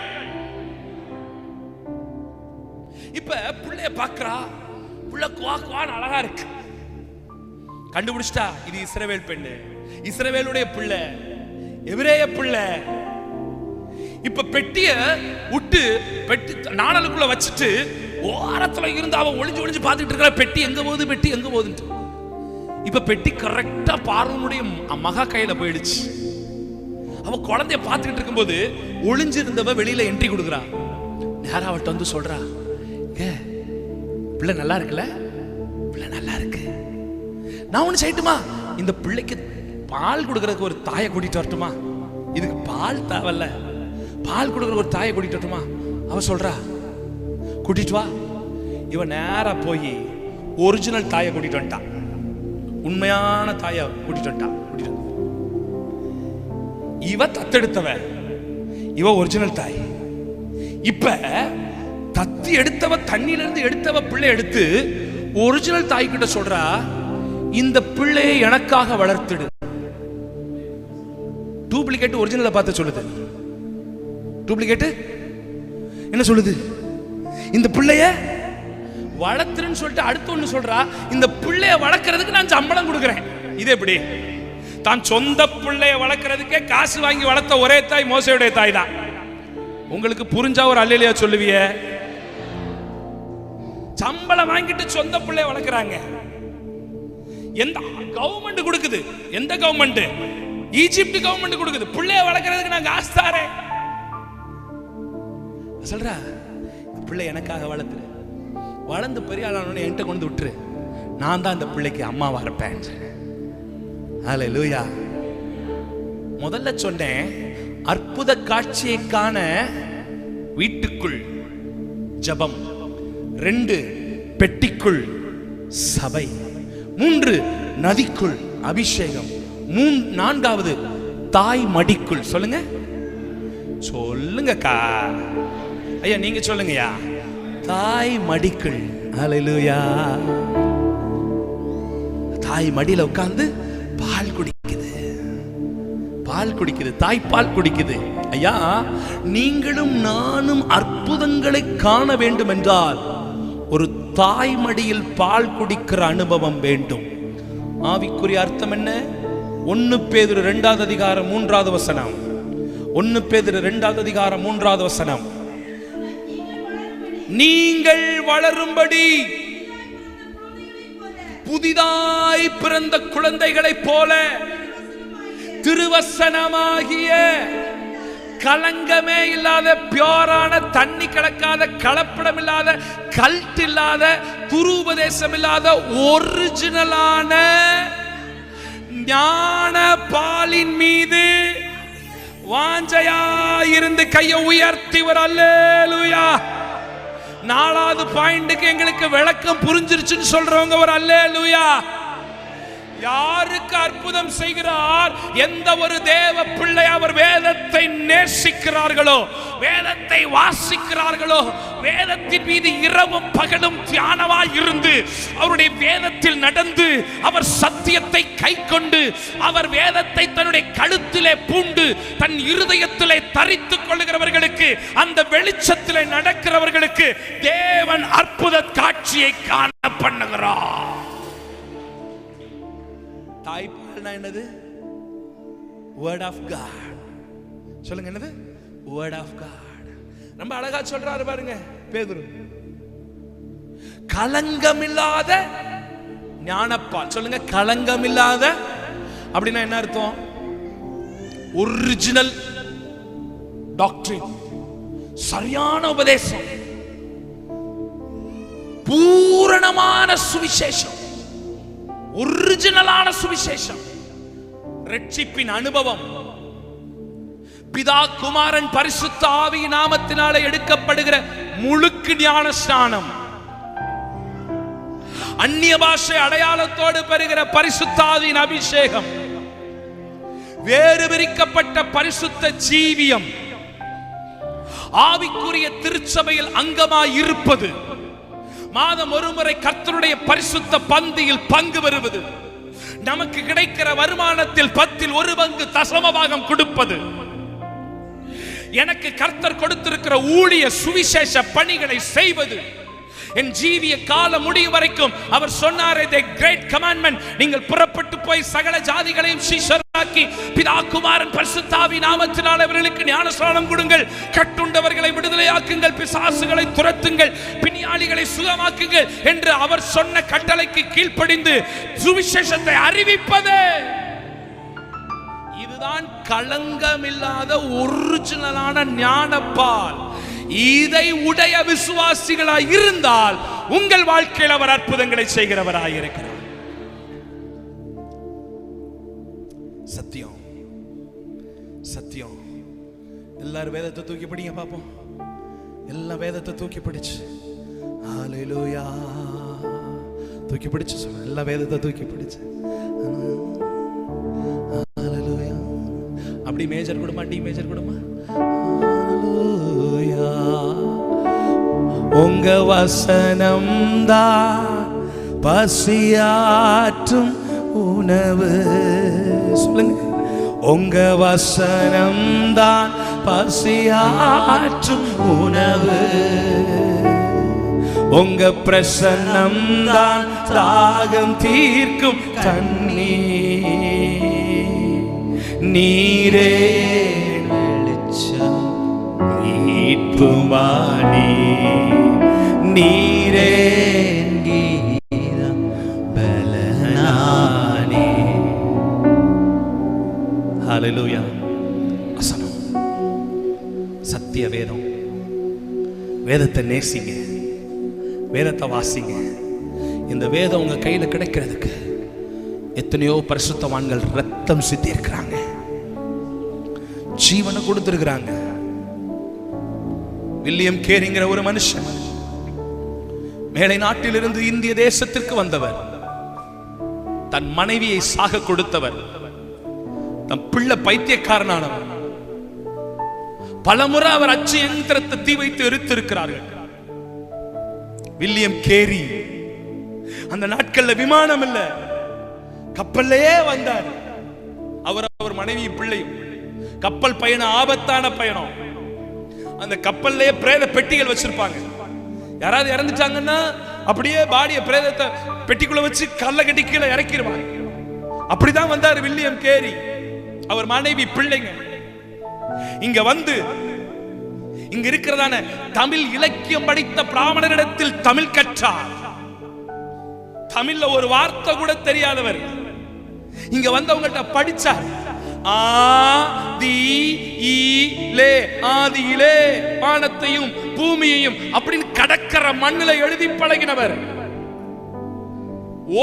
Speaker 3: இப்ப பிள்ளைய பாக்குறா, புள்ள குவாக்குவான் அழகா இருக்கு. கண்டுபிடிச்சிட்டா இது இஸ்ரவேல் பெண்ணு, இஸ்ரவேலுடைய பிள்ளை, எபிரேய பிள்ளை. இப்ப பெட்டிய விட்டு பெட்டி நாணலுக்குள்ள வச்சுட்டு ஓரத்துல இருந்து அவ ஒளிஞ்சு ஒளிஞ்சு பார்த்துட்டு இருக்கா, பெட்டி எங்க போகுது, பெட்டி எங்க போகுதுன்னு. இப்ப பெட்டி கரெக்டா பார்வனுடைய மகா கையில போயிடுச்சு. அவ குழந்தைய பார்த்துக்கிட்டு இருக்கும்போது ஒளிஞ்சிருந்தவ வெளியில என்ட்ரி கொடுக்குறா. நேரா அவள்கிட்ட வந்து சொல்றா, பிள்ளை நல்லா இருக்குல்ல, பிள்ளை நல்லா இருக்கு. நான் ஒண்ணு செய்யட்டுமா, இந்த பிள்ளைக்கு பால் கொடுக்கறதுக்கு ஒரு தாயை கூட்டிட்டு வரட்டுமா? இதுக்கு பால் தேவையில்ல, பால் கொடுக்கற ஒரு தாயை கூட்டிட்டு வரட்டுமா? அவ சொல்றா, கூட்டிட்டு வா. இவன் நேரா போய் ஒரிஜினல் தாயை கூட்டிட்டு வந்துட்டான், உண்மையான தாயை கூட்டிட்டு வந்துட்டான். இவ தத்தெடுத்தவ, இவ ஒரிஜினல் தாய். இப்ப தத்தி எடுத்தவ, தண்ணியில இருந்து எடுத்தவ பிள்ளை எடுத்து ஒரிஜினல் தாய் கிட்ட சொல்றா, இந்த பிள்ளையை எனக்காக வளர்த்துடு. டூப்ளிகேட் ஒரிஜினலை பார்த்து சொல்லுது. டூப்ளிகேட் என்ன சொல்லுது? இந்த பிள்ளைய வளர்த்துன்னு சொல்லிட்டு அடுத்து ஒண்ணு சொல்றா, இந்த பிள்ளைய வளர்க்கறதுக்கு நான் சம்பளம் கொடுக்கிறேன். இது எப்படி? தான் சொந்த பிள்ளைய வளர்க்கறதுக்கே காசு வாங்கி வளர்த்த ஒரே தாய் மோசேயுடைய தாய் தான். உங்களுக்கு புரிஞ்சா ஒரு அல்லேலூயா சொல்லுவிய? சம்பளம் வாங்கிட்டு சொந்த பிள்ளைய வளர்க்கறாங்க. எந்த கவர்மெண்ட் கொடுக்குது? எந்த கவர்மெண்ட்? ஈஜிப்ட் கவர்மெண்ட் கொடுக்குது. பிள்ளைய வளர்க்கறதுக்கு நான் காசு தாரேன். சொல்றா, பிள்ளை எனக்காக வளர்த்து, வளர்ந்து பெரிய ஆளானோட என்கிட்ட கொண்டு விட்டுரு, நான் தான் இந்த பிள்ளைக்கு அம்மாவா இருப்பேன். ஹல்லேலூயா. முதல்ல சொன்னேன், அற்புத காட்சியை காண வீட்டுக்குள் ஜெபம், 2 பெட்டிக்குள் சபை, 3 நதிக்குள் அபிஷேகம், 4வது தாய் மடிக்குள். சொல்லுங்க சொல்லுங்கக்கா, ஐயா நீங்க சொல்லுங்கயா. தாய் மடிக்குள். ஹல்லேலூயா. தாய் மடியில உட்கார்ந்து பால் குடிக்குது, பால் குடிக்குது, தாய்ப்பால் குடிக்குது. ஐயா, நீங்களும் நானும் அற்புதங்களை காண வேண்டும் என்றால் ஒரு தாய் மடியில் பால் குடிக்கிற அனுபவம் வேண்டும். ஆவிக்குரிய அர்த்தம் என்ன? 1 பேதுரு 2வது அதிகாரம் 3வது வசனம். 1 பேதுரு 2வது அதிகாரம் 3வது வசனம். நீங்கள் வளரும்படி புதிதாய் பிறந்த குழந்தைகளைப் போல திருவசனமாகிய கலங்கமே இல்லாத, பியோரான, தண்ணி கலக்காத, கலப்படம் இல்லாத, கல்ட் இல்லாத, துருபதேசம் இல்லாத, ஒரிஜினலான ஞான பாலின் மீது வாஞ்சையாயிருந்து கையை உயர்த்தி ஒரு அல்லேலூயா. 4வது பாயிண்ட்க்கு எங்களுக்கு விளக்கம் புரிஞ்சிருச்சுன்னு சொல்றவங்க ஒரு அல்லேலூயா. யாருக்கு அற்புதம் செய்கிறார்? எந்த ஒரு தேவ பிள்ளை அவர் வேதத்தை நேசிக்கிறார்களோ, வேதத்தை வாசிக்கிறார்களோ, வேதத்தின் மீது இரவும் பகலும் தியானமாய் இருந்து அவருடைய வேதத்தில் நடந்து அவர் சத்தியத்தை கைக்கொண்டு அவர் வேதத்தை தன்னுடைய கழுத்திலே பூண்டு தன் இருதயத்திலே தரித்துக் கொள்ளுகிறவர்களுக்கு, அந்த வெளிச்சத்திலே நடக்கிறவர்களுக்கு தேவன் அற்புத காட்சியை காண பண்ணுகிறார். தாய்ப்பால்னா என்னது? Word of God. சொல்லுங்க, என்னது? Word of God. ரொம்ப அழகா சொல்றாரு பாருங்க பேதுரு. கலங்கமில்லாத ஞானப்பால். சொல்லுங்க, கலங்கமில்லாத அப்படின்னா என்ன அர்த்தம்? ஒரிஜினல் டாக்டரின், சரியான உபதேசம், பூரணமான சுவிசேஷம், ஒரிஜினலான சுவிசேஷம், ரட்சிப்பின் அனுபவம், பிதா குமாரன் பரிசுத்த ஆவி நாமத்தினாலே எடுக்கப்படுகிற முழுக்கு ஞான ஸ்நானம், அந்நிய பாஷை அடையாளத்தோடு பெறுகிற பரிசுத்த ஆவியின் அபிஷேகம், வேறு விரிக்கப்பட்ட பரிசுத்த ஜீவியம், ஆவிக்குரிய திருச்சபையில் அங்கமாய் இருப்பது, மாதம் ஒருமுறை கர்த்தருடைய பரிசுத்த பந்தியில் பங்கு பெறுவது, நமக்கு கிடைக்கிற வருமானத்தில் 10 1 பங்கு தசம பாகம் கொடுப்பது, எனக்கு கர்த்தர் கொடுத்திருக்கிற ஊழிய சுவிசேஷ பணிகளை செய்வது, என் ஜீவிய கால முடிவு வரைக்கும் அவர் சொன்னாரே, the great commandment, நீங்கள் புறப்பட்டு போய் சகல ஜாதிகளையும் சீஷராக்கி பிதா குமாரன் பரிசுத்த ஆவி நாமத்தினால் அவர்களுக்கு ஞானஸ்நானம் கொடுங்கள், கட்டுண்டவர்களை விடுதலையாக்குங்கள், பிசாசுகளை துரத்துங்கள், பிணியாளிகளை சுகமாக்குங்கள் என்று அவர் சொன்ன கட்டளைக்கு கீழ்ப்படிந்து சுவிசேஷத்தை அறிவிப்பது, இதுதான் களங்கமில்லாத ஒரிஜினலான ஞானப்பால். இதை உடைய விசுவாசிகளாய் இருந்தால் உங்கள் வாழ்க்கையில் அவர் அற்புதங்களை செய்கிறவராய் இருக்கிறார். சத்தியம் சத்தியம். எல்லாரும் வேதத்தை தூக்கி படிங்க பாப்போம். எல்லா வேதத்தை தூக்கி பிடிச்சு ஹல்லேலூயா தூக்கி பிடிச்சு சொல்ல. எல்லா வேதத்தை தூக்கி பிடிச்சு ஹல்லேலூயா. அப்படி மேஜர் கொடுமா, டி மேஜர் கொடுமா. உங்க வசனம் தான் பசியாற்றும் உணவு. சொல்லுங்க. உங்க வசனம் தான் பசியாற்றும் உணவு. உங்க பிரசன்னம் தான் தாகம் தீர்க்கும் தண்ணீர். நீரே வெளிச்சம் மீட்புமானி, நீரே கீதம் பலனானி. ஹல்லேலூயா. வசனம், சத்திய வேதம். வேதத்தை நேசிங்க, வேதத்தை வாசிங்க. இந்த வேதம் உங்க கையில கிடைக்கிறதுக்கு எத்தனையோ பரிசுத்தவான்கள் ரத்தம் சிந்தி இருக்கிறாங்க, ஜீவனை கொடுத்திருக்கிறாங்க. வில்லியம் கேரிங்கிற ஒரு மனுஷன் மேலை நாட்டிலிருந்து இந்திய தேசத்திற்கு வந்தவர். தன் மனைவியை சாக கொடுத்தவர், தன் பிள்ளை பைத்தியக்காரனானவர். பலமுறை அவர் அச்சு எந்திரத்தை தீ வைத்து எரித்திருக்கிறார்கள். வில்லியம் கேரி அந்த நாட்கள்ல விமானம் இல்ல, கப்பல்லையே வந்தார். அவர் மனைவி பிள்ளையும். கப்பல் பயணம் ஆபத்தான பயணம். அந்த கப்பல்லையே பிரேத பெட்டிகள் வச்சிருப்பாங்க. யாராவது இறந்துட்டாங்கன்னா அப்படியே பாடிய பிரேதத்தை பெட்டிக்குள்ள வச்சு கல்ல கட்டி கீழே இறக்கிடுவாங்க. அப்படிதான் வந்தார் வில்லியம் கேரி. அவர் மனைவி பிள்ளைங்க இங்க வந்து, இங்க இருக்கிறதான தமிழ் இலக்கியம் படித்த பிராமணரிடத்தில் தமிழ் கற்றார். தமிழ்ல ஒரு வார்த்தை கூட தெரியாதவர் இங்க வந்தவங்கள்ட்ட படிச்சார். ஆதியிலே வானத்தையும் பூமியையும் அப்படின்னு கடற்கர மண்ணில எழுதி பழகினவர்,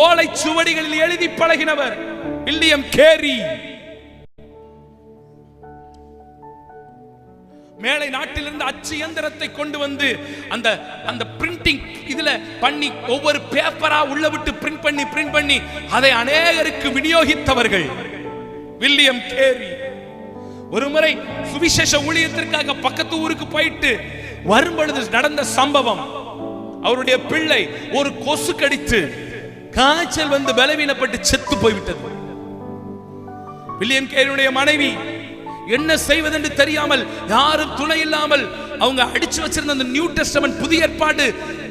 Speaker 3: ஓலை சுவடிகளில் எழுதி பழகினவர் வில்லியம் கேரி. மேலை நாட்டிலிருந்து அச்சு இயந்திரத்தை கொண்டு வந்து அந்த பிரிண்டிங் இதுல பண்ணி ஒவ்வொரு பேப்பரா உள்ள விட்டு பிரிண்ட் பண்ணி அதை அநேகருக்கு விநியோகித்தவர்கள் வில்லியம் கேரி. ஒரு முறை சுவிசேஷ ஊழியத்திற்காக பக்கத்து ஊருக்கு போயிட்டு வரும்பொழுது நடந்த சம்பவம், அவருடைய பிள்ளை ஒரு கொசு கடித்து காய்ச்சல் வந்து பலவீனப்பட்டு செத்து போய்விட்டது. வில்லியம் கேரியுடைய மனைவி என்ன செய்வதென்று தெரியாமல், யாரும் துணை இல்லாமல், அவங்க அடிச்சு வச்சிருந்த அந்த நியூ டெஸ்டமென்ட் புதிய ஏற்பாடு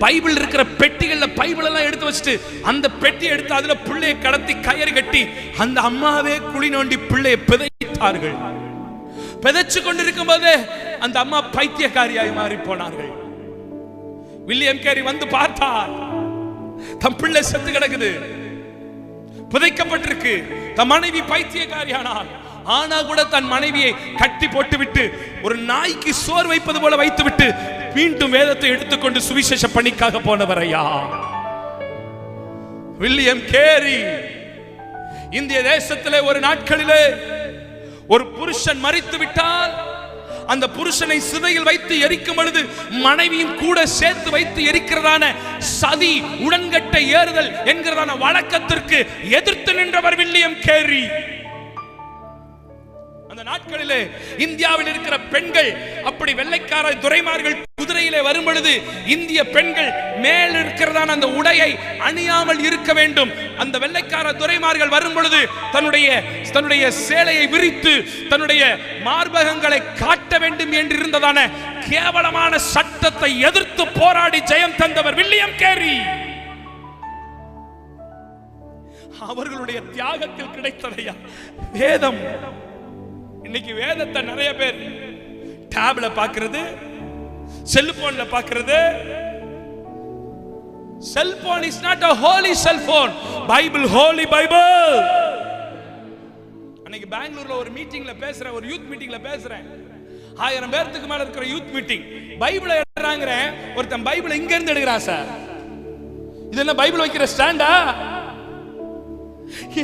Speaker 3: பைபிள் இருக்கிற பெட்டிகள்ல பைபிள் எல்லாம் எடுத்து வச்சுட்டு அந்த பெட்டி எடுத்து அதுல பிள்ளையை கடத்தி கயிறு கட்டி அந்த அம்மாவே குழி நோண்டி பிள்ளையை பிதைத்தார்கள். பிதைச்சு கொண்டிருக்கும் போதே அந்த அம்மா பைத்தியக்காரியாய் மாறி போனார்கள். வில்லியம் கேரி வந்து பார்த்தார், தம் பிள்ளை செத்து கிடக்குது. புதைக்கப்பட்டிருக்கு. தன் மனைவி பைத்தியக்காரியானாள். ஆனா கூட தன் மனைவியை கட்டி போட்டு விட்டு ஒரு நாய்க்கு சோறு வைப்பது போல வைத்து விட்டு மீண்டும் வேதத்தை எடுத்துக்கொண்டு சுவிசேஷ பணிக்காக போனவர் ஐயா வில்லியம் கேரி. இந்திய தேசத்திலே ஒரு நாட்களிலே ஒரு புருஷன் மரித்து விட்டால் அந்த புருஷனை சிதையில் வைத்து எரிக்கும் பொழுது மனைவியும் கூட சேர்த்து வைத்து எரிக்கிறதான சதி உடன்கட்டை ஏறுதல் என்கிறதான வழக்கத்திற்கு எதிர்த்து நின்றவர் வில்லியம் கேரி. அந்த நாட்களிலே இந்தியாவில் இருக்கிற பெண்கள் அப்படி வெள்ளைக்கார துரைமார்கள் குதிரையிலே வரும் பொழுது இந்திய பெண்கள் மேல் இருக்கிறதான அந்த உடையை அணியாமல் இருக்க வேண்டும். அந்த வெள்ளைக்கார துரைமார்கள் வரும் பொழுது தன்னுடைய சேலையை விரித்து தன்னுடைய மார்பகங்களை காட்ட வேண்டும் என்று இருந்ததான கேவலமான சட்டத்தை எதிர்த்து போராடி ஜெயம் தந்தவர் வில்லியம் கேரி. அவர்களுடைய தியாகத்தில் கிடைத்ததையா வேதம். இன்னைக்கு வேதத்தை நிறைய பேர் டேப்ல பாக்குறது, செல்போன்ல பாக்குறது. Cellphone is not a holy cellphone. Bible holy Bible. அன்னைக்கு பெங்களூர்ல ஒரு மீட்டிங்ல பேசுறேன், ஒரு யூத் மீட்டிங்ல பேசுறேன். 1000 பேருக்கு மேல இருக்கிற யூத் மீட்டிங். பைபிளை எடுறாங்கறேன். ஒருத்தன் பைபிளை இங்க இருந்து எடுக்கறா சார். இது என்ன பைபிள் வைக்கிற ஸ்டாண்டா?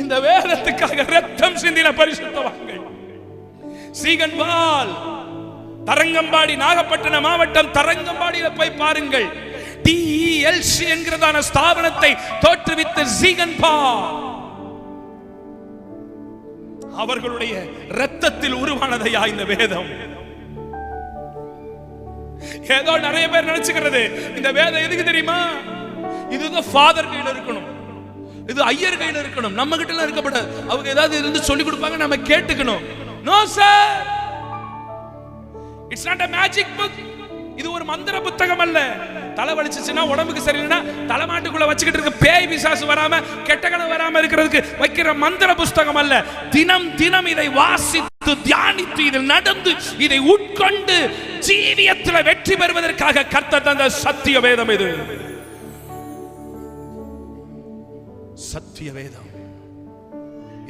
Speaker 3: இந்த வேதத்துக்காக ரத்தம் சிந்தின பரிசுத்தவான்கள். சீகன்பால் தரங்கம்பாடி, நாகப்பட்டினம் மாவட்டம் தரங்கம்பாடியில போய் பாருங்கள். DELC என்கிறதான ஸ்தாபனத்தை தோற்றுவித்த சீகன்பால் அவர்களுடைய இரத்தத்தில் உருவானதையா இந்த வேதம். ஏதோ நிறைய பேர் நினைச்சுக்கிறது இந்த வேதம் எதுக்கு தெரியுமா? இதுதான் ஃபாதர் கையில இருக்கணும், இது ஐயர் கையில இருக்கணும், நம்ம கிட்ட எல்லாம் இருக்கப்படாது. அவங்க ஏதாவது இருந்து சொல்லி கொடுப்பாங்க, நம்ம கேட்டுக்கணும். No sir, it's not a magic book. இது ஒரு மந்திர புத்தகம் அல்ல. தலை வலிச்சுச்சுன்னா, உடம்புக்கு சரியில்லைனா தலைமாட்டுக்குள்ள வச்சுக்கிட்டு இருக்க பேய் பிசாசு வராம கெட்டகணம் வராம இருக்கிறதுக்கு வைக்கிற மந்திர புஸ்தகம் அல்ல. தினம் தினம் இதை வாசித்து தியானித்து இதில் நடந்து இதை உட்கொண்டு ஜீவியத்தில் வெற்றி பெறுவதற்காக கர்த்தர் தந்த சத்திய வேதம் இது. சத்திய வேதம்.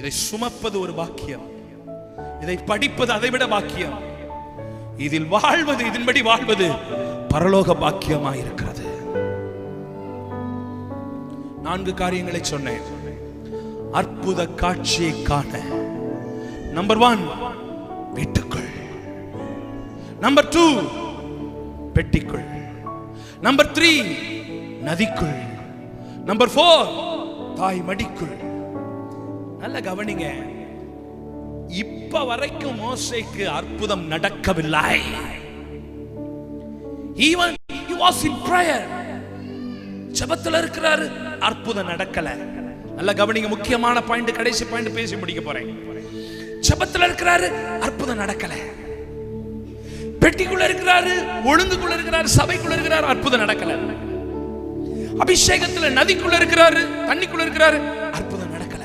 Speaker 3: இதை சுமப்பது ஒரு பாக்கியம், இதை படிப்பது அதைவிட பாக்கியம், இதில் வாழ்வது, இதன்படி வாழ்வது பரலோக பாக்கியமாய் இருக்கிறது. 4 காரியங்களை சொன்னேன். அற்புத காட்சியை காண நம்பர் 1 வீட்டுக்குள், நம்பர் 2 பெட்டிக்குள், நம்பர் 3 நதிக்குள், நம்பர் 4 தாய் மடிக்குள். நல்ல கவனிங்க, இப்ப வரைக்கும் மோசேக்கு அற்புதம் நடக்கவில்லை. Even he was in prayer. ஜெபத்துல இருக்கிறாரு, அற்புதம் நடக்கல. நல்ல கவனிங்க, முக்கியமான பாயிண்ட், கடைசி பாயிண்ட் பேசி முடிக்க போறேன். ஜெபத்துல இருக்கிறாரு, அற்புதம் நடக்கல. பெட்டிக்குள்ள இருக்கிறாரு, ஒழுங்குக்குள்ள இருக்கிறாரு, சபைக்குள்ள இருக்கிறாரு, அற்புதம் நடக்கல. அபிஷேகத்துல நதிக்குள்ள இருக்கிறாரு, தண்ணிக்குள்ள இருக்கிறாரு, அற்புதம் நடக்கல.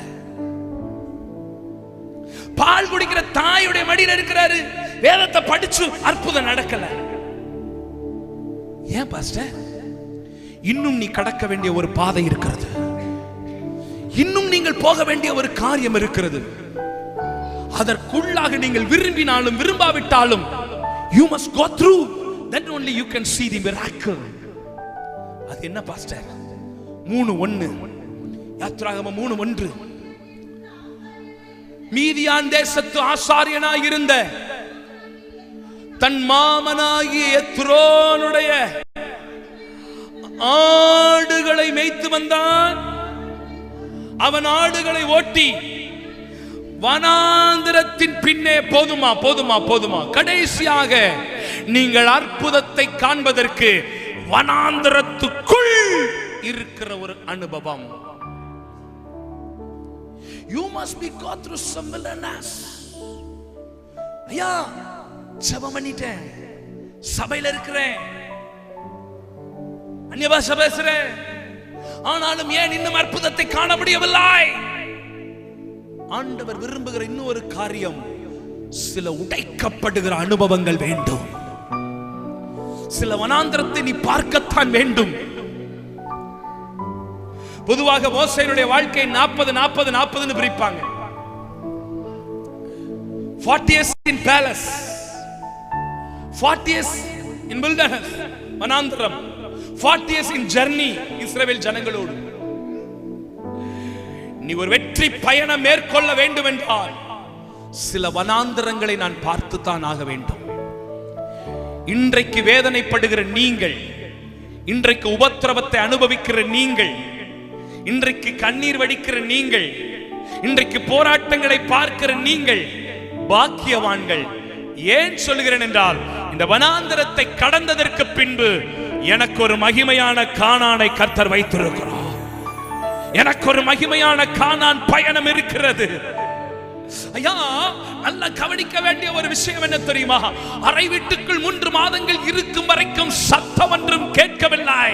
Speaker 3: பால் குடிக்கிற தாயுடைய மடியில இருக்கிறாரு, வேதத்தை படிச்சு அற்புதம் நடக்கல. ஏன் பாஸ்டர்? இன்னும் நீ கடக்க வேண்டிய ஒரு பாதை இருக்கிறது, இன்னும் நீங்கள் போக வேண்டிய ஒரு காரியம் இருக்கிறது. அதற்குள்ளாக நீங்கள் விரும்பினாலும் விரும்பாவிட்டாலும் you must go through, then only you can see the miracle. அது என்ன பாஸ்டர்? 3:1 யாத்ராகமம் 3:1. மீதியான் தேசத்து ஆசாரியனாய் இருந்த தன் மாமனாகிய எத்ரோனுடைய ஆடுகளை மேய்த்து வந்தான். அவன் ஆடுகளை ஓட்டி வனாந்திரத்தின் பின்னே போதுமா போதுமா போதுமா, கடைசியாக நீங்கள் அற்புதத்தை காண்பதற்கு வனாந்திரத்துக்குள் இருக்கிற ஒரு அனுபவம். You must be go through some wilderness. ஐயா, ஜெபம் பண்ணிட்டேன், சபையில இருக்கிறேன், அந்நிய பாஷை பேசுறேன், ஆனாலும் ஏன் இன்னும் அற்புதத்தை காண முடியவில்லை? ஆண்டவர் விரும்புகிற இன்னொரு காரியம், சில உடைக்கப்படுகிற அனுபவங்கள் வேண்டும். சில வனாந்திரத்தை நீ பார்க்கத்தான் வேண்டும். பொதுவாக மோசேயினுடைய வாழ்க்கை 40-40-40 பிரிப்பாங்க. 40 years in palace, 40 years in wilderness, வனாந்தரம், 40 years in journey இஸ்ரவேல் ஜனங்களோடு. நீ ஒரு வெற்றி பயணம் மேற்கொள்ள வேண்டும் என்றால் சில வனாந்தரங்களை நான் பார்த்துத்தான் ஆக வேண்டும். இன்றைக்கு வேதனைப்படுகிற நீங்கள், இன்றைக்கு உபத்திரவத்தை அனுபவிக்கிற நீங்கள், இன்றைக்கு கண்ணீர் வடிக்கிற நீங்கள், இன்றைக்கு போராட்டங்களை பார்க்கிற நீங்கள் பாக்கியவான்கள். ஏன் சொல்கிறேன் என்றால், இந்த வனாந்தரத்தை கடந்ததற்கு பின்பு எனக்கு ஒரு மகிமையான கானானை கர்த்தர் வைத்திருக்கிறார். எனக்கு ஒரு மகிமையான கானான் பயணம் இருக்கிறது. ஐயா, நல்லா கவனிக்க வேண்டிய ஒரு விஷயம் என்ன தெரியுமா? அறை வீட்டுக்குள் 3 மாதங்கள் இருக்கும் வரைக்கும் சத்தம் ஒன்றும் கேட்கவில்லை.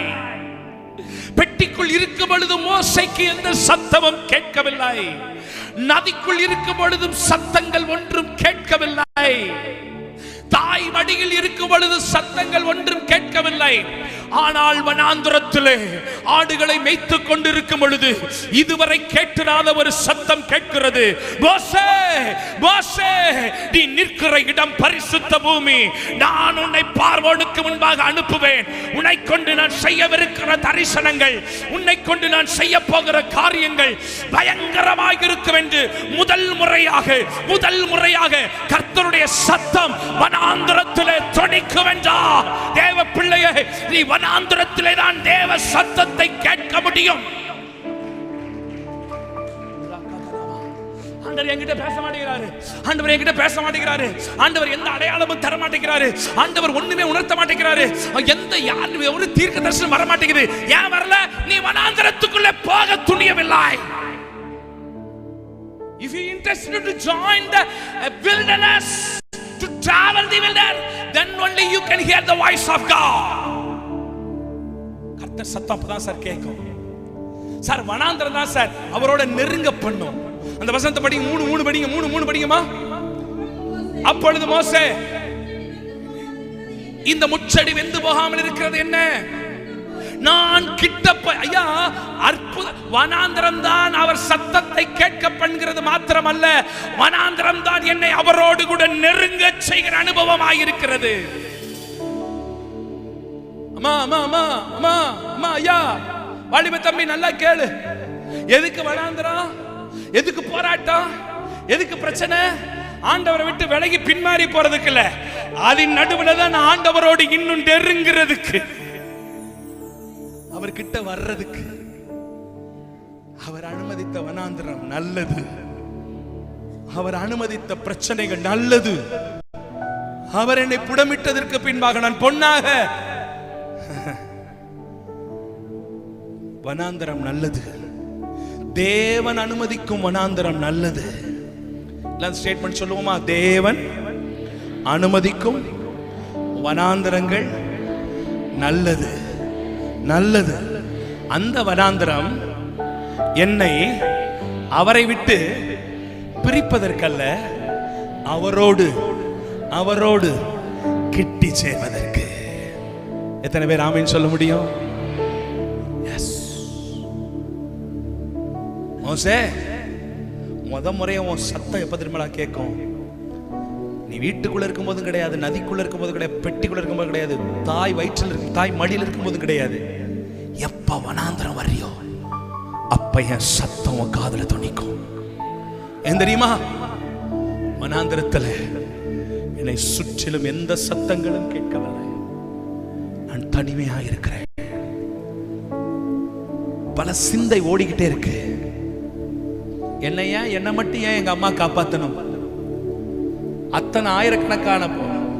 Speaker 3: பெட்டிக்குள் இருக்கும் பொழுது மோசேக்கு எந்த சத்தமும் கேட்கவில்லை. நதிக்குள் இருக்கும் பொழுதும் சத்தங்கள் ஒன்றும் கேட்கவில்லை. தாய் மடியில் இருக்கும் பொழுது சத்தங்கள் ஒன்றும் கேட்கவில்லை. ஆனால் வனாந்தரத்திலே ஆடுகளை மேய்த்துக் கொண்டிருக்கும் பொழுது இதுவரை கேட்டிராத ஒரு சத்தம் கேட்கிறது. மோசே, மோசே, நீ நிற்கிற இடம் பரிசுத்த பூமி. நான் உன்னை பார்வோனுக்கு முன்பாக அனுப்புவேன். உன்னை கொண்டு நான் செய்யவிருக்கிற தரிசனங்கள், உன்னை கொண்டு நான் செய்ய போகிற காரியங்கள் பயங்கரமாக இருக்கும் என்று முதல் முறையாக கர்த்தருடைய சத்தம் வனாந்தரத்திலே தொனிக்கும் என்றார். தேவ பிள்ளையே, நீ வனாந்தரத்திலே தான் தேவ சத்தத்தை கேட்க முடியும். ஆண்டவர் என்கிட்ட பேச மாட்டேங்கிறாரு. ஆண்டவர் என்கிட்ட பேச மாட்டேங்கிறாரு. ஆண்டவர் எந்த அடையாளமும் தர மாட்டேங்கிறாரு. ஆண்டவர் ஒண்ணுமே உணர்த்த மாட்டேங்கிறாரு. ஒரு தீர்க்க தரிசனம் வர மாட்டேங்குது. ஏன் வரல? நீ வனாந்தரத்துக்குள்ளே போக துணியவில்லை. If you interested to join the wilderness, to travel the wilderness, then only you can hear the voice of God. கர்த்தர் சத்தம் அப்பதான் சார் கேட்கும். சார் வனாந்தரம் தான் சார் அவரோட நெருங்க பண்ணும். அந்த வசனத்தை படிங்க, 3 படிங்க, 3 படிங்கமா. அப்பொழுது மோசே, இந்த முச்செடி வெந்து போகாமல் இருக்கிறது என்ன? நான் கிட்ட ஐயா, அற்புத வனாந்தரம் தான் அவர் சத்தத்தை கேட்க பண்ணுகிறது மாத்திரமல்ல, வனாந்தரம் தான் என்னை அவரோடு கூட நெருங்க செய்கிற அனுபவமாக இருக்கிறது. அம்மா அம்மா அம்மா அம்மா அம்மா ஐயா, வாலிப தம்பி நல்லா கேளு. எதுக்கு வனாந்தரம்? எதுக்கு போராட்டம்? எதுக்கு பிரச்சனை? ஆண்டவரை விட்டு விலகி பின்மாறி போறதுக்கு இல்ல, அதன் நடுவுல தான் ஆண்டவரோடு இன்னும் நெருங்கிறதுக்கு, அவர்கிட்ட வர்றதுக்கு. அவர் அனுமதித்த வனாந்தரம் நல்லது. அவர் அனுமதித்த பிரச்சனைகள் நல்லது. அவர் என்னை புடமிட்டதற்கு பின்பாக நான் பொன்னாக, வனாந்தரம் நல்லது. தேவன் அனுமதிக்கும் வனாந்தரம் நல்லது. ஸ்டேட்மெண்ட் சொல்லுவோமா? தேவன் அனுமதிக்கும் வனாந்தரங்கள் நல்லது, நல்லது. அந்த வனாந்தரம் என்னை அவரை விட்டு பிரிப்பதற்கல்ல, அவரோடு கிட்டி சேர்வதற்கு. எத்தனை பேர் ஆமீன் சொல்ல முடியும்? மோசே, முறைய உன் சத்தம் எப்ப திரும்ப கேட்கும்? நீ வீட்டுக்குள்ள இருக்கும் போதும் கிடையாது, நதிக்குள்ள இருக்கும் போது கிடையாது, பெட்டிக்குள்ள இருக்கும் போது கிடையாது, தாய் வயிற்றில் இருக்கும், தாய் மடியில் இருக்கும் போதும் கிடையாது. எப்ப வனாந்தரம் வர்றியோ அப்ப என் சத்தம் உன் காதுல துணிக்கும். ஏன் தெரியுமா? வனாந்தரத்துல என்னை சுற்றிலும் எந்த சத்தங்களும் கேட்கவில்லை. நான் தனிமையா இருக்கிறேன். பல சிந்தை ஓடிக்கிட்டே இருக்கு. என்னை மட்டும் ஏன் எங்க அம்மா காப்பாத்தணும்? அத்தனை ஆயிரக்கணக்கான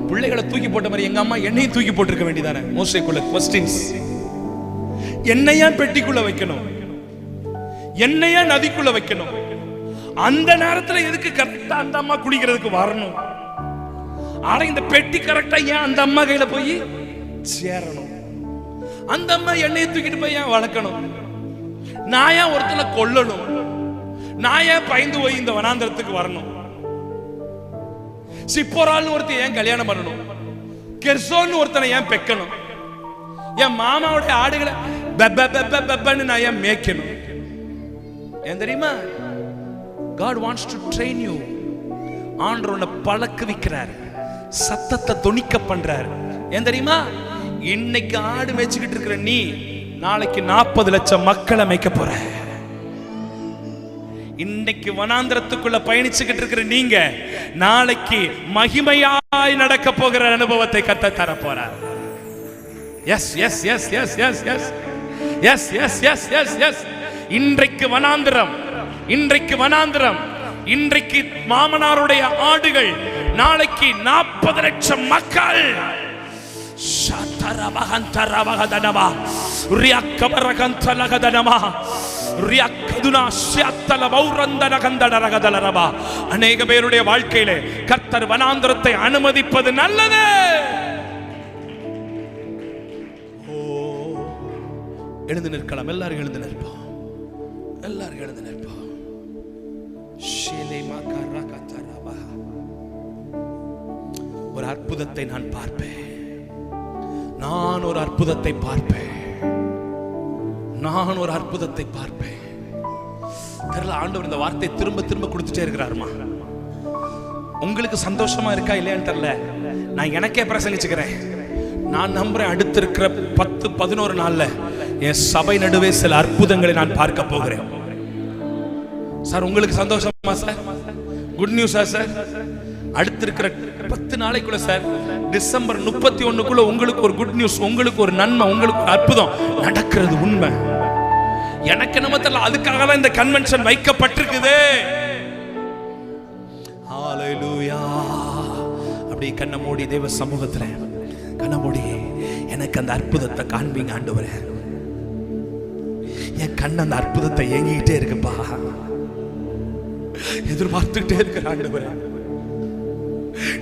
Speaker 3: பிள்ளைகளை தூக்கி போட்ட மாதிரி எங்க அம்மா என்னையும் தூக்கி போட்டிருக்க வேண்டியதானே? மோசேக்குள்ள क्वेश्चंस. என்னையா பெட்டிக்குள்ள வைக்கணும்? என்னையா நதிக்குள்ள வைக்கணும்? அந்த நேரத்துல எதுக்கு கரெக்டா அந்த அம்மா குடிக்கிறதுக்கு வரணும்? ஆனா இந்த பெட்டி கரெக்டா ஏன் அந்த அம்மா கையில போய் சேரணும்? அந்த அம்மா என்னைய தூக்கிட்டு போய் ஏன் வளர்க்கணும்? நான் ஏன் ஒருத்தனை கொல்லணும்? நான் ஏன் பயந்து போய் இந்த வனாந்தரத்துக்கு வரணும்? சிப்போரால்னு ஒருத்தன் ஏன் கல்யாணம் பண்ணணும்? கெர்சோன்னு ஒருத்தனை ஏன் பெக்கணும்? என் மாமாவோட ஆடுகளை நான் ஏன் மேய்க்கணும்? ஏன் தெரியுமா? God wants to train you. ஆண்டவர் உன்னை பழக்க வைக்கிறார், சத்தத்தை தொனிக்க பண்றார். ஏன் தெரியுமா? இன்னைக்கு ஆடு மேய்ச்சிக்கிட்டு இருக்கிற நீ நாளைக்கு 40 லட்சம் மக்களை மேய்க்க போற. இன்னைக்கு வனாந்திரத்துக்குள்ள பயணிச்சுக்கிட்டு இருக்கிற நீங்க நாளைக்கு மகிமையாய் நடக்க போகிற அனுபவத்தை கத்த தர போறார். Yes yes yes yes yes yes yes yes yes yes yes. இன்றைக்கு வனாந்திரம், இன்றைக்கு வனாந்திரம், இன்றைக்கு மாமனாருடைய ஆடுகள், நாளைக்கு 40 லட்சம் மக்கள். அநேக பேருடைய வாழ்க்கையிலே கர்த்தர் வனாந்திரத்தை அனுமதிப்பது நல்லது. எழுந்து நிற்கலாம், எல்லாரும் எழுந்து நிற்போம், எல்லாரும் எழுந்து நிற்போம். ஒரு அற்புதத்தை நான் பார்ப்பேன், நான் ஒரு அற்புதத்தை பார்ப்பேன், நான் ஒரு அற்புதத்தை பார்ப்பேன். தெரியல, ஆண்டவர் இந்த வார்த்தை திரும்ப திரும்ப கொடுத்துட்டே இருக்கிறாருமா. உங்களுக்கு சந்தோஷமா இருக்கா இல்லையான்னு தெரியல, நான் எனக்கே பிரசங்கிச்சுக்கிறேன். நான் நம்புறேன் அடுத்து இருக்கிற 10-11 நாள்ல என் சபை நடுவே சில அற்புதங்களை நான் பார்க்க போகிறேன். சார் உங்களுக்கு சந்தோஷமா சார்? Good நியூஸா sir? அடுத்து இருக்கிற 10 நாளைக்குள்ள சார், டிசம்பர் 31க்குள்ள உங்களுக்கு ஒரு குட் நியூஸ், உங்களுக்கு ஒரு நன்மை, உங்களுக்கு ஒரு அற்புதம் நடக்கிறது உண்மை. எனக்கு நம்ம தெரியல, அதுக்காக தான் இந்த கன்வென்ஷன் வைக்கப்பட்டிருக்குது. ஹalleluya. அப்படி கண்ணை மூடி தேவ சமூகத்துல கண்ணை மூடி, எனக்கு அந்த அற்புதத்தை காண்பீங்க ஆண்டவரே. என் கண்ணு அந்த அற்புதத்தை ஏங்கிட்டே இருக்குப்பா, எதிர்பார்த்துட்டே இருக்கிற ஆண்டவரே.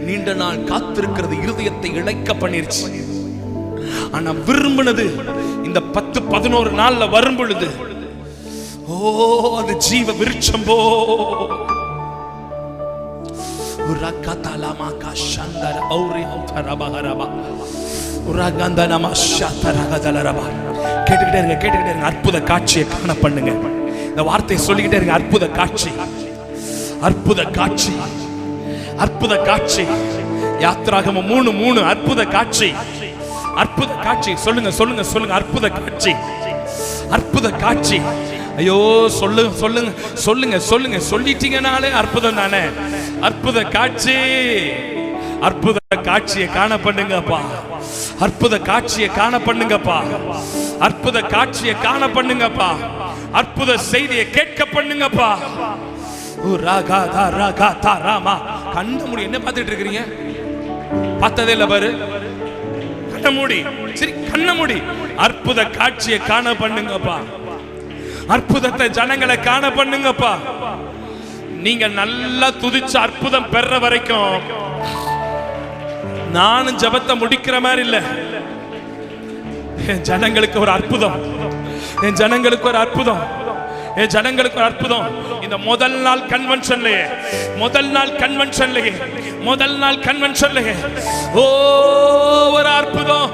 Speaker 3: நீண்ட நாள் காத்திருக்கிறது இருதயத்தை இழைக்க பண்ணிருச்சு. ஆனா விரும்பினது இந்த 10-11 நாள்ல வரும் பொழுது, ஓ அது ஜீவ விருட்சம் போ. கேட்டுக்கிட்டே இருங்க, கேட்டுக்கிட்டே இருங்க. அற்புத காட்சியை காண பண்ணுங்க. இந்த வார்த்தையை சொல்லிக்கிட்டே இருங்க. அற்புத காட்சி, அற்புத காட்சி, அற்புத காட்சி. யாத்திராகமம் 3:3 அற்புத காட்சி, அற்புத காட்சி. சொல்லுங்க சொல்லுங்க சொல்லுங்க. அற்புத காட்சி, அற்புத காட்சி. ஐயோ சொல்லுங்க சொல்லுங்க சொல்லுங்க சொல்லுங்க. சொல்லிட்டீங்கனாலே அற்புதம் தானே. அற்புத காட்சி, அற்புத காட்சியை காண பண்ணுங்கப்பா. அற்புத காட்சியை காண பண்ணுங்கப்பா. அற்புத காட்சியை காண பண்ணுங்கப்பா. அற்புத செய்தியை கேட்க பண்ணுங்கப்பா. கண்ண மூடி என்ன பார்த்துட்டு இருக்கிறீங்க? பார்த்ததே இல்ல பாரு. கண்ண மூடி, சரி கண்ண மூடி. அற்புத காட்சியை காண பண்ணுங்கப்பா. அற்புதத்தை ஜனங்களை காண பண்ணுங்கப்பா. நீங்க நல்லா துதிச்சு அற்புதம் பெற வரைக்கும் நானும் ஜபத்தை முடிக்கிற மாதிரி இல்ல. என் ஜனங்களுக்கு ஒரு அற்புதம், என் ஜனங்களுக்கு ஒரு அற்புதம், என் ஜனங்களுக்கு ஒரு அற்புதம். இந்த முதல் நாள் கன்வென்ஷன்லயே, முதல் நாள் கன்வென்ஷன்லயே, முதல் நாள் கன்வென்ஷன்லயே ஓ ஒரு அற்புதம்,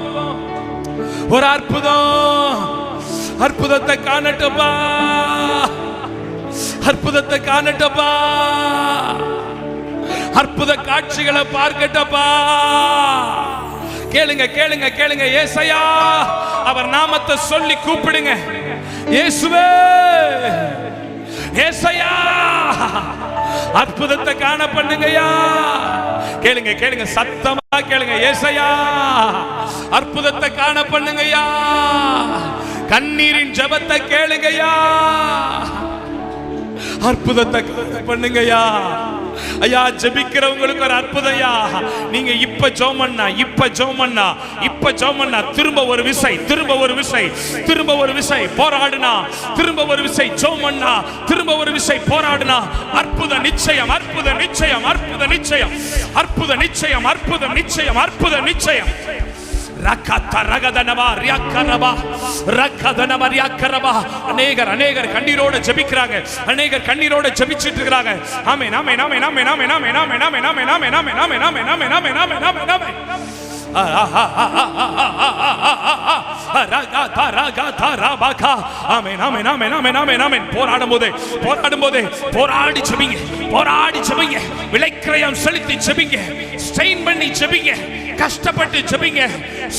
Speaker 3: ஒரு அற்புதம். அற்புதத்தை காணட்டப்பா, அற்புதத்தை காணட்டப்பா, அற்புத காட்சிகளை பார்க்கட்டப்பா. கேளுங்க கேளுங்க கேளுங்க. ஏசையா, அவர் நாமத்தை சொல்லி கூப்பிடுங்க. இயேசுவே, ஏசையா, அற்புதத்தை காண பண்ணுங்கயா. கேளுங்க கேளுங்க, சத்தமா கேளுங்க. ஏசையா, அற்புதத்தை காண பண்ணுங்கயா. கண்ணீரின் ஜெபத்தை கேளுங்கயா. அற்புதத்தை பண்ணுங்கயா. ஐயா, ஜெபிக்கிறவங்களுக்கு ஒரு அற்புதம்யா. நீங்க இப்ப ஜெபம் பண்ணா, இப்ப ஜெபம் பண்ணா, இப்ப ஜெபம் பண்ணா, திரும்ப ஒரு விசை, திரும்ப ஒரு விசை, திரும்ப ஒரு விசை போராடுனா, திரும்ப ஒரு விசை ஜெபம் பண்ணா, திரும்ப ஒரு விசை போராடுனா, அற்புத நிச்சயம், அற்புத நிச்சயம், அற்புத நிச்சயம், அற்புத நிச்சயம், அற்புத நிச்சயம், அற்புத நிச்சயம். அநேகர் கண்ணீரோட ஜெபிக்கிறாங்க, அநேகர் கண்ணீரோட ஜெபிச்சிட்டு இருக்காங்க. ஆமென் ஆமென் ஆமென் ஆமென் ஆமென் ஆமென் ஆமென் ஆமென் ஆமென் ஆமென் ஆமென் ஆமென் ஆமென் ஆமென் ஆமென் ஆமென் ஆமென் ஆமென். ஆமென் ஆமென் ஆமென் ஆமென் ஆமென் ஆமென். போராடும் போதே போராடி ஜெபிங்க, போராடி ஜெபிங்க, விலைக்கிரயம் செலுத்தி ஜெபிங்க, ஸ்ட்ரெயின் பண்ணி ஜெபிங்க, கஷ்டப்பட்டு ஜெபிங்க,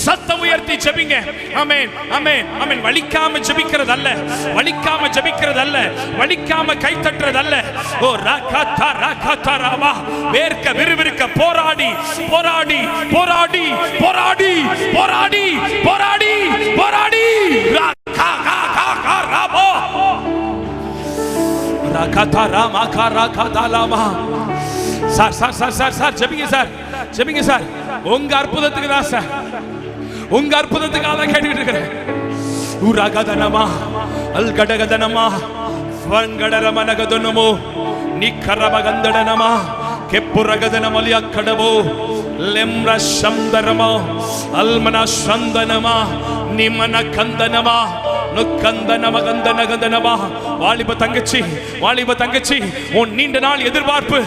Speaker 3: சத்தம் உயர்த்தி ஜெபிங்க. ஆமென் ஆமென் ஆமென். வலிக்காம ஜெபிக்கிறது அல்ல, வலிக்காம ஜெபிக்கிறது அல்ல, வலிக்காம கை தட்டுறது அல்ல. ஓ ரகதா ரகதா ரவா, வேர்க்க விறுவிறுக்க போராடி போராடி போராடி போராடி போராடி போராடி போராடி ரகா கா கா ரபோ ரகதா ராமா கா ரகதா லாமா. Sir sir sir sir sir ஜெபிங்க சார், ஜெபிங்க சார். உங்க அற்புதத்துக்கு தான் சார், உங்க அற்புதத்துக்காக தான் கேட்டுக்கிட்டு இருக்கிறேன். உரகதனமா அல்கடகதனமா வன்கடரமனகதனமோ நிக்கரபகந்தடனமா ಕೆಪ್ಪುರಗದನಮಲಿ ಅಕ್ಕಡವೋ ಲೆಮ್ರ ಶಂದರಮೋ ಅಲ್ಮನ ಶಂದನಮ ನಿಮನ ಕಂದನಮ நுக்கந்தனம கந்தன கந்தனமா. வாலிப தங்கச்சி, உன் நீண்ட நாள் எதிர்பார்ப்பு,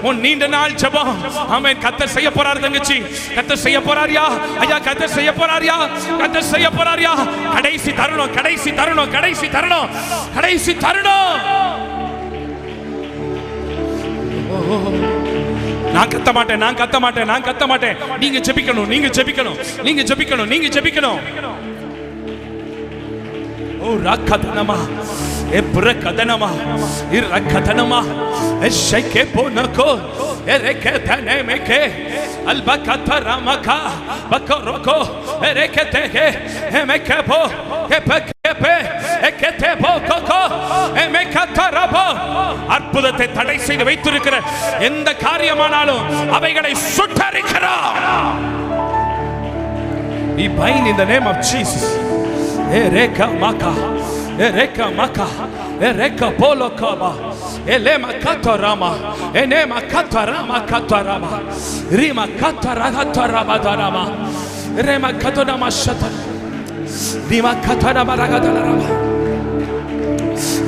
Speaker 3: உன் நீண்ட நாள் ஜெபம், ஆமென், கர்த்தர் செய்ய போறார் தங்கச்சி, கர்த்தர் செய்ய போறாரியா ஐயா, கர்த்தர் செய்ய போறாரியா, கர்த்தர் செய்ய போறாரியா. கடைசி தருணம், கடைசி தருணம், கடைசி தருணம், கடைசி தருணம். நான் கத்த மாட்டேன், நான் கத்த மாட்டேன், நான் கத்த மாட்டேன். நீங்க ஜெபிக்கணும், நீங்க ஜெபிக்கணும், நீங்க ஜெபிக்கணும், நீங்க ஜெபிக்கணும். ஓ ரக்கதனமா எப்ரக்கதனமா இரக்கதனமா எஷைகே போனகோ எரேகதனே மேகே அல்பகதரமகா பக்கரோகோ எரேகதே எமேகபோ எபகபே எகதேபோ கோகோ எமேகதரபோ. அற்புதத்தை தடை செய்து வைத்திருக்கிற எந்த காரியமானாலும் அவைகளை சுட்டரிக்கிறோம். We bind in the name of Jesus. Ereka maka, ereka maka, ereka polo kaba, elema katarama, enema katarama katarama, rima kataraga tarama darama, rema katarama shata, rima katarama raga darama,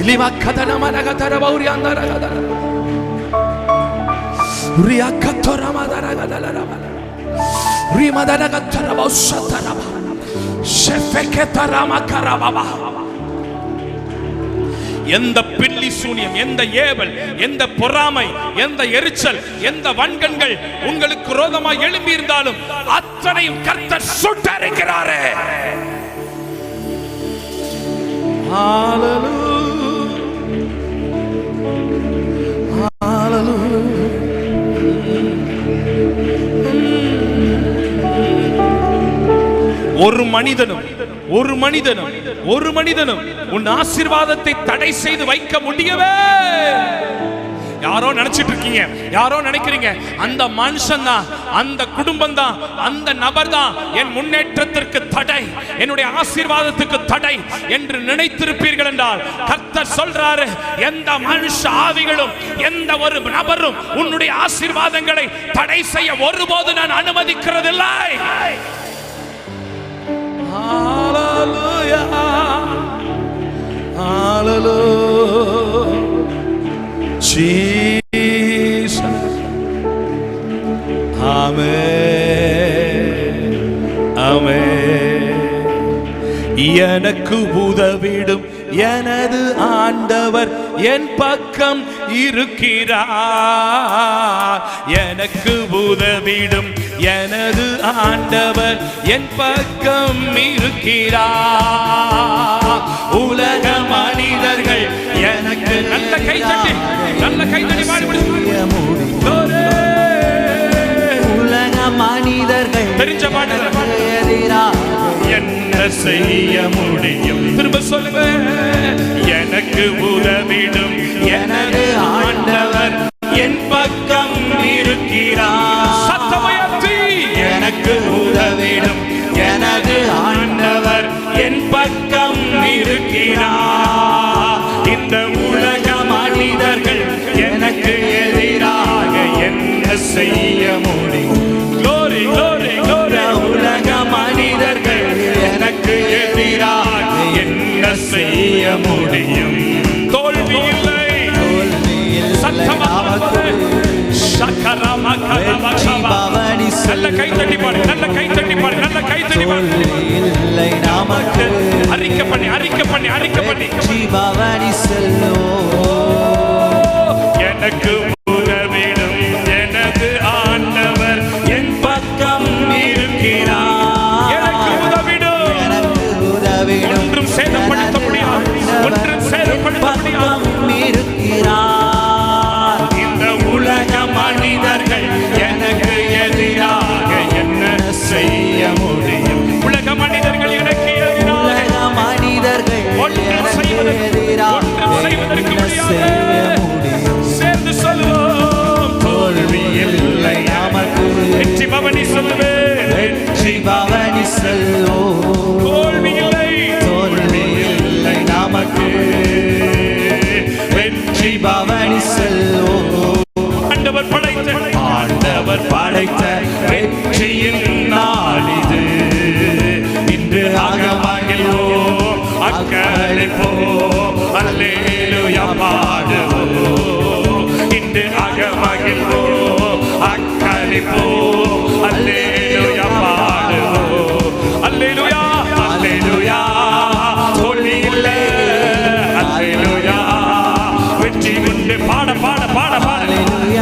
Speaker 3: rima katarama raga darama urianda raga darama, ria katarama raga darama, rima raga tarama shatarama. எந்த பில்லி சூனியம், எந்த ஏவல், எந்த பொறாமை, எந்த எரிச்சல், எந்த வன்கண்கள் உங்களுக்கு விரோதமாய் எழும்பி இருந்தாலும் அத்தனையும் கர்த்தர் சுட்டரிக்கிறாரே. ஹalleluya ஹalleluya. ஒரு மனிதனும் உன் ஆசீர்வாதத்தை தடை செய்து வைக்க முடியவே. யாரோ நினைச்சிட்டு இருக்கீங்க, யாரோ நினைக்கிறீங்க, அந்த மனுஷன் தான், அந்த குடும்பம் தான், அந்த நபர் தான் என் முன்னேற்றத்திற்கு தடை, என்னுடைய ஆசீர்வாதத்துக்கு தடை என்று நினைத்திருப்பீர்கள் என்றால் கர்த்தர் சொல்றாரு, எந்த மனுஷ ஆவிகளும் எந்த ஒரு நபரும் உன்னுடைய ஆசீர்வாதங்களை தடை செய்ய ஒருபோது நான் அனுமதிக்கிறதில்லை. Hallelujah, hallelujah, Jesus, amen, amen. எனக்கு உதவிடும் எனது ஆண்டவர் என் பக்கம் இருக்கிறார். எனக்கு உதவிடும் எனது ஆண்டவர் என் பக்கம் இருக்கிறார். உலக மனிதர்கள் எனக்கு நல்ல கைத்தட்டி உலக மனிதர்கள் தெரிஞ்ச பாடல் என்ன செய்ய முடியும்? திரும்ப சொல்லுங்க. எனக்கு உதவிடும் எனது ஆண்டவர் என் பக்கம் இருக்கிறார். சத்தமுயர்த்தி எனக்கு உதவிடும் எனது ஆண்டவர் என் பக்கம் இருக்கிறார். இந்த உலக மனிதர்கள் எனக்கு எதிராக என்ன செய்ய முடியும்? glory glory glory. உலக மனிதர்கள் எனக்கு எதிராக என்ன செய்ய முடியும்? தோல்வி இல்லை. சக்கரமா நல்ல கை தட்டி பாடு, நல்ல கை தட்டி பாடு. நமக்கு. அறிக்கை பண்ணி
Speaker 4: வெற்றி பவனி செல்வோம்.
Speaker 3: எனக்கு உதவிடும் எனது ஆண்டவர் என் பக்கம் இருக்கிறார். எனக்கு உதவிடும் ஒன்றும் சேதப்படுத்த முடியாது, ஒன்றும் சேதப்படுத்த முடியாது
Speaker 4: இருக்கிறார்.
Speaker 3: இந்த உலக மனிதர்கள் எனக்கு எதிராக என்ன செய்ய முடியும்? உலக மனிதர்கள் எனக்கு எதிராக ஒன்றும் செய்வதற்கு முடியாது. சேர்ந்து சொல்லுவோம், தோல்வி இல்லை நமக்கு. வெற்றி பவனி சொல்லுவேன்,
Speaker 4: வெற்றி பவனி செல்வோம்.
Speaker 3: தோல்வி இல்லை
Speaker 4: நமக்கு. வெற்றி பவனி செல்வோம்.
Speaker 3: ஆண்டவர் படைத்த வெற்றியின் நாள் இது. இன்று அகமகிழ்வோம், அக்களிப்போம், அல்லேலூயா பாடுவோம். இன்று அகமகிழ்வோம், அக்களிப்போம், அல்லேலூயா பாடுவோம். அல்லேலூயா அல்லேலூயா, தோல்வி இல்லை, அல்லேலூயா வெற்றி உண்டு. பாட பாட பாட பாட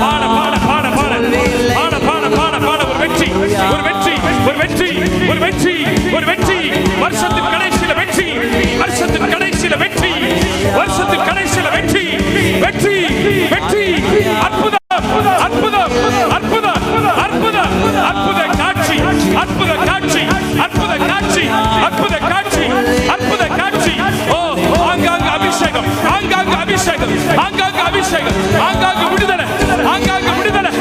Speaker 3: பாட பாட பாட பாட பாட பாட பாட பாட. ஒரு வெற்றி ஒரு வெற்றி ஒரு வெற்றி ஒரு வெற்றி ஒரு வெற்றி. வருஷத்தின் கடைசியில வெற்றி, வருஷத்தின் கடைசியில வெற்றி, வருஷத்தின் கடைசியில வெற்றி வெற்றி வெற்றி. அற்புதம் அற்புதம் அற்புதம் அற்புதம் அற்புத காட்சி, அற்புத காட்சி, அற்புத காட்சி, அற்புத காட்சி, அற்புத காட்சி. ஓ, ஆங்காங்க அபிஷேகம், ஆங்காங்க அபிஷேகம், ஆங்காங்க அபிஷேகம், ஆங்காங்க விடுதலை, ஆங்காங்க விடுதலை,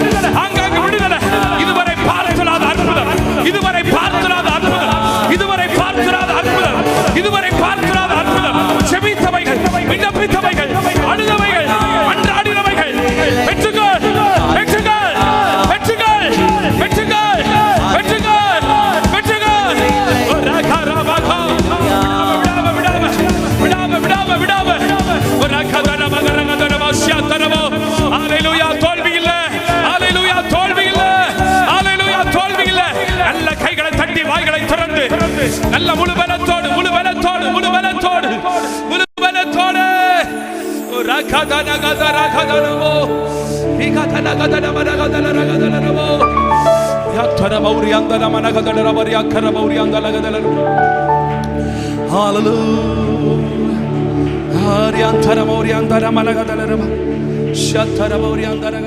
Speaker 3: ஆங்காங்க விடுதலை. இதுவரை பார்த்திராத அற்புதம், இதுவரை பார்த்திராத அற்புதம், இதுவரை பார்த்திராத அற்புதம், இதுவரை பார்த்திராத அற்புதம். செபித்தவைகள், விண்ணப்பித்தவைகள், அழுதவைகள், அன்றாடினவைகள் வெற்றுகள், வெற்றுகள், வெற்றுகள், வெற்றுகள், வெற்றுகள், வெற்றுகள். விடாம விடாம விடாம ஒரு கதன மகரங்கதன வாசியாதனமோ. ஹalleluya, தோல்வி இல்ல, ஹalleluya, தோல்வி இல்ல, ஹalleluya, தோல்வி இல்ல. நல்ல கைகளை தட்டி வாய்களை திறந்து நல்ல முழு பலத்தோடு முழு பலத்தோடு முழு பலத்தோடு முழு பலத்தோடு ரகதன கதர கதனமோ இகதன கதன மரகதன ரகதனமோ யாத்தர மௌரியாந்தன மனகதன ரபரியா கர மௌரியாந்தன கதன. ஹalleluya, ஹரியாந்தர மௌரியாந்தன மனகதன ரப ஷத்தர மௌரியாந்தன.